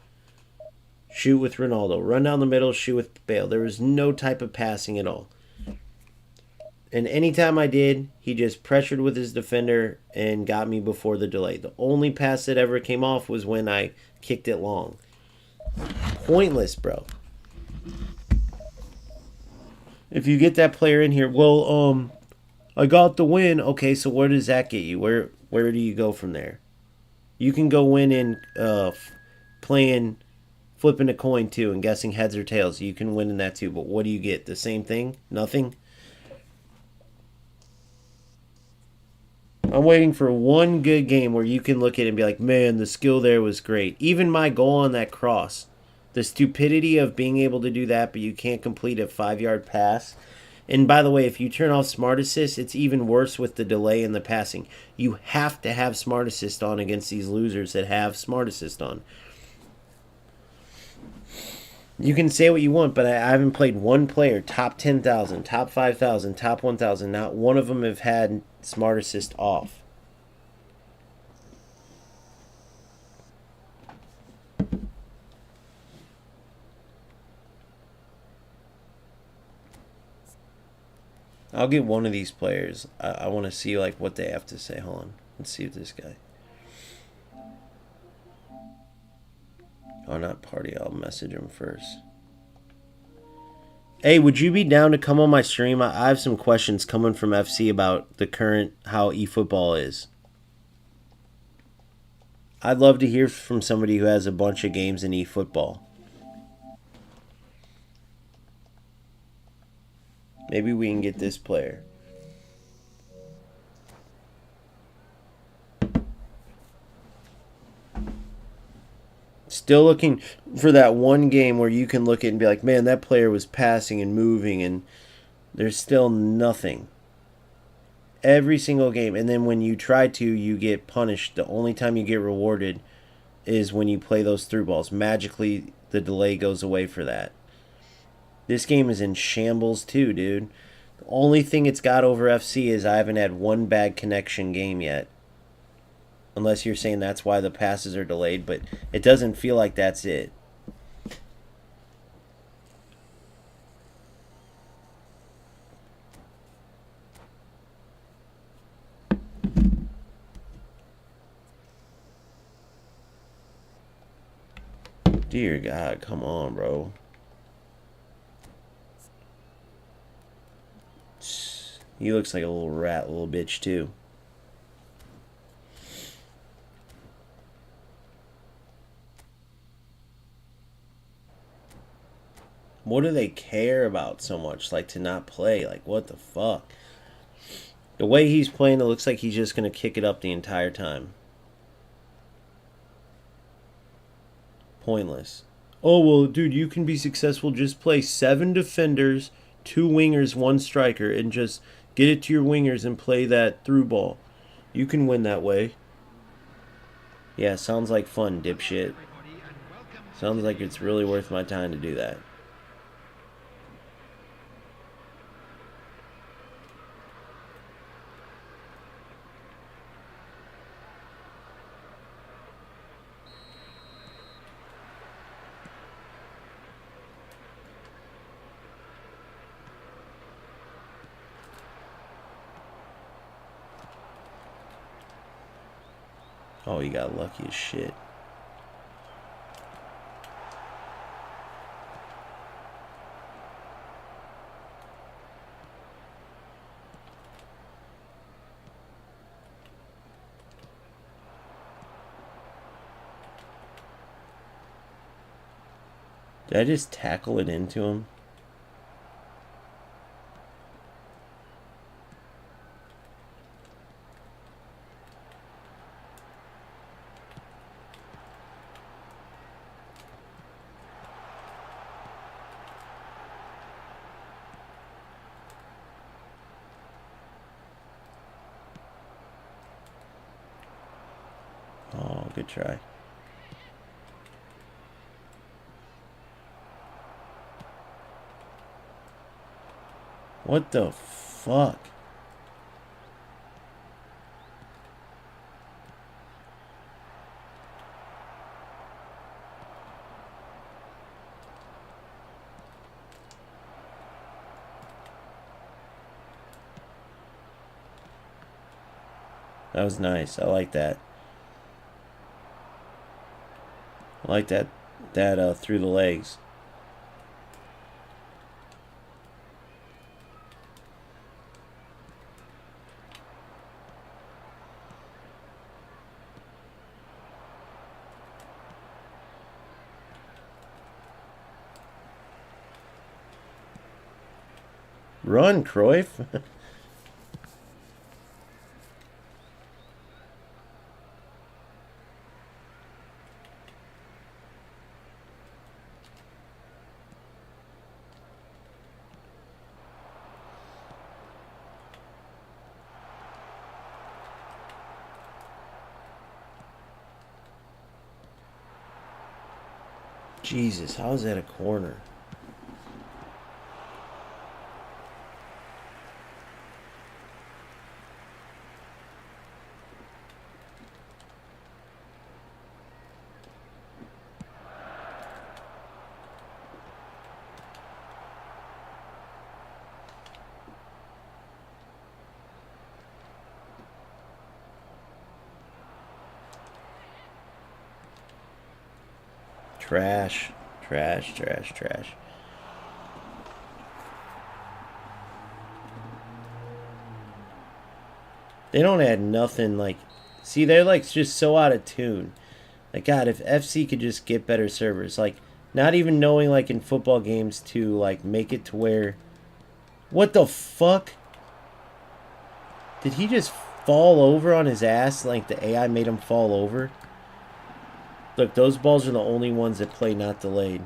shoot with Ronaldo. Run down the middle, shoot with Bale. There was no type of passing at all. And anytime I did, he just pressured with his defender and got me before the delay. The only pass that ever came off was when I kicked it long. Pointless, bro. If you get that player in here, well, I got the win. Okay, so where does that get you? Where do you go from there? You can go win in flipping a coin too and guessing heads or tails. You can win in that too. But what do you get? The same thing? Nothing? I'm waiting for one good game where you can look at it and be like, man, the skill there was great. Even my goal on that cross. The stupidity of being able to do that, but you can't complete a 5-yard pass. And by the way, if you turn off Smart Assist, it's even worse with the delay in the passing. You have to have Smart Assist on against these losers that have Smart Assist on. You can say what you want, but I haven't played one player, top 10,000, top 5,000, top 1,000. Not one of them have had Smart Assist off. I'll get one of these players. I want to see like what they have to say. Hold on. Let's see if this guy. Oh, not party. I'll message him first. Hey, would you be down to come on my stream? I have some questions coming from FC about the current, how eFootball is. I'd love to hear from somebody who has a bunch of games in eFootball. Maybe we can get this player. Still looking for that one game where you can look at it and be like, man, that player was passing and moving, and there's still nothing. Every single game. And then when you try to, you get punished. The only time you get rewarded is when you play those through balls. Magically, the delay goes away for that. This game is in shambles too, dude. The only thing it's got over FC is I haven't had one bad connection game yet. Unless you're saying that's why the passes are delayed, but it doesn't feel like that's it. Dear God, come on, bro. He looks like a little rat, little bitch, too. What do they care about so much? Like, to not play? Like, what the fuck? The way he's playing, it looks like he's just going to kick it up the entire time. Pointless. Oh, well, dude, you can be successful. Just play 7 defenders, 2 wingers, 1 striker, and just get it to your wingers and play that through ball. You can win that way. Yeah, sounds like fun, dipshit. Sounds like it's really worth my time to do that. Oh, you got lucky as shit. Did I just tackle it into him? Oh, good try. What the fuck? That was nice. I like that. I like that through the legs. Run, Cruyff. Jesus, how is that a corner? Trash. Trash, trash, trash. They don't add nothing like... See, they're like just so out of tune. Like, God, if FC could just get better servers. Like, not even knowing, like, in football games to, like, make it to where... What the fuck? Did he just fall over on his ass? Like, the AI made him fall over? Look, those balls are the only ones that play not delayed.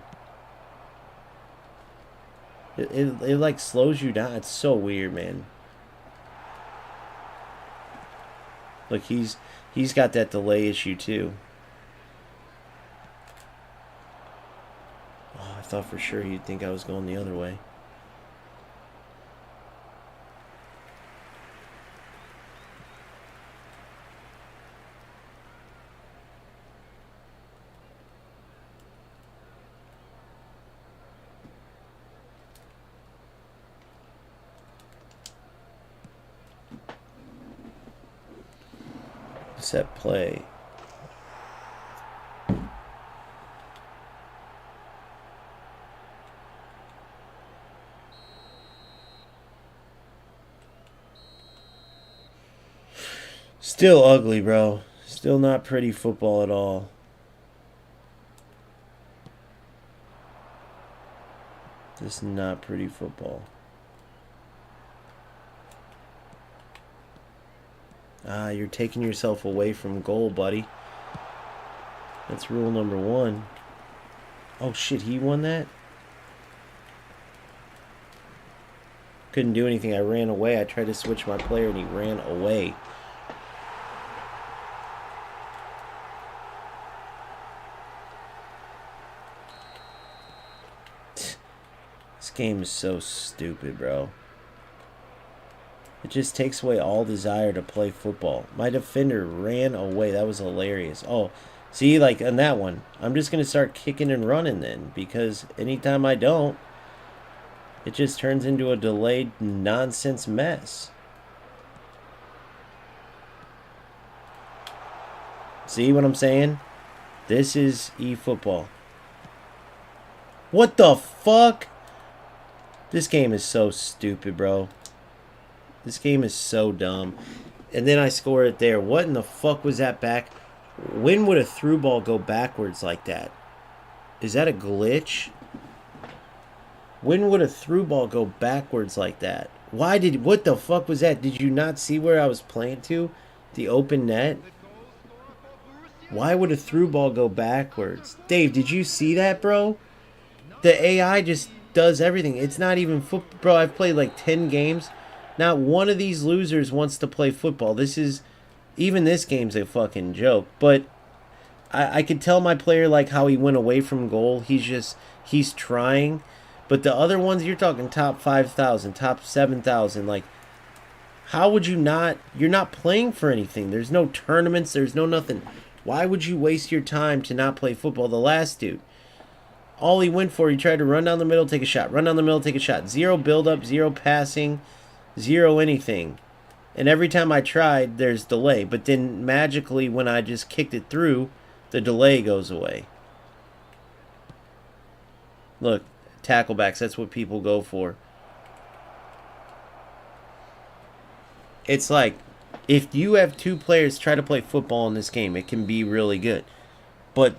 It like, slows you down. It's so weird, man. Look, he's got that delay issue, too. Oh, I thought for sure he'd think I was going the other way. Set play. Still ugly, bro. Still not pretty football at all. Just not pretty football. Ah, you're taking yourself away from goal, buddy. That's rule number 1. Oh, shit, he won that? Couldn't do anything. I ran away. I tried to switch my player, and he ran away. This game is so stupid, bro. It just takes away all desire to play football. My defender ran away. That was hilarious. Oh, see, like on that one, I'm just going to start kicking and running then. Because anytime I don't, it just turns into a delayed nonsense mess. See what I'm saying? This is eFootball. What the fuck? This game is so stupid, bro. This game is so dumb. And then I score it there. What in the fuck was that back? When would a through ball go backwards like that? Is that a glitch? When would a through ball go backwards like that? What the fuck was that? Did you not see where I was playing to? The open net? The goal scorer for Borussia Why would a through ball go backwards? Dave, did you see that, bro? The AI just does everything. It's not even football. Bro, I've played like 10 games. Not one of these losers wants to play football. Even this game's a fucking joke. But I could tell my player like how he went away from goal. He's trying. But the other ones, you're talking top 5,000, top 7,000. Like, how would you not? You're not playing for anything. There's no tournaments. There's no nothing. Why would you waste your time to not play football? The last dude, all he went for, he tried to run down the middle, take a shot. Run down the middle, take a shot. Zero build-up, zero passing, zero anything. And every time I tried, there's delay. But then magically, when I just kicked it through, the delay goes away. Look, tacklebacks, that's what people go for. It's like, if you have two players try to play football in this game, it can be really good. But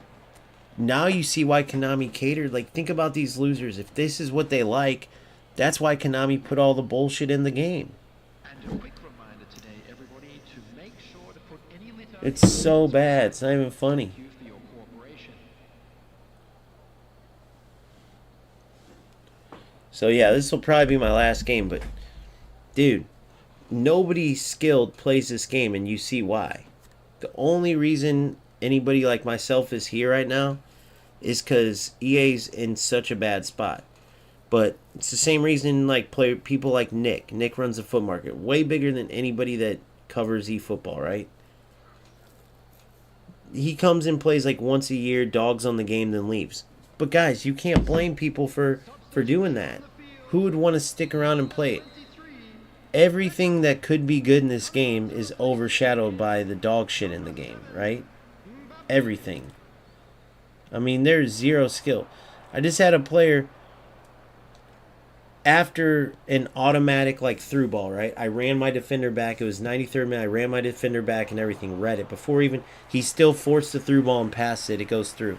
now you see why Konami catered. Like, think about these losers. If this is what they like, that's why Konami put all the bullshit in the game. And a quick reminder today, everybody, to make sure to put any litter. It's so bad. It's not even funny. Thank you for your cooperation. So yeah, this will probably be my last game. But, dude, nobody skilled plays this game, and you see why. The only reason anybody like myself is here right now is because EA's in such a bad spot. But it's the same reason like people like Nick. Nick runs the foot market. Way bigger than anybody that covers eFootball, right? He comes and plays like once a year, dogs on the game, then leaves. But guys, you can't blame people for doing that. Who would want to stick around and play it? Everything that could be good in this game is overshadowed by the dog shit in the game, right? Everything. I mean, there's zero skill. I just had a player after an automatic like through ball, right? I ran my defender back. It was 93rd minute. I ran my defender back and everything. Read it before even he still forced the through ball and passed it. It goes through.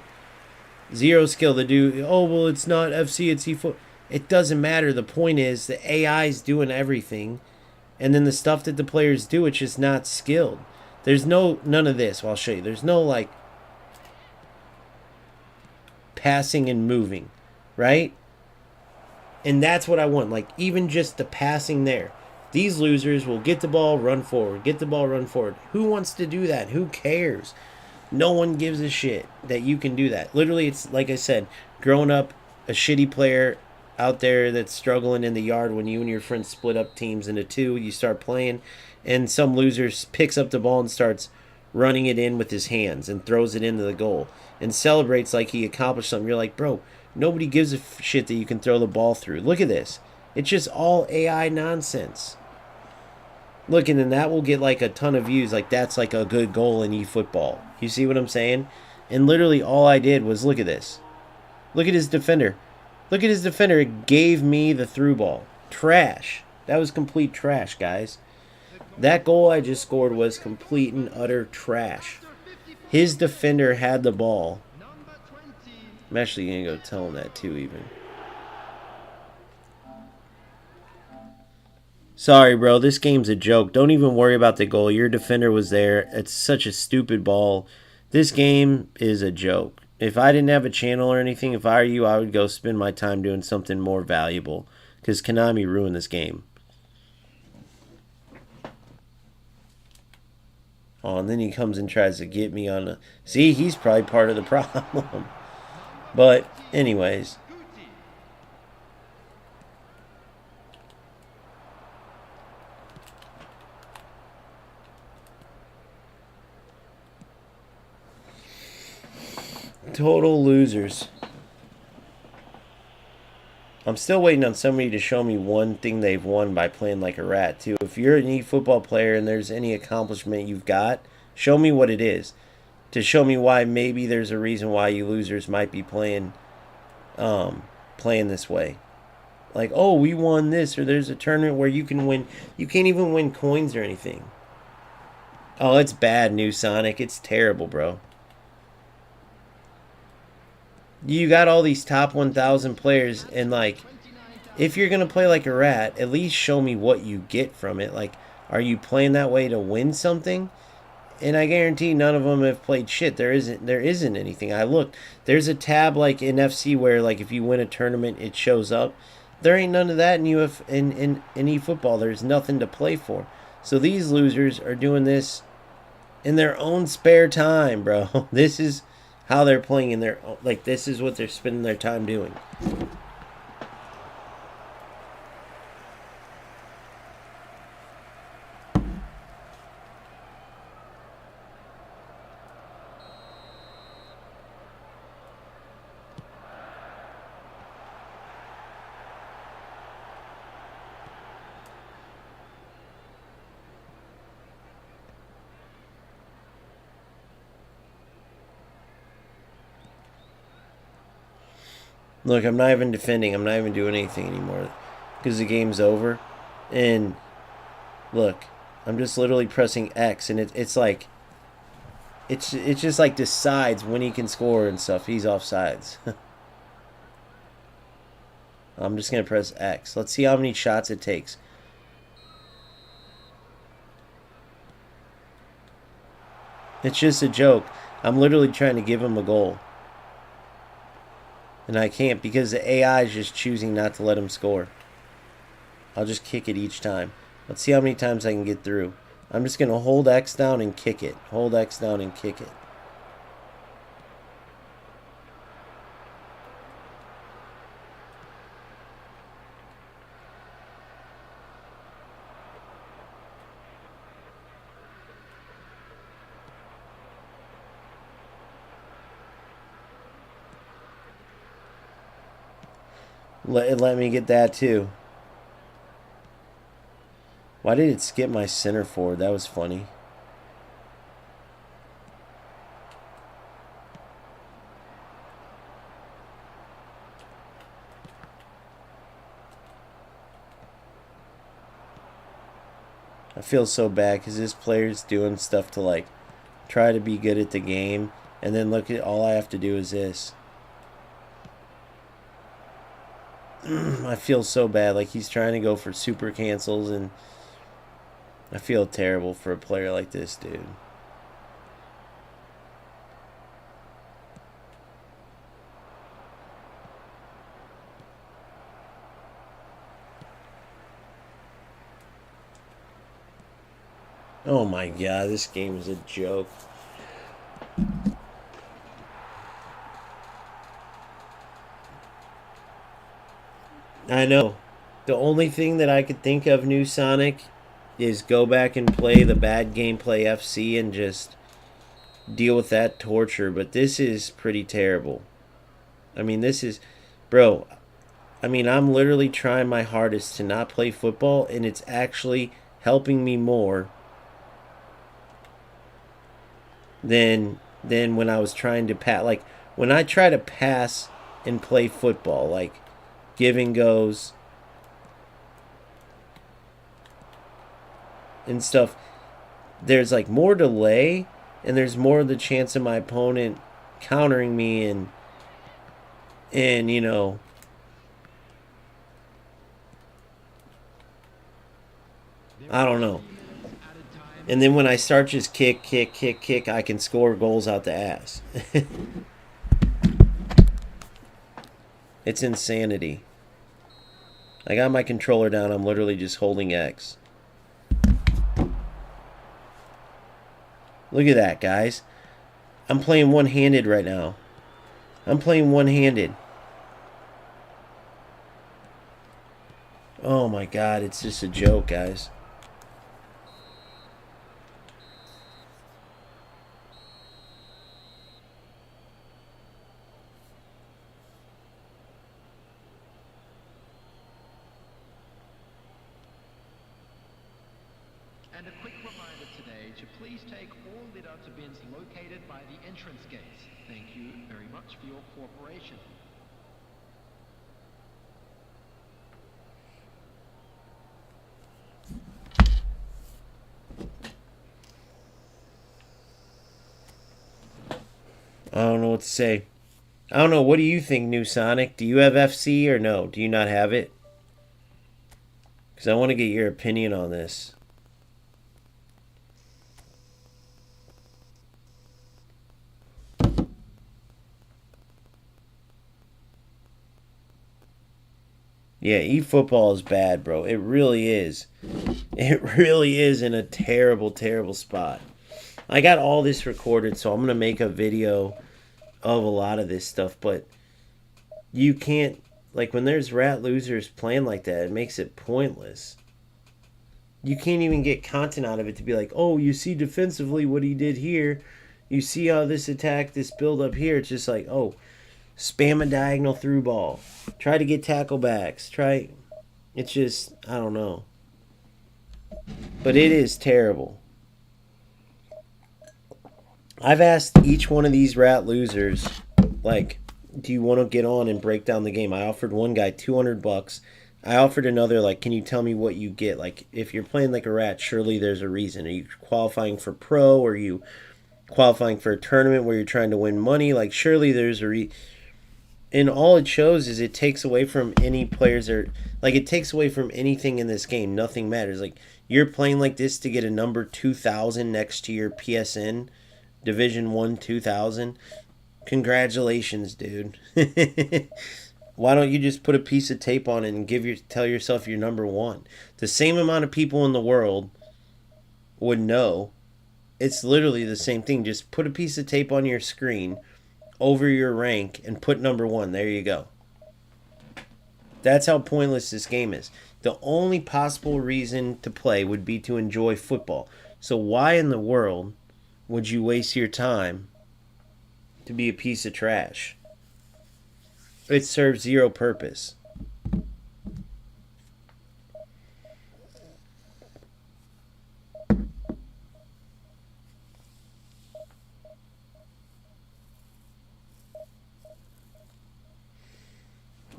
Zero skill. The dude. Oh well, it's not FC. It's eFoot. It doesn't matter. The point is the AI's doing everything, and then the stuff that the players do, it's just not skilled. There's none of this. Well, I'll show you. There's no like passing and moving, right? And that's what I want. Like, even just the passing there. These losers will get the ball, run forward. Get the ball, run forward. Who wants to do that? Who cares? No one gives a shit that you can do that. Literally, it's like I said, growing up a shitty player out there that's struggling in the yard when you and your friends split up teams into two. You start playing, and some loser picks up the ball and starts running it in with his hands and throws it into the goal and celebrates like he accomplished something. You're like, bro, nobody gives a shit that you can throw the ball through. Look at this. It's just all AI nonsense. Look, and then that will get like a ton of views. Like, that's like a good goal in eFootball. You see what I'm saying? And literally all I did was look at this. Look at his defender. Look at his defender. It gave me the through ball. Trash. That was complete trash, guys. That goal I just scored was complete and utter trash. His defender had the ball. I'm actually going to go tell him that too, even. Sorry, bro. This game's a joke. Don't even worry about the goal. Your defender was there. It's such a stupid ball. This game is a joke. If I didn't have a channel or anything, if I were you, I would go spend my time doing something more valuable. Because Konami ruined this game. Oh, and then he comes and tries to get me on a... See, he's probably part of the problem. But, anyways. Total losers. I'm still waiting on somebody to show me one thing they've won by playing like a rat, too. If you're an eFootball player and there's any accomplishment you've got, show me what it is. To show me why maybe there's a reason why you losers might be playing this way. Like, oh, we won this, or there's a tournament where you can win. You can't even win coins or anything. Oh, it's bad, New Sonic. It's terrible, bro. You got all these top 1,000 players, and like if you're gonna play like a rat, at least show me what you get from it. Like, are you playing that way to win something? And I guarantee none of them have played shit. There isn't anything. I looked. There's a tab like in FC where like if you win a tournament, it shows up. There ain't none of that in in eFootball. There's nothing to play for. So these losers are doing this in their own spare time, bro. This is how they're playing in their like. This is what they're spending their time doing. Look, I'm not even defending. I'm not even doing anything anymore because the game's over. And look, I'm just literally pressing X, and it's like it's just like decides when he can score and stuff. He's offsides. I'm just gonna press X. Let's see how many shots it takes. It's just a joke. I'm literally trying to give him a goal. And I can't because the AI is just choosing not to let him score. I'll just kick it each time. Let's see how many times I can get through. I'm just going to hold X down and kick it. Hold X down and kick it. Let me get that too. Why did it skip my center forward? That was funny. I feel so bad because this player's doing stuff to like try to be good at the game, and then look at all I have to do is this. I feel so bad. Like he's trying to go for super cancels, and I feel terrible for a player like this, dude. Oh my god, this game is a joke. I know. The only thing that I could think of, new Sonic, is go back and play the bad gameplay FC and just deal with that torture. But this is pretty terrible. I mean, this is, bro. I mean, I'm literally trying my hardest to not play football, and it's actually helping me more than when I was trying to pass. Like when I try to pass and play football, like give and goes and stuff, there's like more delay, and there's more of the chance of my opponent countering me and you know, I don't know. And then when I start just kick, I can score goals out the ass. It's insanity. I got my controller down. I'm literally just holding X. Look at that, guys. I'm playing one-handed right now. I'm playing one-handed. Oh my god, it's just a joke, guys. And a quick reminder today to please take all litter to bins located by the entrance gates. Thank you very much for your cooperation. I don't know what to say. I don't know. What do you think, New Sonic? Do you have FC or no? Do you not have it? because I want to get your opinion on this. Yeah, eFootball is bad, bro. It really is. It really is in a terrible, terrible spot. I got all this recorded, so I'm going to make a video of a lot of this stuff, but you can't, like, when there's rat losers playing like that, it makes it pointless. You can't even get content out of it to be like, oh, you see defensively what he did here. You see how this attack, this build up here. It's just like, oh, spam a diagonal through ball. Try to get tackle backs. It's just, I don't know. But it is terrible. I've asked each one of these rat losers, like, do you want to get on and break down the game? I offered one guy $200. I offered another, like, can you tell me what you get? Like, if you're playing like a rat, surely there's a reason. Are you qualifying for pro? Or are you qualifying for a tournament where you're trying to win money? Like, surely there's a reason. And all it shows is it takes away from any players or like it takes away from anything in this game. Nothing matters. Like you're playing like this to get a number 2000 next to your PSN Division 1 2000. Congratulations, dude. Why don't you just put a piece of tape on it and tell yourself you're number 1? The same amount of people in the world would know. It's literally the same thing. Just put a piece of tape on your screen over your rank and put number 1. There you go. That's how pointless this game is. The only possible reason to play would be to enjoy football. So why in the world would you waste your time to be a piece of trash? It serves zero purpose.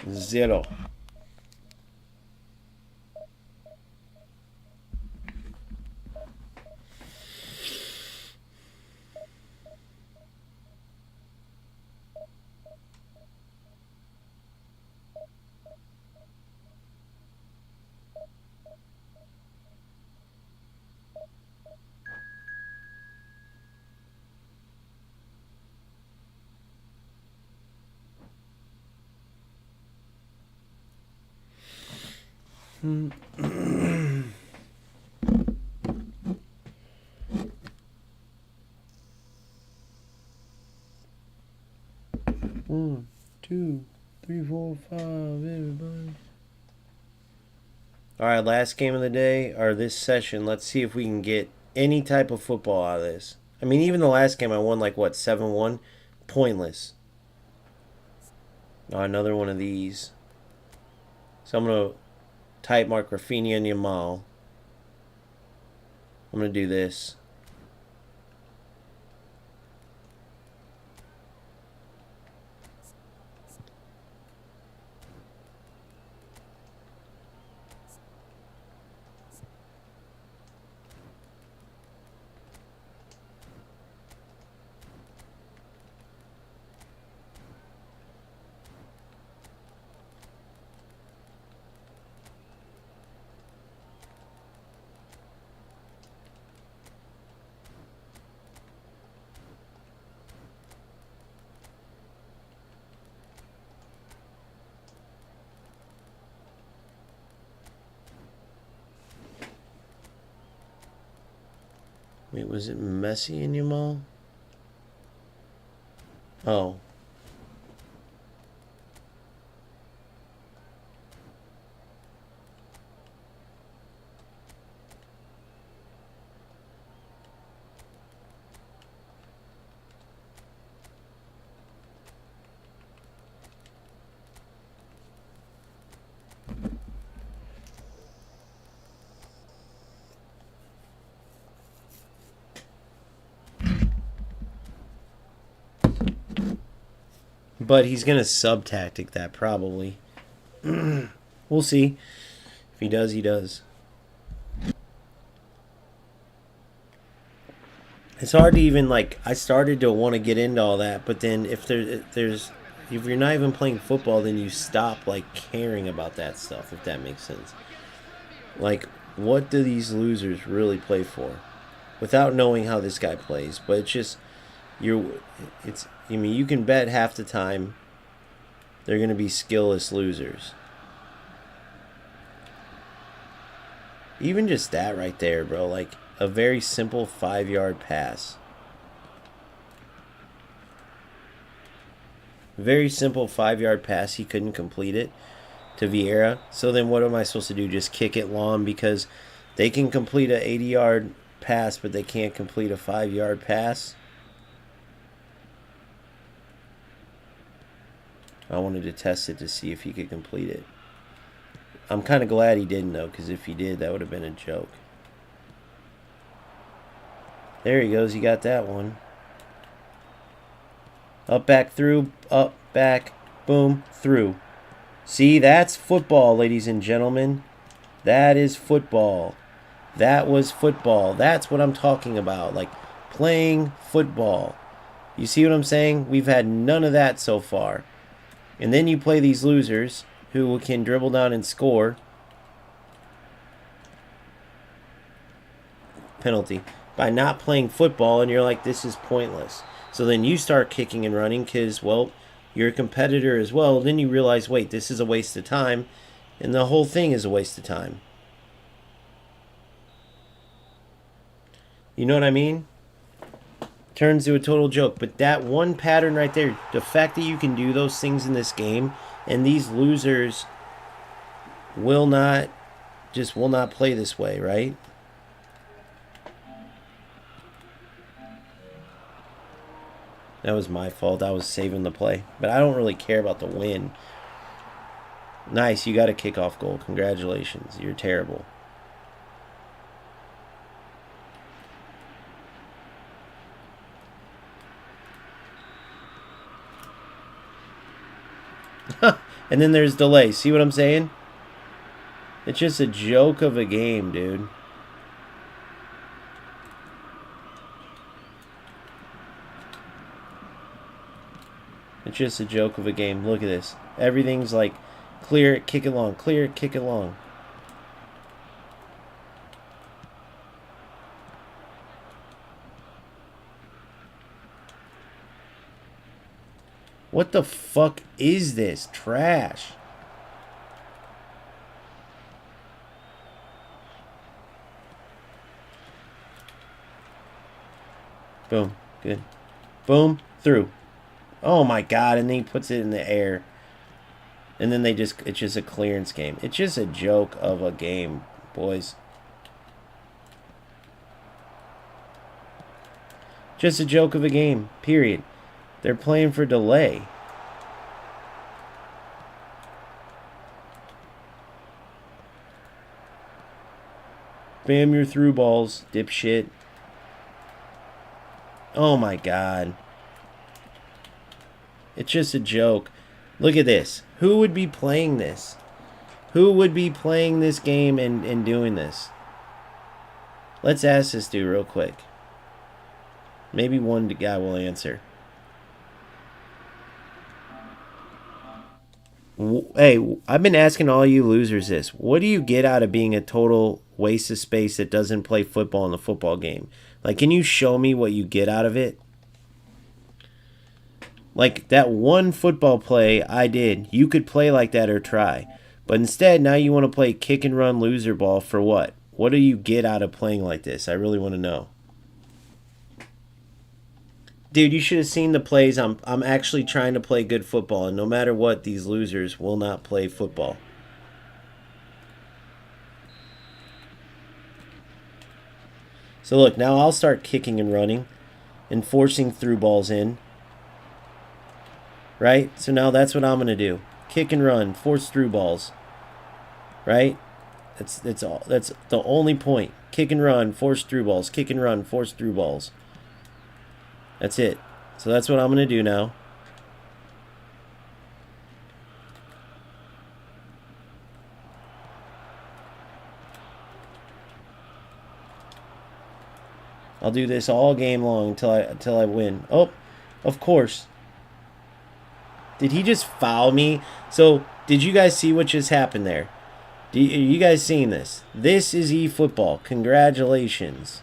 Zero. One, two, three, 4, 5, everybody. Alright, last game of the day, or this session. Let's see if we can get any type of football out of this. I mean, even the last game I won like, what, 7-1? Pointless. Oh, another one of these. So I'm going to type mark Rafinha and Yamal. I'm going to do this. Wait, was it Messi and Yamal? Oh. But he's going to sub-tactic that probably. We'll see. If he does, he does. It's hard to even, like, I started to want to get into all that, but then if you're not even playing football, then you stop, like, caring about that stuff, if that makes sense. Like, what do these losers really play for? Without knowing how this guy plays. But it's just, I mean, you can bet half the time they're going to be skillless losers. Even just that right there, bro. Like, a very simple 5-yard pass. Very simple 5-yard pass. He couldn't complete it to Vieira. So then what am I supposed to do? Just kick it long because they can complete an 80-yard pass, but they can't complete a 5-yard pass? I wanted to test it to see if he could complete it. I'm kind of glad he didn't, though, because if he did, that would have been a joke. There he goes. He got that one. Up, back, through. Up, back, boom, through. See, that's football, ladies and gentlemen. That is football. That was football. That's what I'm talking about. Like, playing football. You see what I'm saying? We've had none of that so far. And then you play these losers who can dribble down and score. Penalty. By not playing football, and you're like, this is pointless. So then you start kicking and running because, well, you're a competitor as well. Then you realize, wait, this is a waste of time. And the whole thing is a waste of time. You know what I mean? Turns to a total joke. But that one pattern right there, the fact that you can do those things in this game, and these losers will not play this way, right? That was my fault. I was saving the play. But I don't really care about the win. Nice, you got a kickoff goal. Congratulations. You're terrible. And then there's delay. See what I'm saying? It's just a joke of a game, dude. It's just a joke of a game. Look at this. Everything's like, clear it, kick it long. Clear it, kick it long. What the fuck is this? Trash. Boom. Good. Boom. Through. Oh my god. And then he puts it in the air. And then it's just a clearance game. It's just a joke of a game, boys. Just a joke of a game. Period. They're playing for delay. Bam your through balls, dipshit. Oh my god. It's just a joke. Look at this. Who would be playing this? Who would be playing this game and doing this? Let's ask this dude real quick. Maybe one guy will answer. Hey, I've been asking all you losers this. What do you get out of being a total waste of space that doesn't play football in the football game? Like, can you show me what you get out of it? Like, that one football play I did, you could play like that or try. But instead, now you want to play kick and run loser ball for what? What do you get out of playing like this? I really want to know. Dude, you should have seen the plays. I'm actually trying to play good football, and no matter what, these losers will not play football. So look, now I'll start kicking and running and forcing through balls in. Right? So now that's what I'm going to do. Kick and run, force through balls. Right? That's the only point. Kick and run, force through balls. Kick and run, force through balls. That's it. So that's what I'm going to do now. I'll do this all game long until I win. Oh, of course. Did he just foul me? So, did you guys see what just happened there? Are you guys seeing this? This is eFootball. Congratulations.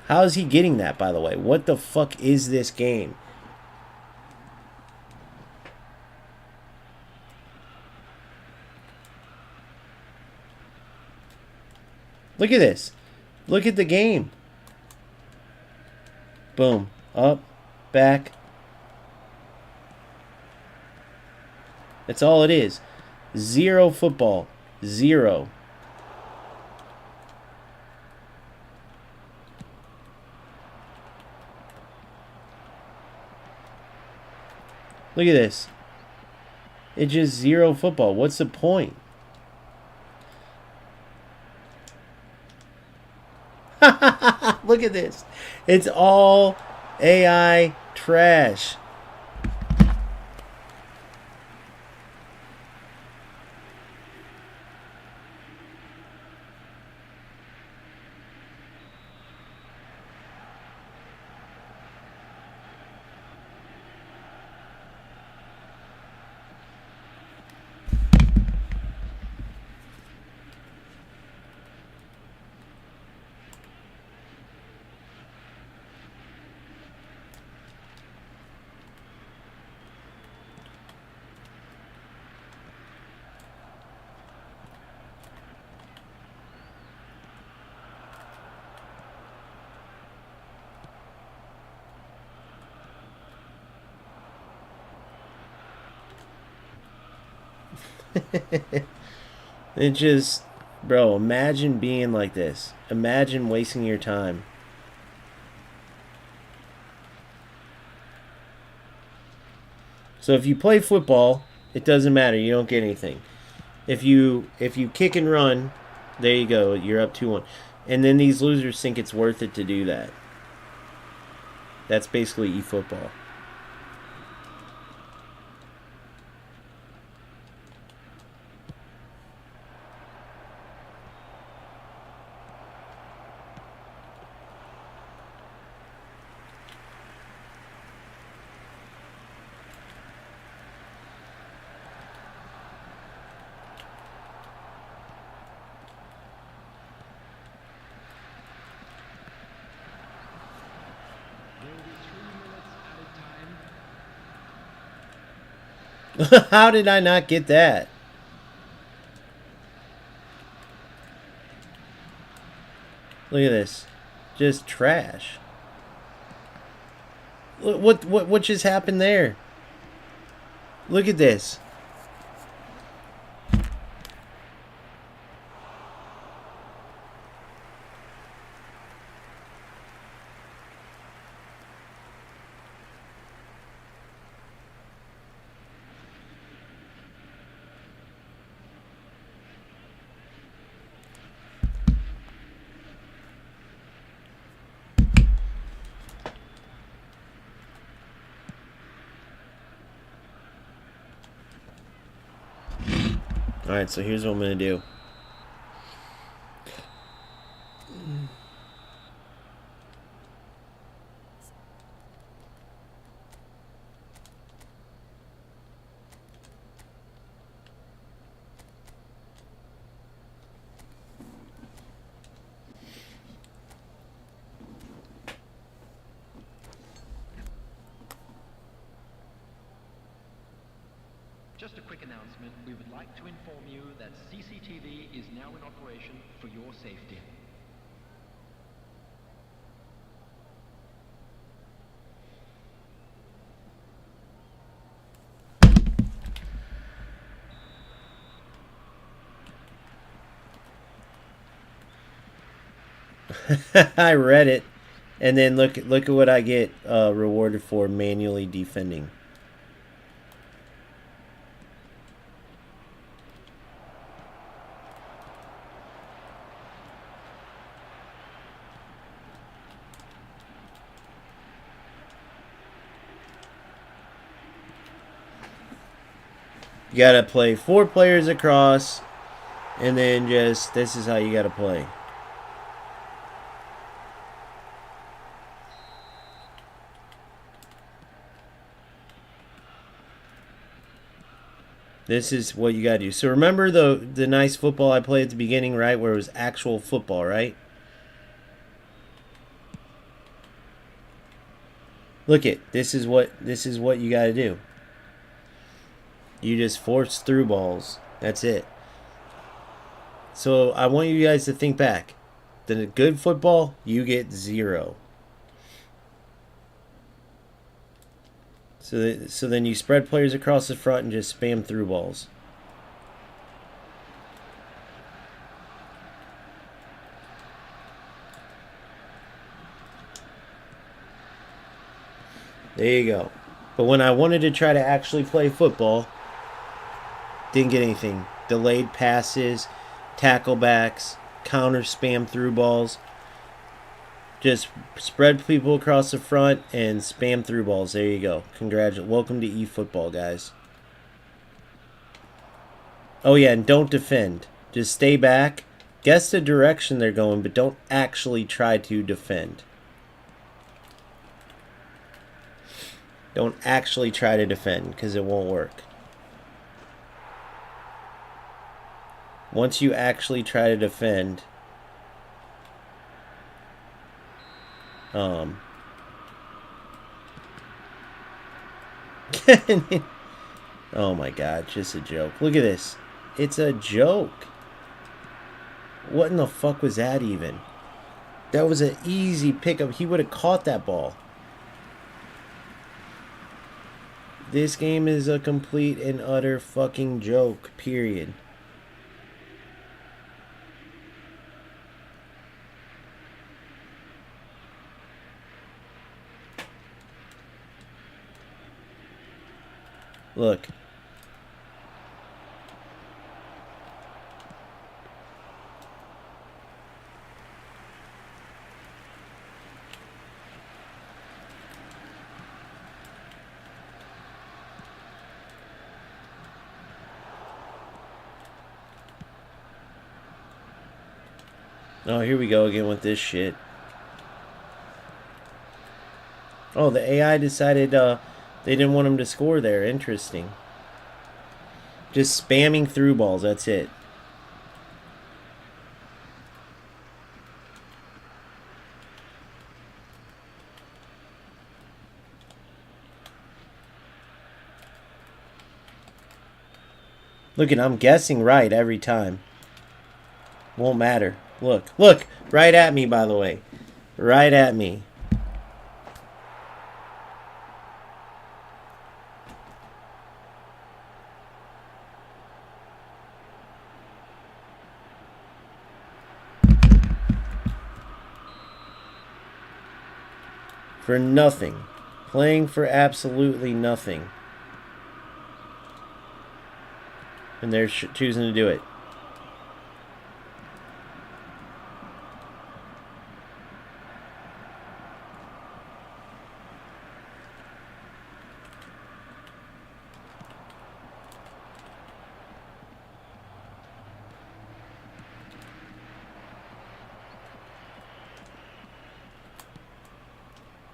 How is he getting that, by the way? What the fuck is this game? Look at this. Look at the game. Boom. Up. Back. That's all it is. Zero football. Zero. Look at this. It's just zero football. What's the point? Look at this. It's all AI trash. It just, bro, imagine being like this. Imagine wasting your time. So if you play football, it doesn't matter. You don't get anything. If you kick and run, there you go. You're up 2-1. And then these losers think it's worth it to do that. That's basically eFootball. How did I not get that? Look at this. Just trash. Look, what just happened there? Look at this. Alright, so here's what I'm going to do. Just a quick announcement. We would like to inform you that CCTV is now in operation for your safety. I read it, and then look at what I get rewarded for manually defending. You gotta play 4 players across, and then just this is how you gotta play. This is what you gotta do. So remember the nice football I played at the beginning, right? Where it was actual football, right? Look it. This is what you gotta do. You just force through balls. That's it. So I want you guys to think back. The good football, you get 0. So then you spread players across the front and just spam through balls. There you go. But when I wanted to try to actually play football, didn't get anything. Delayed passes, tackle backs, counter spam through balls. Just spread people across the front and spam through balls. There you go. Welcome to eFootball, guys. Oh yeah, and don't defend. Just stay back. Guess the direction they're going, but don't actually try to defend. Don't actually try to defend, because it won't work. Once you actually try to defend, oh my god, just a joke. Look at this. It's a joke. What in the fuck was that even? That was an easy pickup. He would have caught that ball. This game is a complete and utter fucking joke, period. Look. Oh, here we go again with this shit. Oh, the AI decided they didn't want him to score there. Interesting. Just spamming through balls, that's it. Look, and I'm guessing right every time. Won't matter. Look, look, right at me, by the way. Right at me. For nothing. Playing for absolutely nothing. And they're choosing to do it.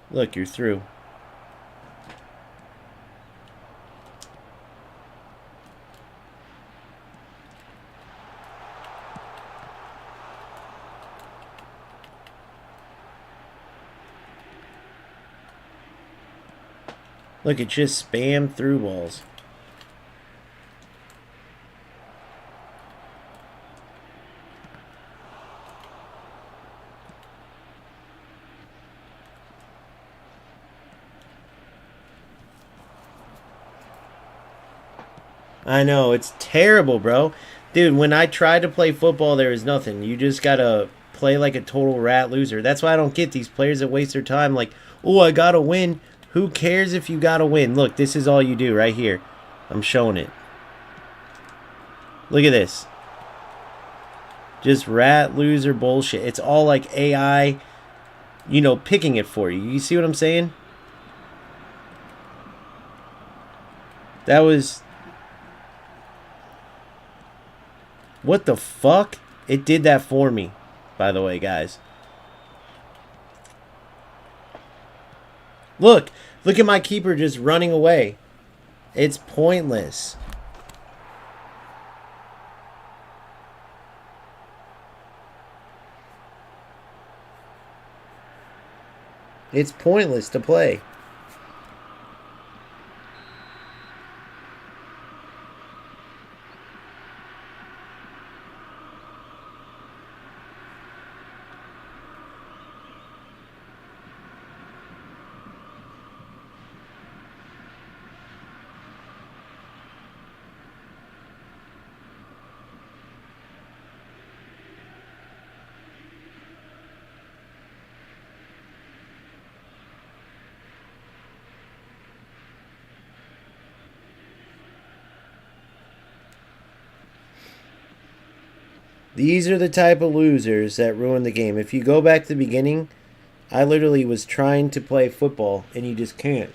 Look, you're through. Look, it just spam through balls. I know, it's terrible, bro. Dude, when I tried to play football, there was nothing. You just gotta play like a total rat loser. That's why I don't get these players that waste their time like, oh, I gotta win. Who cares if you gotta win? Look, this is all you do right here. I'm showing it. Look at this. Just rat loser bullshit. It's all like AI, you know, picking it for you. You see what I'm saying? That was... What the fuck? It did that for me, by the way, guys. Look. Look at my keeper just running away. It's pointless. It's pointless to play. These are the type of losers that ruin the game. If you go back to the beginning, I literally was trying to play football, and you just can't.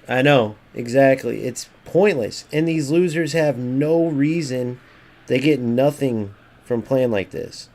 I know, exactly. It's pointless. And these losers have no reason. They get nothing from playing like this.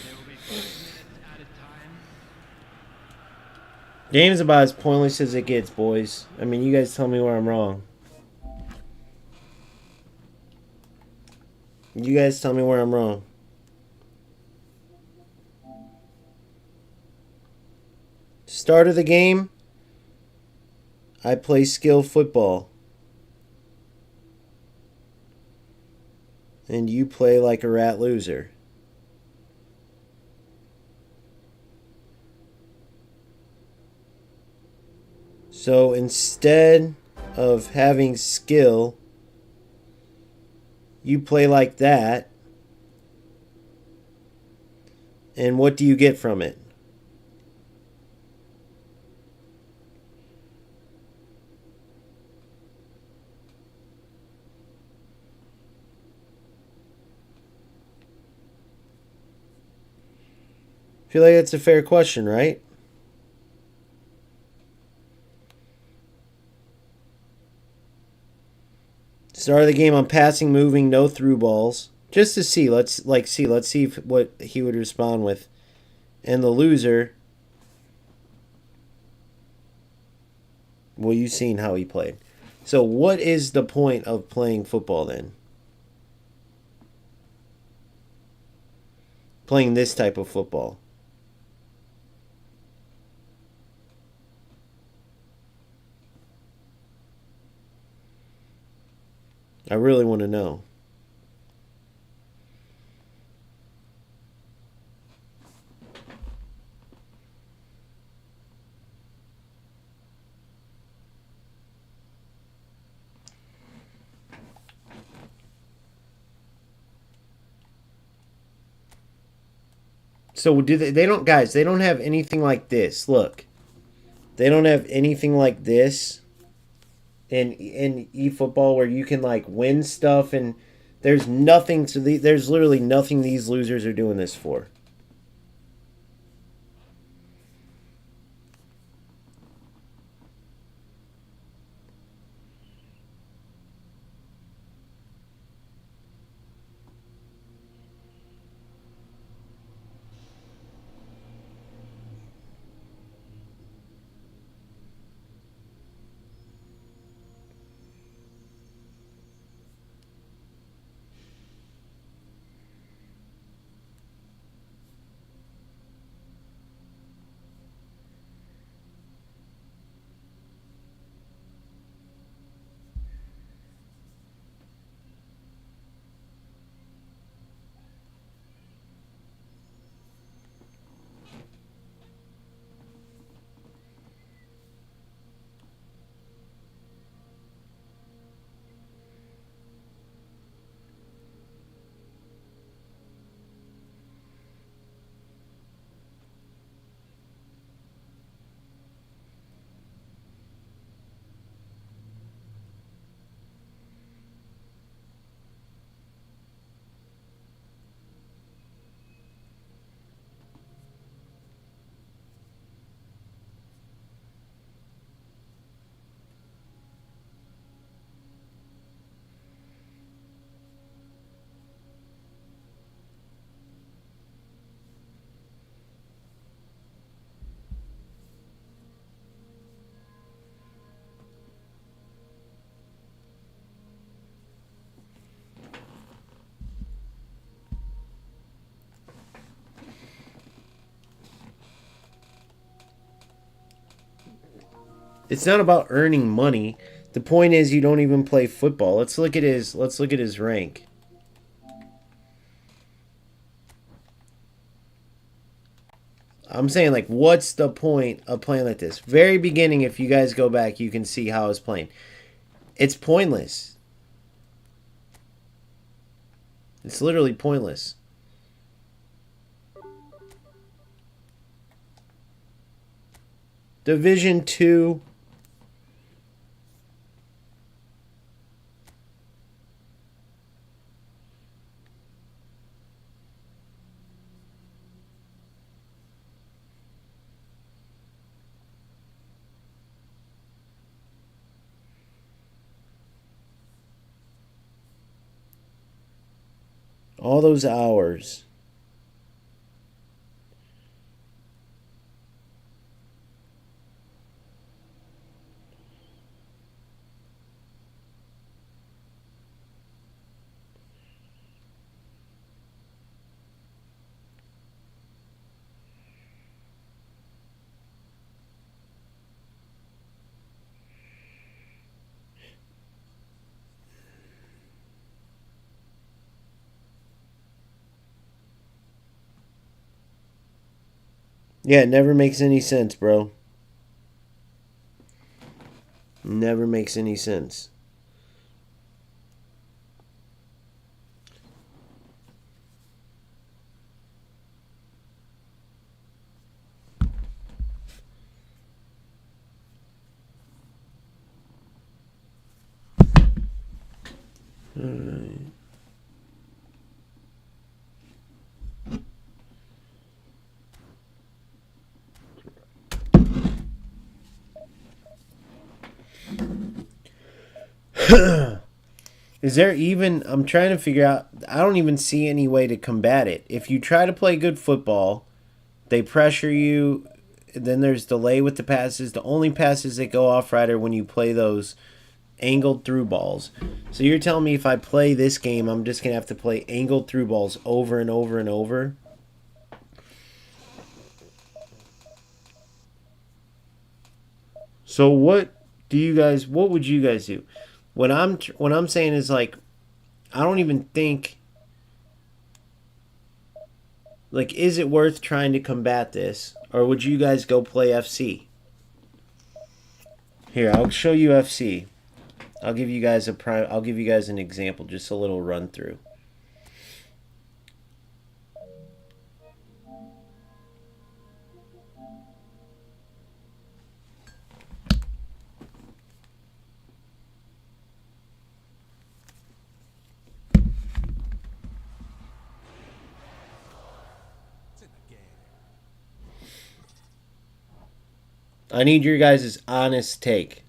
There will be 5 minutes added time. Game's about as pointless as it gets, boys. I mean, you guys tell me where I'm wrong. You guys tell me where I'm wrong. Start of the game, I play skill football. And you play like a rat loser. So instead of having skill, you play like that. And what do you get from it? I feel like that's a fair question, right? Start of the game, I'm passing, moving, no through balls. Just to see, let's see what he would respond with. And the loser, well, you've seen how he played. So what is the point of playing football then? Playing this type of football. I really want to know. So do they don't guys, they don't have anything like this. Look. They don't have anything like this. in eFootball where you can like win stuff, and there's nothing to there's literally nothing these losers are doing this for. It's not about earning money. The point is you don't even play football. Let's look at his rank. I'm saying, like, what's the point of playing like this? Very beginning, if you guys go back, you can see how I was playing. It's pointless. It's literally pointless. Division 2. All those hours. Yeah, it never makes any sense, bro. Never makes any sense. Is there even, I'm trying to figure out, I don't even see any way to combat it. If you try to play good football, they pressure you, then there's delay with the passes. The only passes that go off right are when you play those angled through balls. So you're telling me if I play this game, I'm just going to have to play angled through balls over and over and over? So what would you guys do? What I'm saying is, like, I don't even think, like, is it worth trying to combat this, or would you guys go play FC? Here, I'll show you FC. I'll give you guys an example, just a little run through. I need your guys' honest take.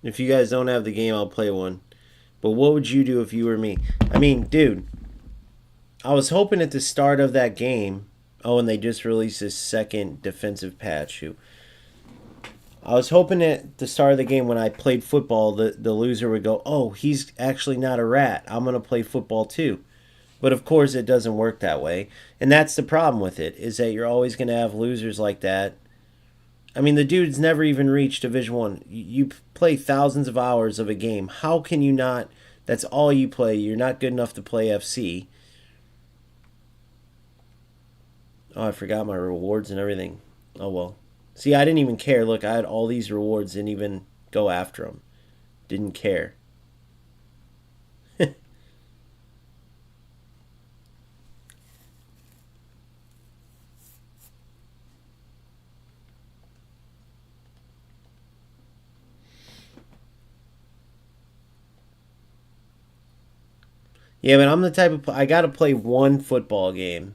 If you guys don't have the game, I'll play one. But what would you do if you were me? I mean, dude, I was hoping at the start of that game. Oh, and they just released this second defensive patch. I was hoping at the start of the game when I played football, the loser would go, oh, he's actually not a rat. I'm going to play football too. But of course, it doesn't work that way. And that's the problem with it, is that you're always going to have losers like that. I mean, the dude's never even reached Division 1. You play thousands of hours of a game. How can you not? That's all you play. You're not good enough to play FC. Oh, I forgot my rewards and everything. Oh, well. See, I didn't even care. Look, I had all these rewards, didn't even go after them. Didn't care. Yeah, but I'm the type of... I gotta play one football game.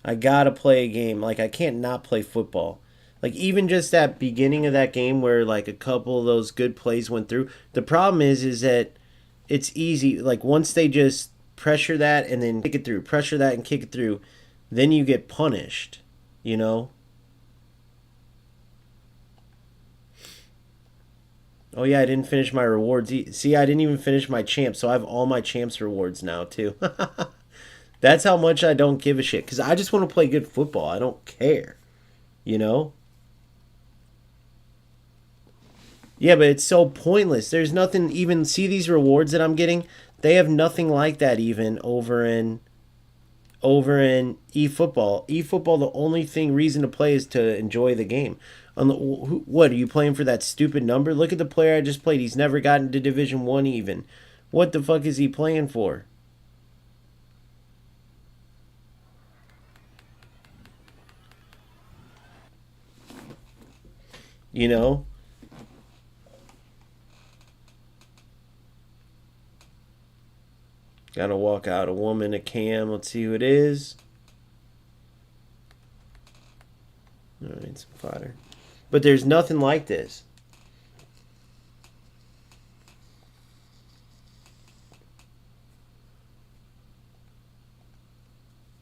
I gotta play a game. Like, I can't not play football. Like, even just that beginning of that game where, like, a couple of those good plays went through. The problem is that it's easy. Like, once they just pressure that and then kick it through, pressure that and kick it through, then you get punished, you know? Oh, yeah, I didn't finish my rewards. See, I didn't even finish my champs, so I have all my champs rewards now, too. That's how much I don't give a shit, because I just want to play good football. I don't care, you know? Yeah, but it's so pointless. There's nothing even... See these rewards that I'm getting? They have nothing like that even over in eFootball. eFootball, the only reason to play is to enjoy the game. What are you playing for? That stupid number? Look at the player I just played. He's never gotten to Division 1 even. What the fuck is he playing for? You know? Gotta walk out a woman, a cam. Let's see who it is. Alright, some fodder. But there's nothing like this.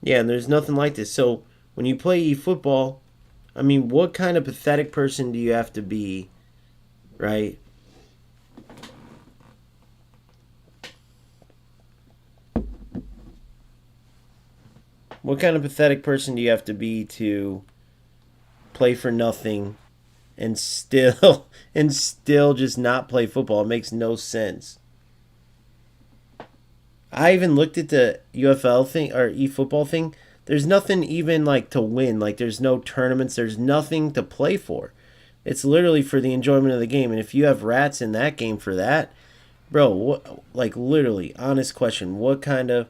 Yeah, and there's nothing like this. So when you play eFootball, I mean, what kind of pathetic person do you have to be, right? What kind of pathetic person do you have to be to play for nothing and still just not play football? It makes no sense. I even looked at the UFL thing or eFootball thing. There's nothing even like to win. Like there's no tournaments. There's nothing to play for. It's literally for the enjoyment of the game. And if you have rats in that game for that, bro, what, like literally, honest question, what kind of...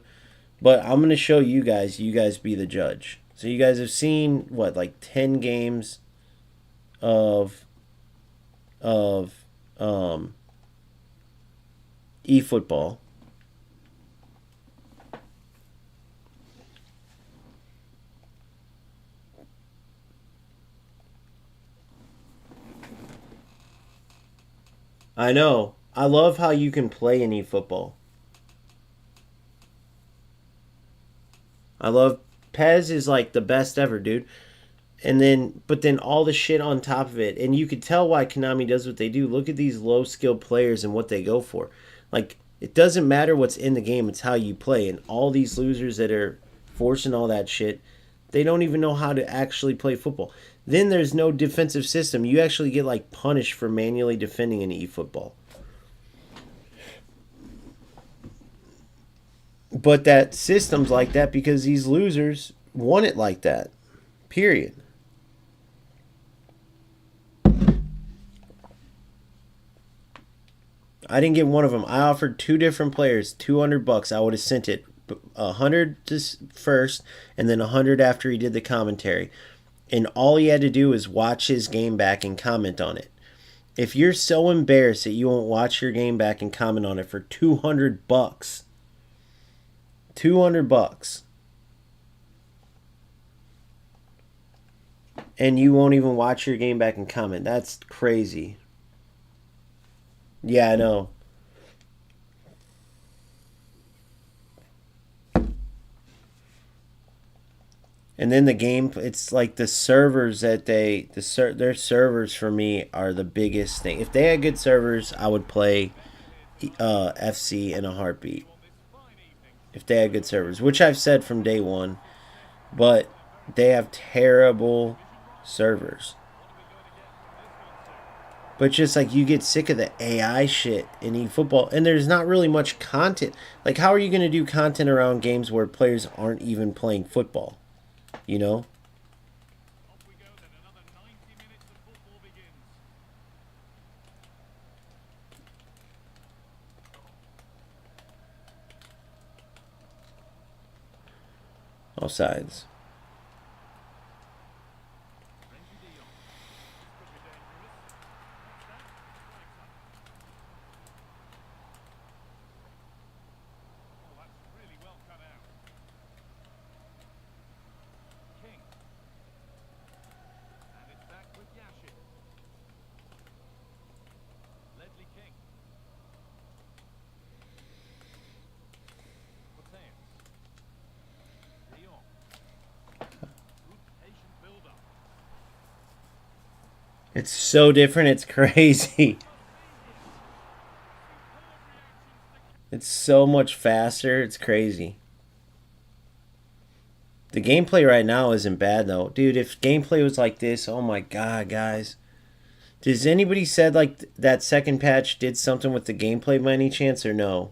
But I'm going to show you guys. You guys be the judge. So you guys have seen, what, like 10 games of eFootball. I know. I love how you can play in eFootball. I love Pez is like the best ever, dude. And then, but then all the shit on top of it, and you could tell why Konami does what they do. Look at these low skilled players and what they go for. Like it doesn't matter what's in the game; it's how you play. And all these losers that are forcing all that shit, they don't even know how to actually play football. Then there's no defensive system. You actually get like punished for manually defending in eFootball. But that system's like that because these losers want it like that. Period. I didn't get one of them. I offered two different players $200. I would have sent it 100 to first and then 100 after he did the commentary. And all he had to do was watch his game back and comment on it. If you're so embarrassed that you won't watch your game back and comment on it for $200, $200, and you won't even watch your game back and comment, that's crazy. Yeah, I know. And then the game, it's like the servers that their servers for me are the biggest thing. If they had good servers, I would play FC in a heartbeat. If they had good servers, which I've said from day one, but they have terrible servers. But just like you get sick of the AI shit in eFootball, and there's not really much content. Like, how are you going to do content around games where players aren't even playing football? You know? Offsides. It's so different, it's crazy. It's so much faster, it's crazy. The gameplay right now isn't bad though. Dude, if gameplay was like this, oh my god, guys. Does anybody said like that second patch did something with the gameplay by any chance or no?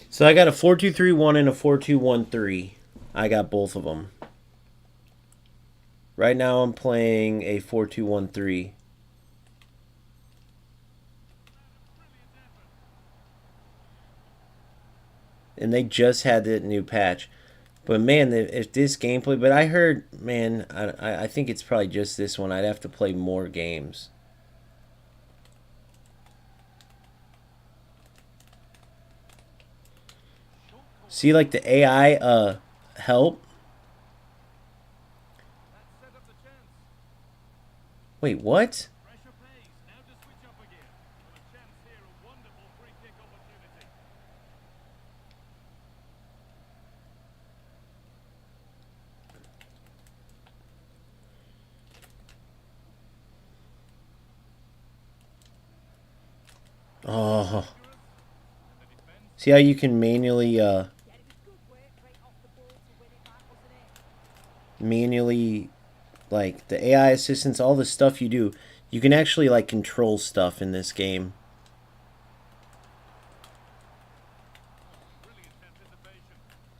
So I got a 4-2-3-1 and a 4-2-1-3. I got both of them. Right now I'm playing a 4-2-1-3. And they just had that new patch. But man, if this gameplay, but I heard, man, I think it's probably just this one. I'd have to play more games. See, like the AI help. Wait, what? Oh. See how you can manually like the AI assistants, all the stuff you do, you can actually like control stuff in this game.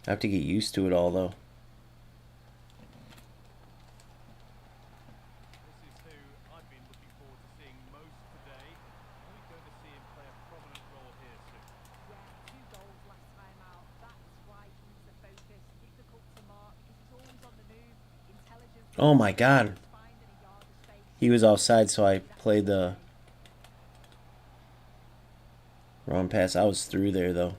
I have to get used to it all though. Oh my god. He was offside, so I played the wrong pass. I was through there though.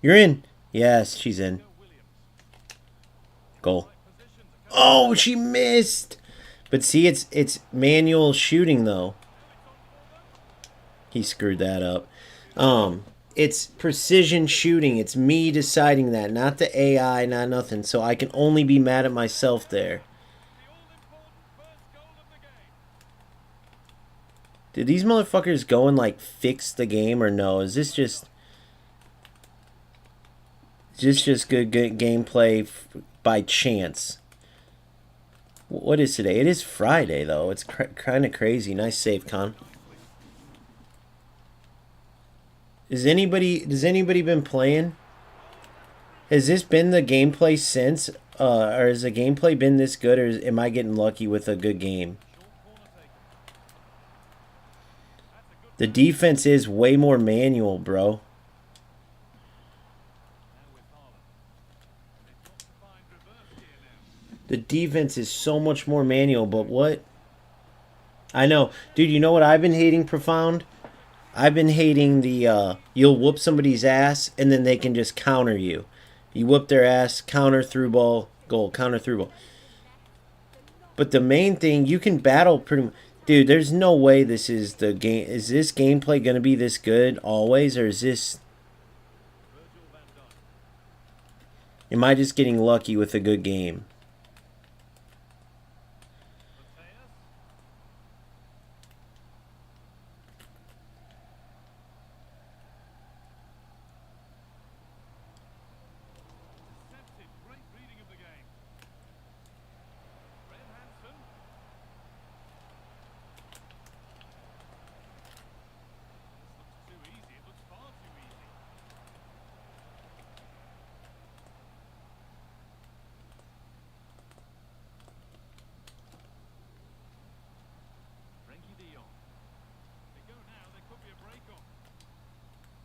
You're in. Yes, she's in. Goal. Oh, she missed. But see, it's manual shooting though. He screwed that up. It's precision shooting. It's me deciding that, not the AI, not nothing. So I can only be mad at myself there. Did these motherfuckers go and like fix the game or no? Is this just good gameplay by chance? What is today? It is Friday though. It's kind of crazy. Nice save, Con. Does anybody been playing? Has this been the gameplay since or has the gameplay been this good, or am I getting lucky with a good game? The defense is way more manual, bro. The defense is so much more manual, but what? I know. Dude, you know what I've been hating profound? I've been hating the, you'll whoop somebody's ass, and then they can just counter you. You whoop their ass, counter, through ball, goal, counter, through ball. But the main thing, you can battle pretty much. Dude, there's no way this is the game. Is this gameplay going to be this good always, or is this... Am I just getting lucky with a good game?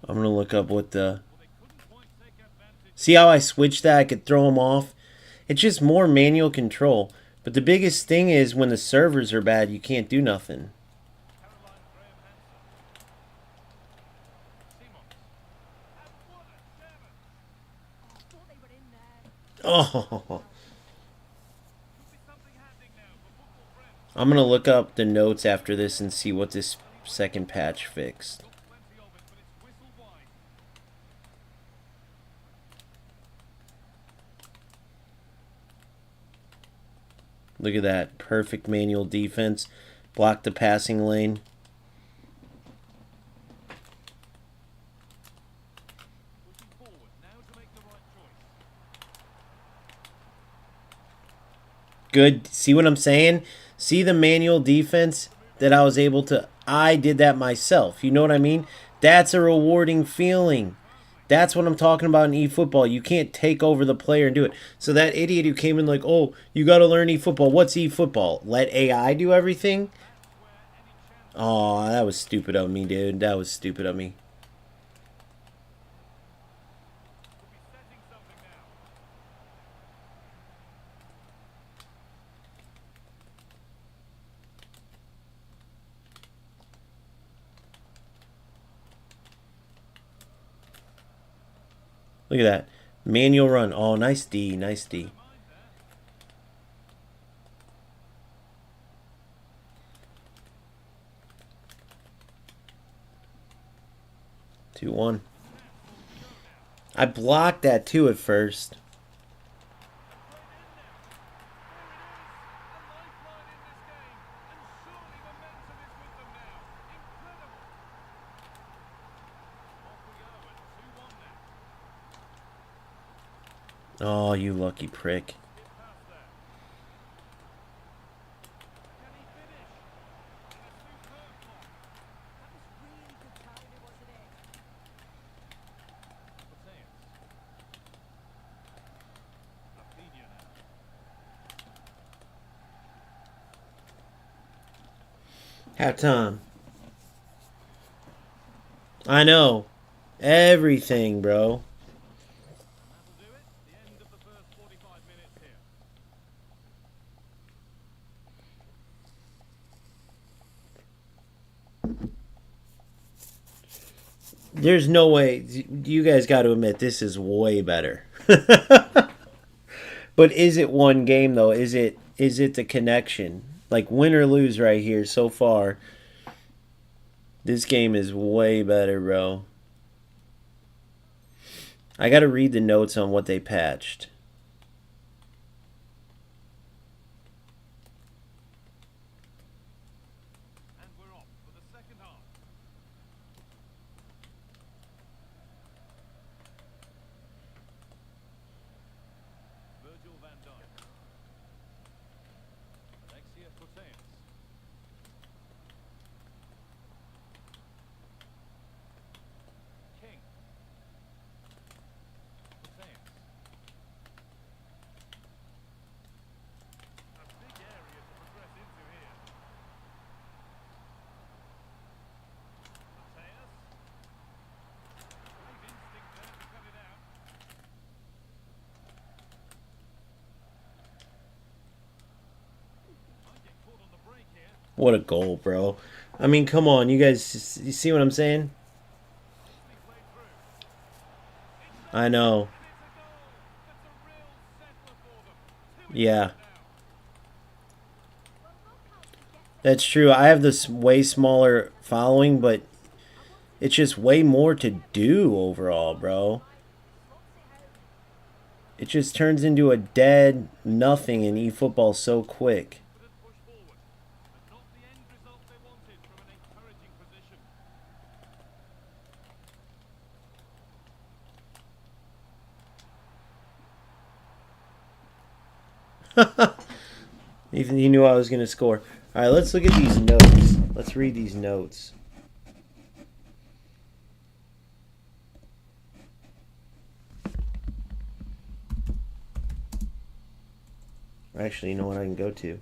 I'm going to look up what the... See how I switched that? I could throw them off. It's just more manual control. But the biggest thing is when the servers are bad, you can't do nothing. Oh. I'm going to look up the notes after this and see what this second patch fixed. Look at that. Perfect manual defense. Block the passing lane. Good. See what I'm saying? See the manual defense that I was able to... I did that myself. You know what I mean? That's a rewarding feeling. That's what I'm talking about in eFootball. You can't take over the player and do it. So that idiot who came in like, oh, you got to learn eFootball. What's eFootball? Let AI do everything? Oh, that was stupid of me, dude. That was stupid of me. Look at that. Manual run. Oh, nice D. Nice D. Two, 1. I blocked that too at first. Oh, you lucky prick. Halftime. I know. Everything, bro. There's no way. You guys got to admit this is way better. But is it one game though? Is it the connection? Like win or lose right here so far. This game is way better, bro. I got to read the notes on what they patched. What a goal, bro. I mean, come on. You guys, you see what I'm saying? I know. Yeah. That's true. I have this way smaller following, but it's just way more to do overall, bro. It just turns into a dead nothing in eFootball so quick. Even he knew I was going to score. All right, let's look at these notes. Let's read these notes. Actually, you know what I can go to?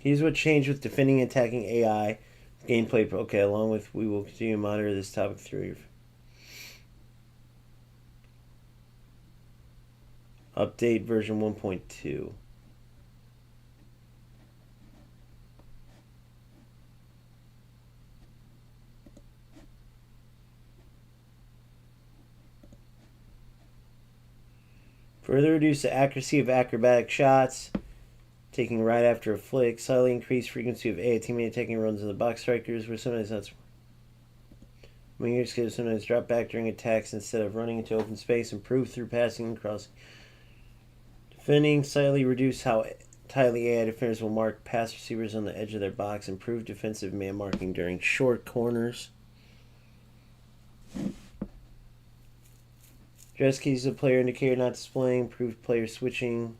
Here's what changed with defending and attacking AI gameplay. Okay, along with we will continue to monitor this topic through update version 1.2. Further reduce the accuracy of acrobatic shots, taking right after a flick. Slightly increase frequency of AI teammate attacking runs in the box strikers, where sometimes that's wingers can sometimes drop back during attacks instead of running into open space. Improve through passing and crossing. Defending, slightly reduce how tightly AI defenders will mark pass receivers on the edge of their box. Improve defensive man marking during short corners. Dress keys of player indicator not displaying. Improved player switching.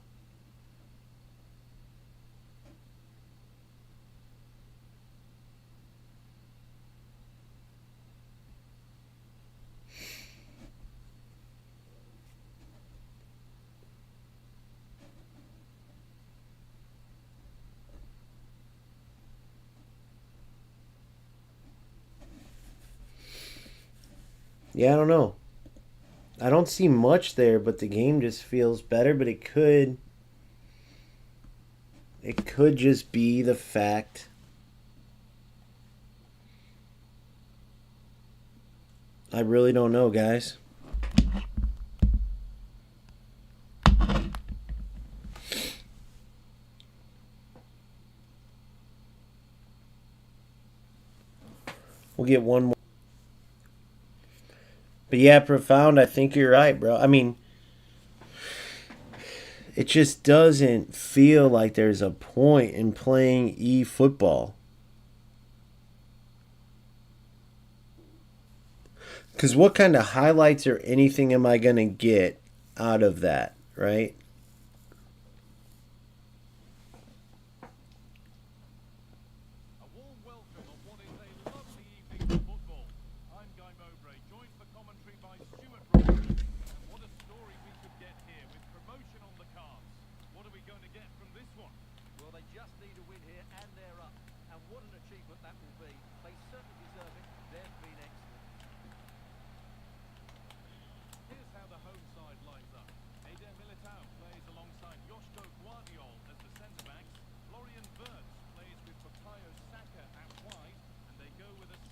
Yeah, I don't know. I don't see much there, but the game just feels better. But it could just be the fact. I really don't know, guys. We'll get one more. But yeah, profound. I think you're right, bro. I mean, it just doesn't feel like there's a point in playing eFootball. Because what kind of highlights or anything am I going to get out of that, right?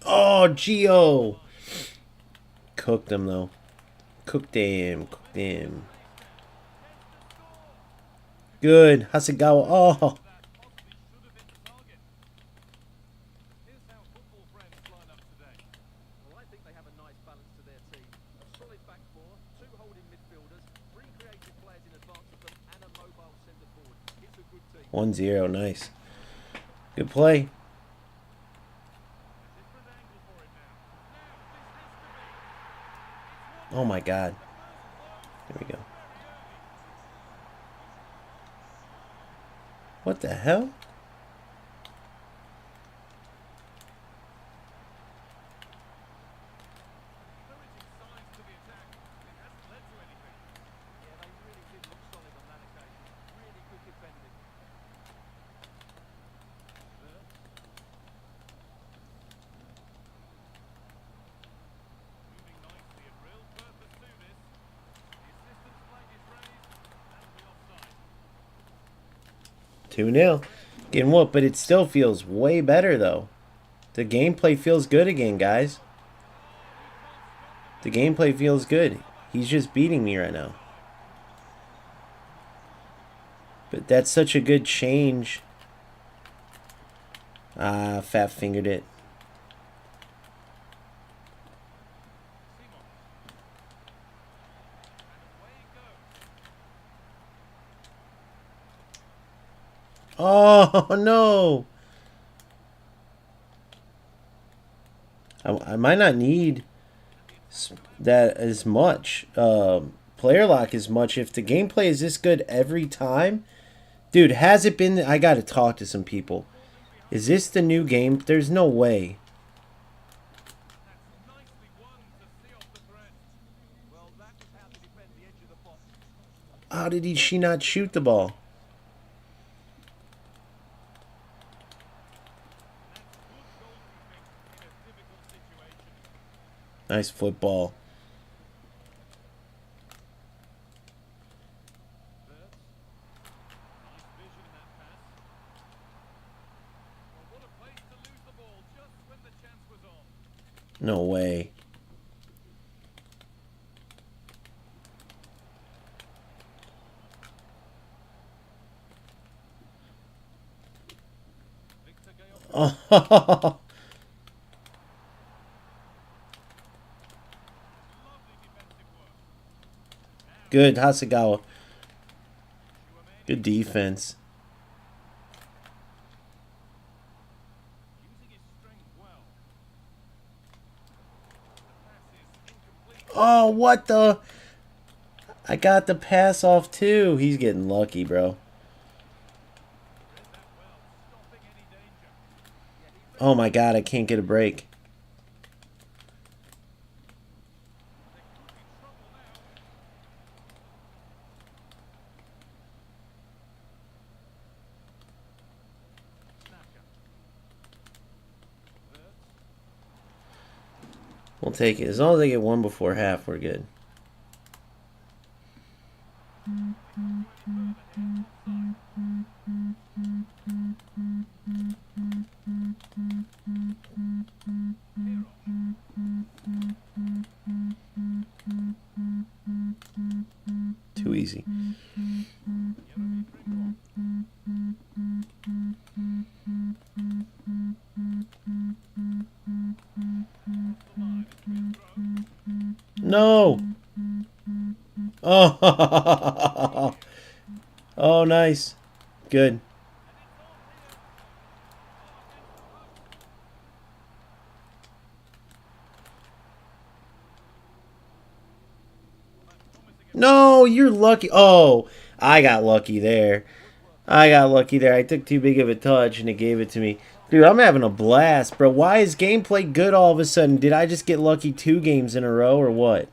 Oh, Gio! Cooked him, though. Cooked him. Cooked him. Good. Hasegawa. Oh. One zero. Nice. Good play. Oh my God. There we go. What the hell? 2-0. Getting whooped, but it still feels way better, though. The gameplay feels good again, guys. The gameplay feels good. He's just beating me right now. But that's such a good change. Ah, fat fingered it. Oh, no. I might not need that as much. Player lock as much. If the gameplay is this good every time. Dude, has it been... I gotta talk to some people. Is this the new game? There's no way. How did she not shoot the ball? Nice football. No way. Oh. Good, Hasegawa. Good defense. Oh, what the? I got the pass off too. He's getting lucky, bro. Oh my god, I can't get a break. We'll take it. As long as I get one before half, we're good. Too easy. No. Oh. Oh, nice. Good. No, you're lucky. Oh, I got lucky there. I got lucky there. I took too big of a touch and it gave it to me. Dude, I'm having a blast, bro. Why is gameplay good all of a sudden? Did I just get lucky 2 games in a row or what?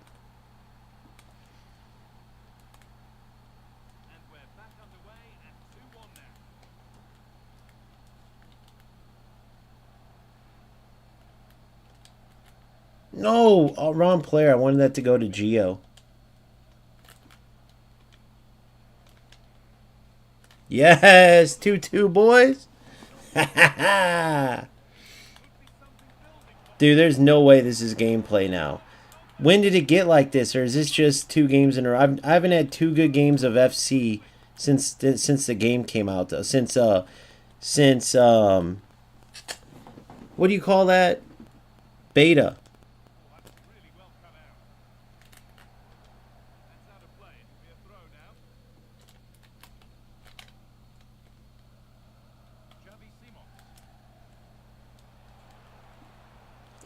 No, wrong player. I wanted that to go to Gio. Yes, 2-2, boys. Dude, there's no way this is gameplay now. When did it get like this, or is this just 2 games in a row? I haven't had 2 good games of FC since the game came out, though. Since what do you call that? Beta.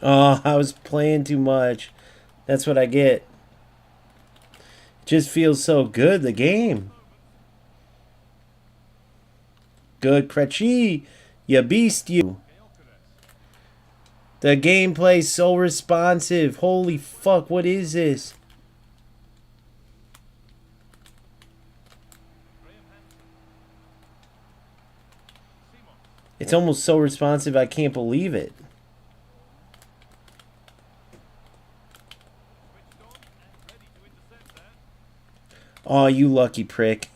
Oh, I was playing too much. That's what I get. It just feels so good, the game. Good, Krejci. You beast, you. The gameplay's so responsive. Holy fuck, what is this? It's almost so responsive, I can't believe it. Oh, you lucky prick.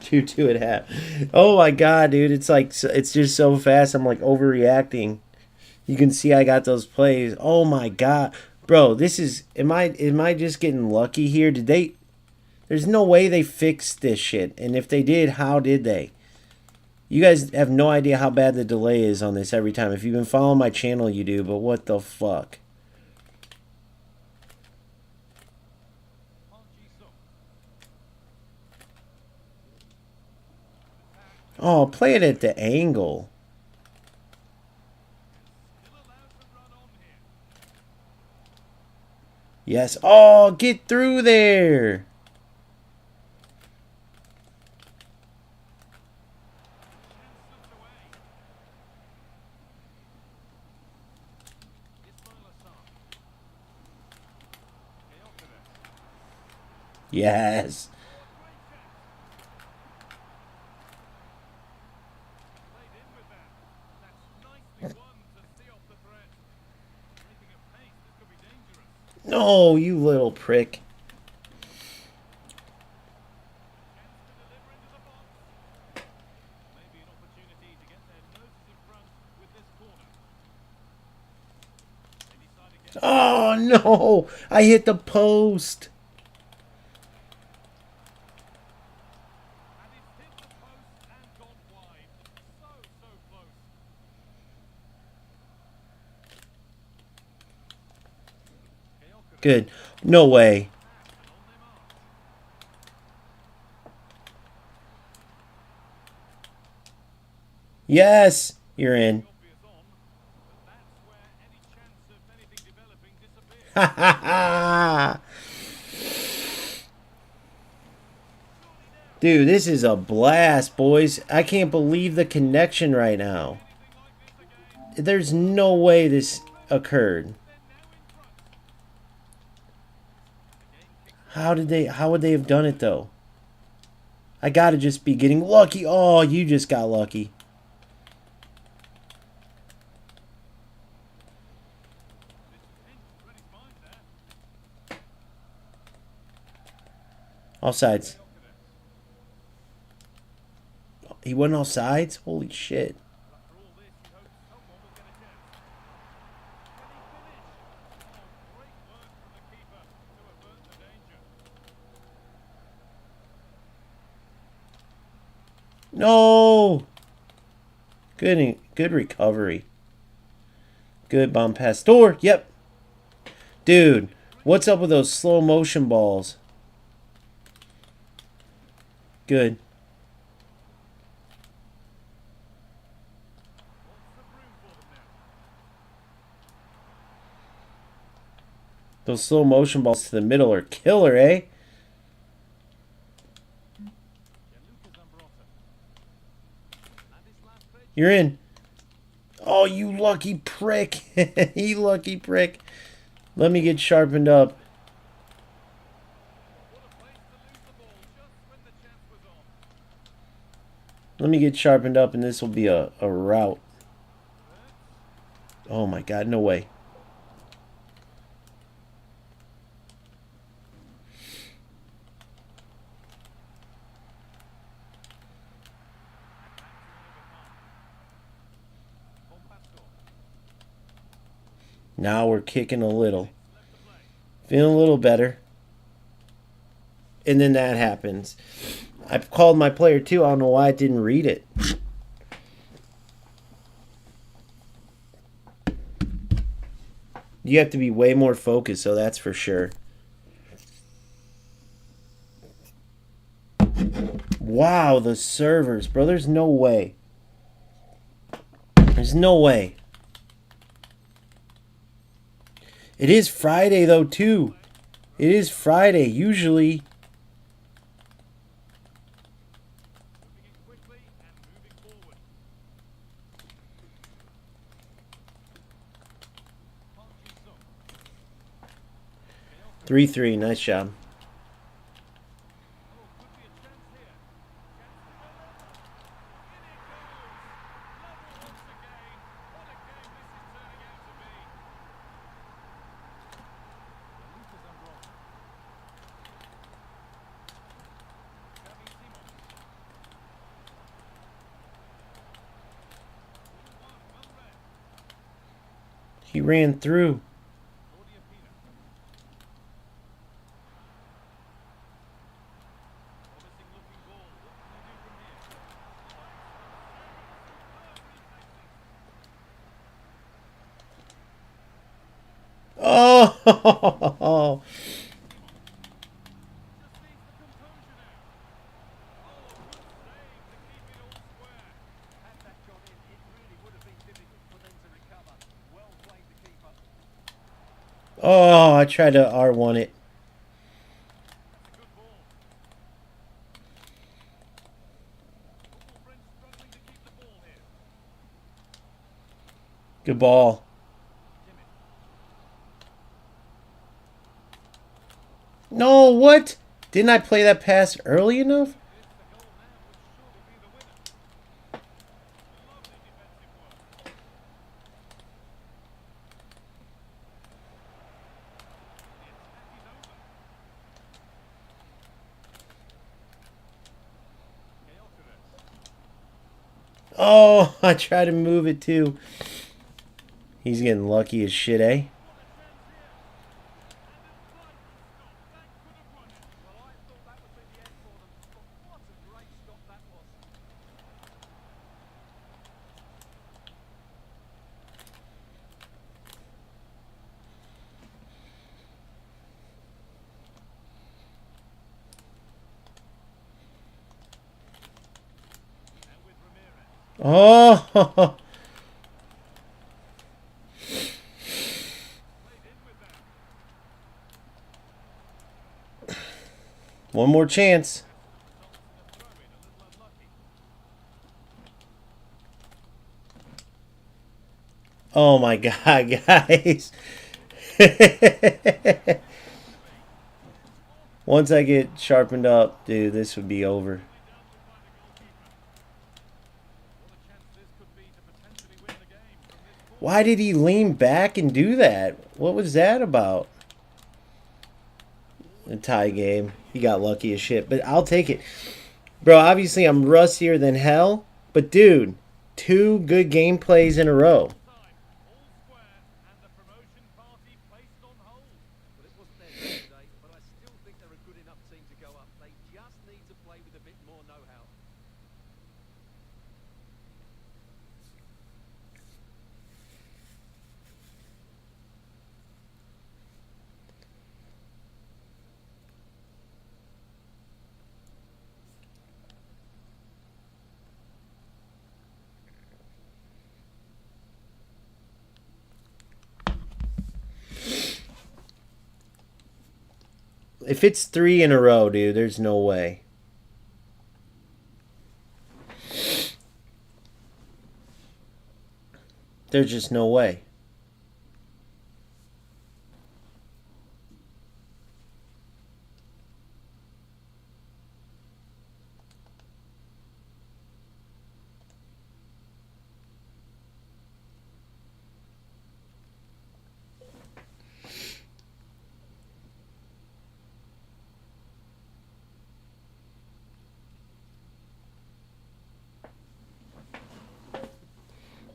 2-2 at half. Oh my god, dude! It's like it's just so fast. I'm like overreacting. You can see I got those plays. Oh my god, bro! This is am I just getting lucky here? Did they? There's no way they fixed this shit. And if they did, how did they? You guys have no idea how bad the delay is on this every time. If you've been following my channel, you do. But what the fuck? Oh, play it at the angle. Yes. Oh, get through there. Yes. No, you little prick. Oh, no. I hit the post. Good. No way. Yes. You're in. Ha ha ha. Dude, this is a blast, boys. I can't believe the connection right now. There's no way this occurred. How would they have done it though? I gotta just be getting lucky. Oh, you just got lucky. Offsides. He went offsides? Holy shit. No! Good recovery. Good bomb pass. Door! Yep. Dude, what's up with those slow motion balls? Good. Those slow motion balls to the middle are killer, eh? You're in. Oh, you lucky prick. You lucky prick. Let me get sharpened up. Let me get sharpened up and this will be a rout. Oh my god, no way. Now we're kicking a little. Feeling a little better. And then that happens. I called my player too. I don't know why I didn't read it. You have to be way more focused, so that's for sure. Wow, the servers, bro. There's no way. There's no way. It is Friday, though, too. It is Friday. Usually... 3-3. Nice job. He ran through. Oh! Oh, I tried to R1 it. Good ball. No, what? Didn't I play that pass early enough? Oh, I tried to move it too. He's getting lucky as shit, eh? Oh! One more chance. Oh my god, guys. Once I get sharpened up, dude, this would be over. Why did he lean back and do that? What was that about? A tie game. He got lucky as shit, but I'll take it. Bro, obviously I'm rustier than hell, but dude, two good game plays in a row. If it's three in a row, dude, there's no way. There's just no way.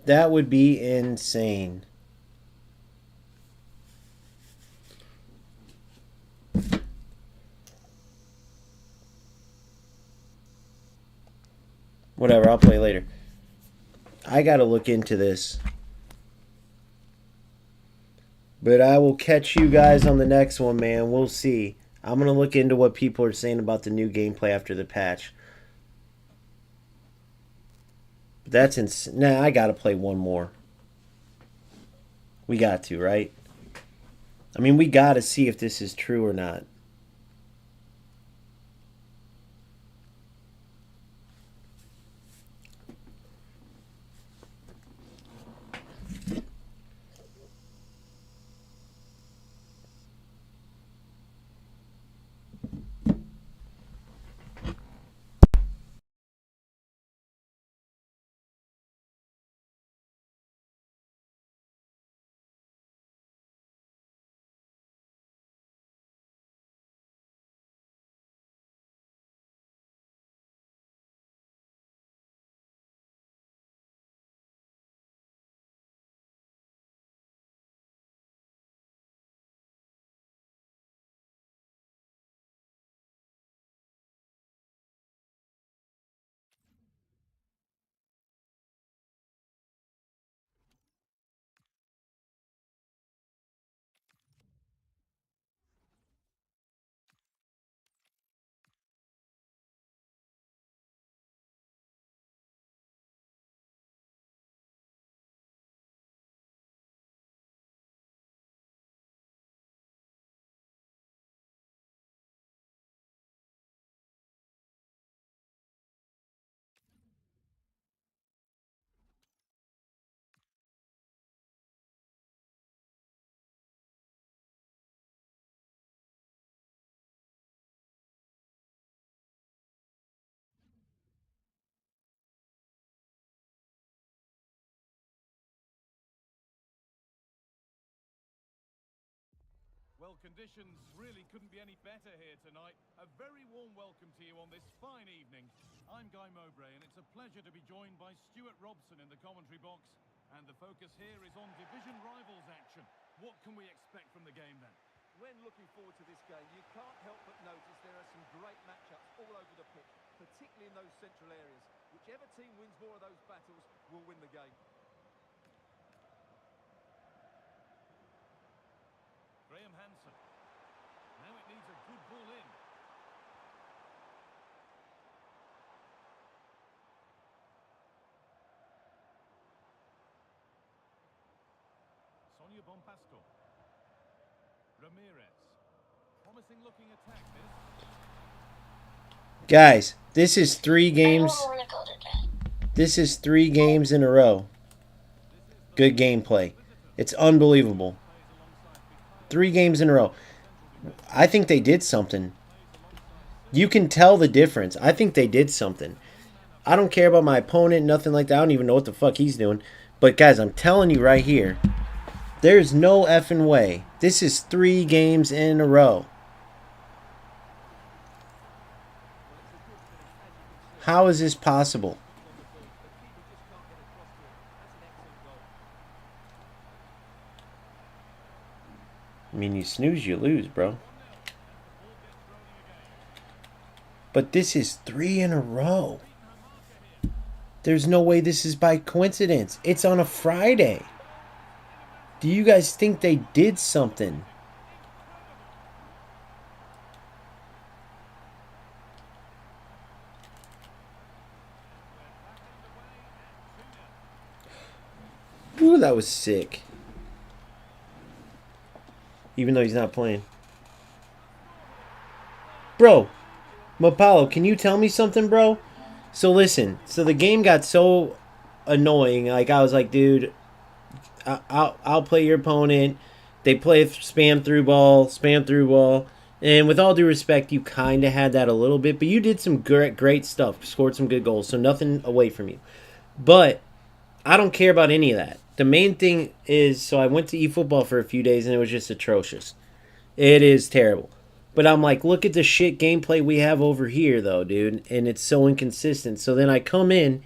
That would be insane. Whatever, I'll play later. I gotta look into this. But I will catch you guys on the next one, man. We'll see. I'm gonna look into what people are saying about the new gameplay after the patch. But that's insane. Nah, I gotta play one more. We got to, right? I mean, we gotta see if this is true or not. Well, conditions really couldn't be any better here tonight. A very warm welcome to you on this fine evening. I'm Guy Mowbray, and it's a pleasure to be joined by Stuart Robson in the commentary box. And the focus here is on division rivals action. What can we expect from the game then? When looking forward to this game, you can't help but notice there are some great matchups all over the pitch, particularly in those central areas. Whichever team wins more of those battles will win the game. Graham Hansen. Now it needs a good ball in. Sonia Bompasco. Ramirez. Promising looking attack this. Guys, this is 3 games. This is 3 games in a row. Good gameplay. It's unbelievable. 3 games in a row. I think they did something. You can tell the difference. I think they did something. I don't care about my opponent, nothing like that. I don't even know what the fuck he's doing. But guys, I'm telling you right here, there's no effing way. This is 3 games in a row. How is this possible? I mean, you snooze, you lose, bro. But this is 3 in a row. There's no way this is by coincidence. It's on a Friday. Do you guys think they did something? Ooh, that was sick. Even though he's not playing. Bro, Mapalo, can you tell me something, bro? So listen, so the game got so annoying. Like, I was like, dude, I'll play your opponent. They play spam through ball. And with all due respect, you kind of had that a little bit. But you did some great stuff. Scored some good goals. So nothing away from you. But I don't care about any of that. The main thing is, so I went to eFootball for a few days, and it was just atrocious. It is terrible. But I'm like, look at the shit gameplay we have over here, though, dude. And it's so inconsistent. So then I come in,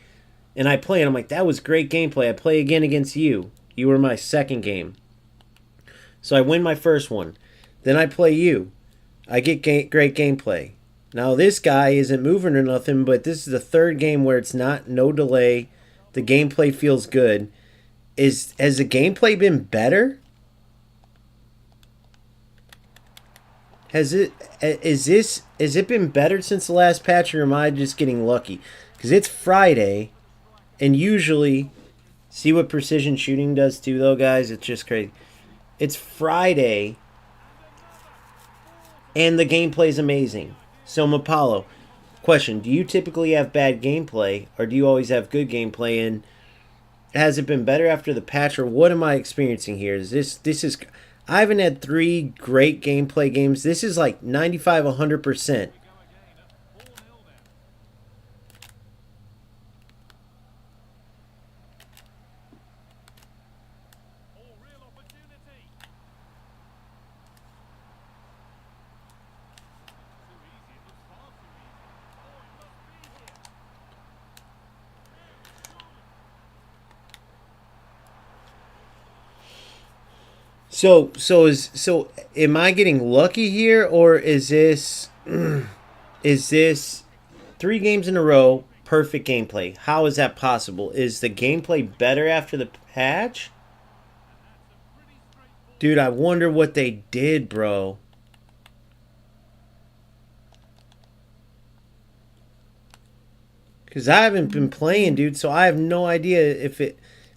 and I play, and I'm like, that was great gameplay. I play again against you. You were my second game. So I win my first one. Then I play you. I get great gameplay. Now, this guy isn't moving or nothing, but this is the third game where it's no delay. The gameplay feels good. Has the gameplay been better? Has it been better since the last patch, or am I just getting lucky? Because it's Friday, and usually, see what precision shooting does too, though, guys? It's just crazy. It's Friday, and the gameplay's amazing. So, Mapalo, question, do you typically have bad gameplay, or do you always have good gameplay? And has it been better after the patch, or what am I experiencing here? I haven't had 3 great gameplay games. This is like 95, 100%. So am I getting lucky here, or is this 3 games in a row perfect gameplay? How is that possible? Is the gameplay better after the patch? Dude, I wonder what they did, bro. Because I haven't been playing, dude, so I have no idea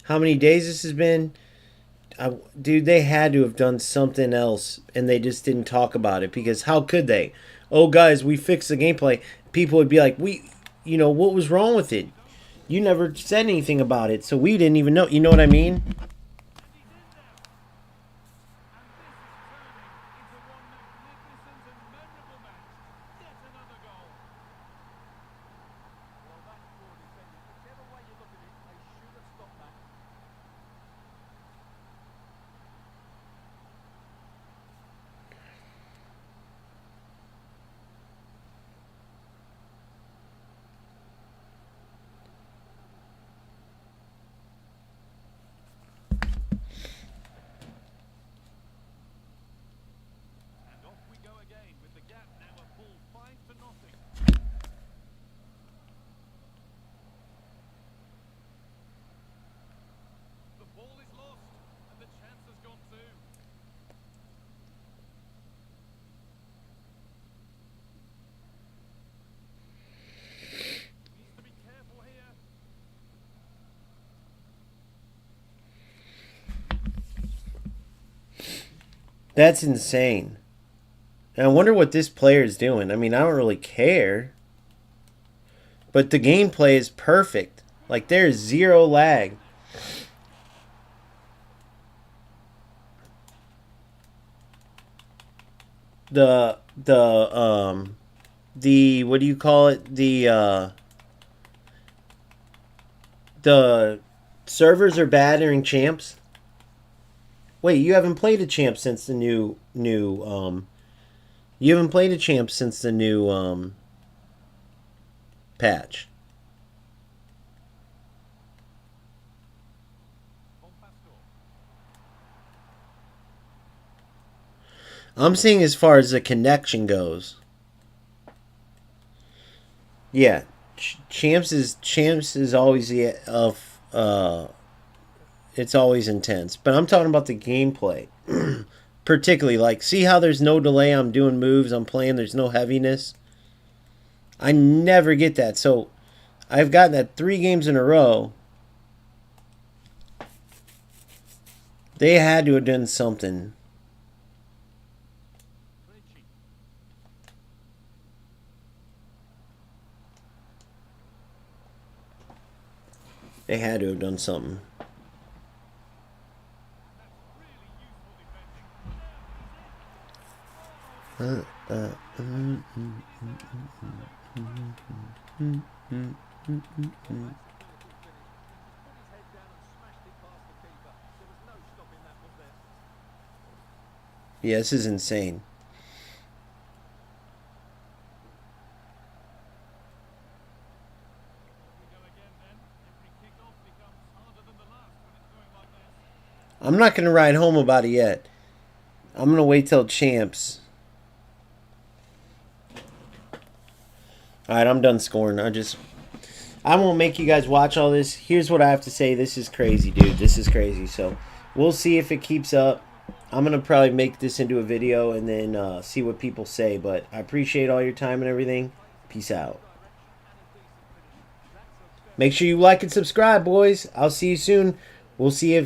how many days this has been. Dude, they had to have done something else, and they just didn't talk about it, because how could they? Oh, guys, we fixed the gameplay. People would be like, what was wrong with it? You never said anything about it, so we didn't even know. You know what I mean? That's insane. And I wonder what this player is doing. I mean, I don't really care. But the gameplay is perfect. Like, there's zero lag. The what do you call it? The servers are bad during champs. Wait, you haven't played a champ since the new you haven't played a champ since the new patch. I'm saying as far as the connection goes. Yeah, champs is always the it's always intense. But I'm talking about the gameplay. Particularly, like, see how there's no delay, I'm doing moves, I'm playing, there's no heaviness. I never get that. So I've gotten that 3 games in a row. They had to have done something. They had to have done something. Yeah, this is insane. I'm not going to ride home about it yet. I'm going to wait till champs. Alright, I'm done scoring. I won't make you guys watch all this. Here's what I have to say. This is crazy, dude. This is crazy. So, we'll see if it keeps up. I'm going to probably make this into a video and then see what people say. But I appreciate all your time and everything. Peace out. Make sure you like and subscribe, boys. I'll see you soon. We'll see if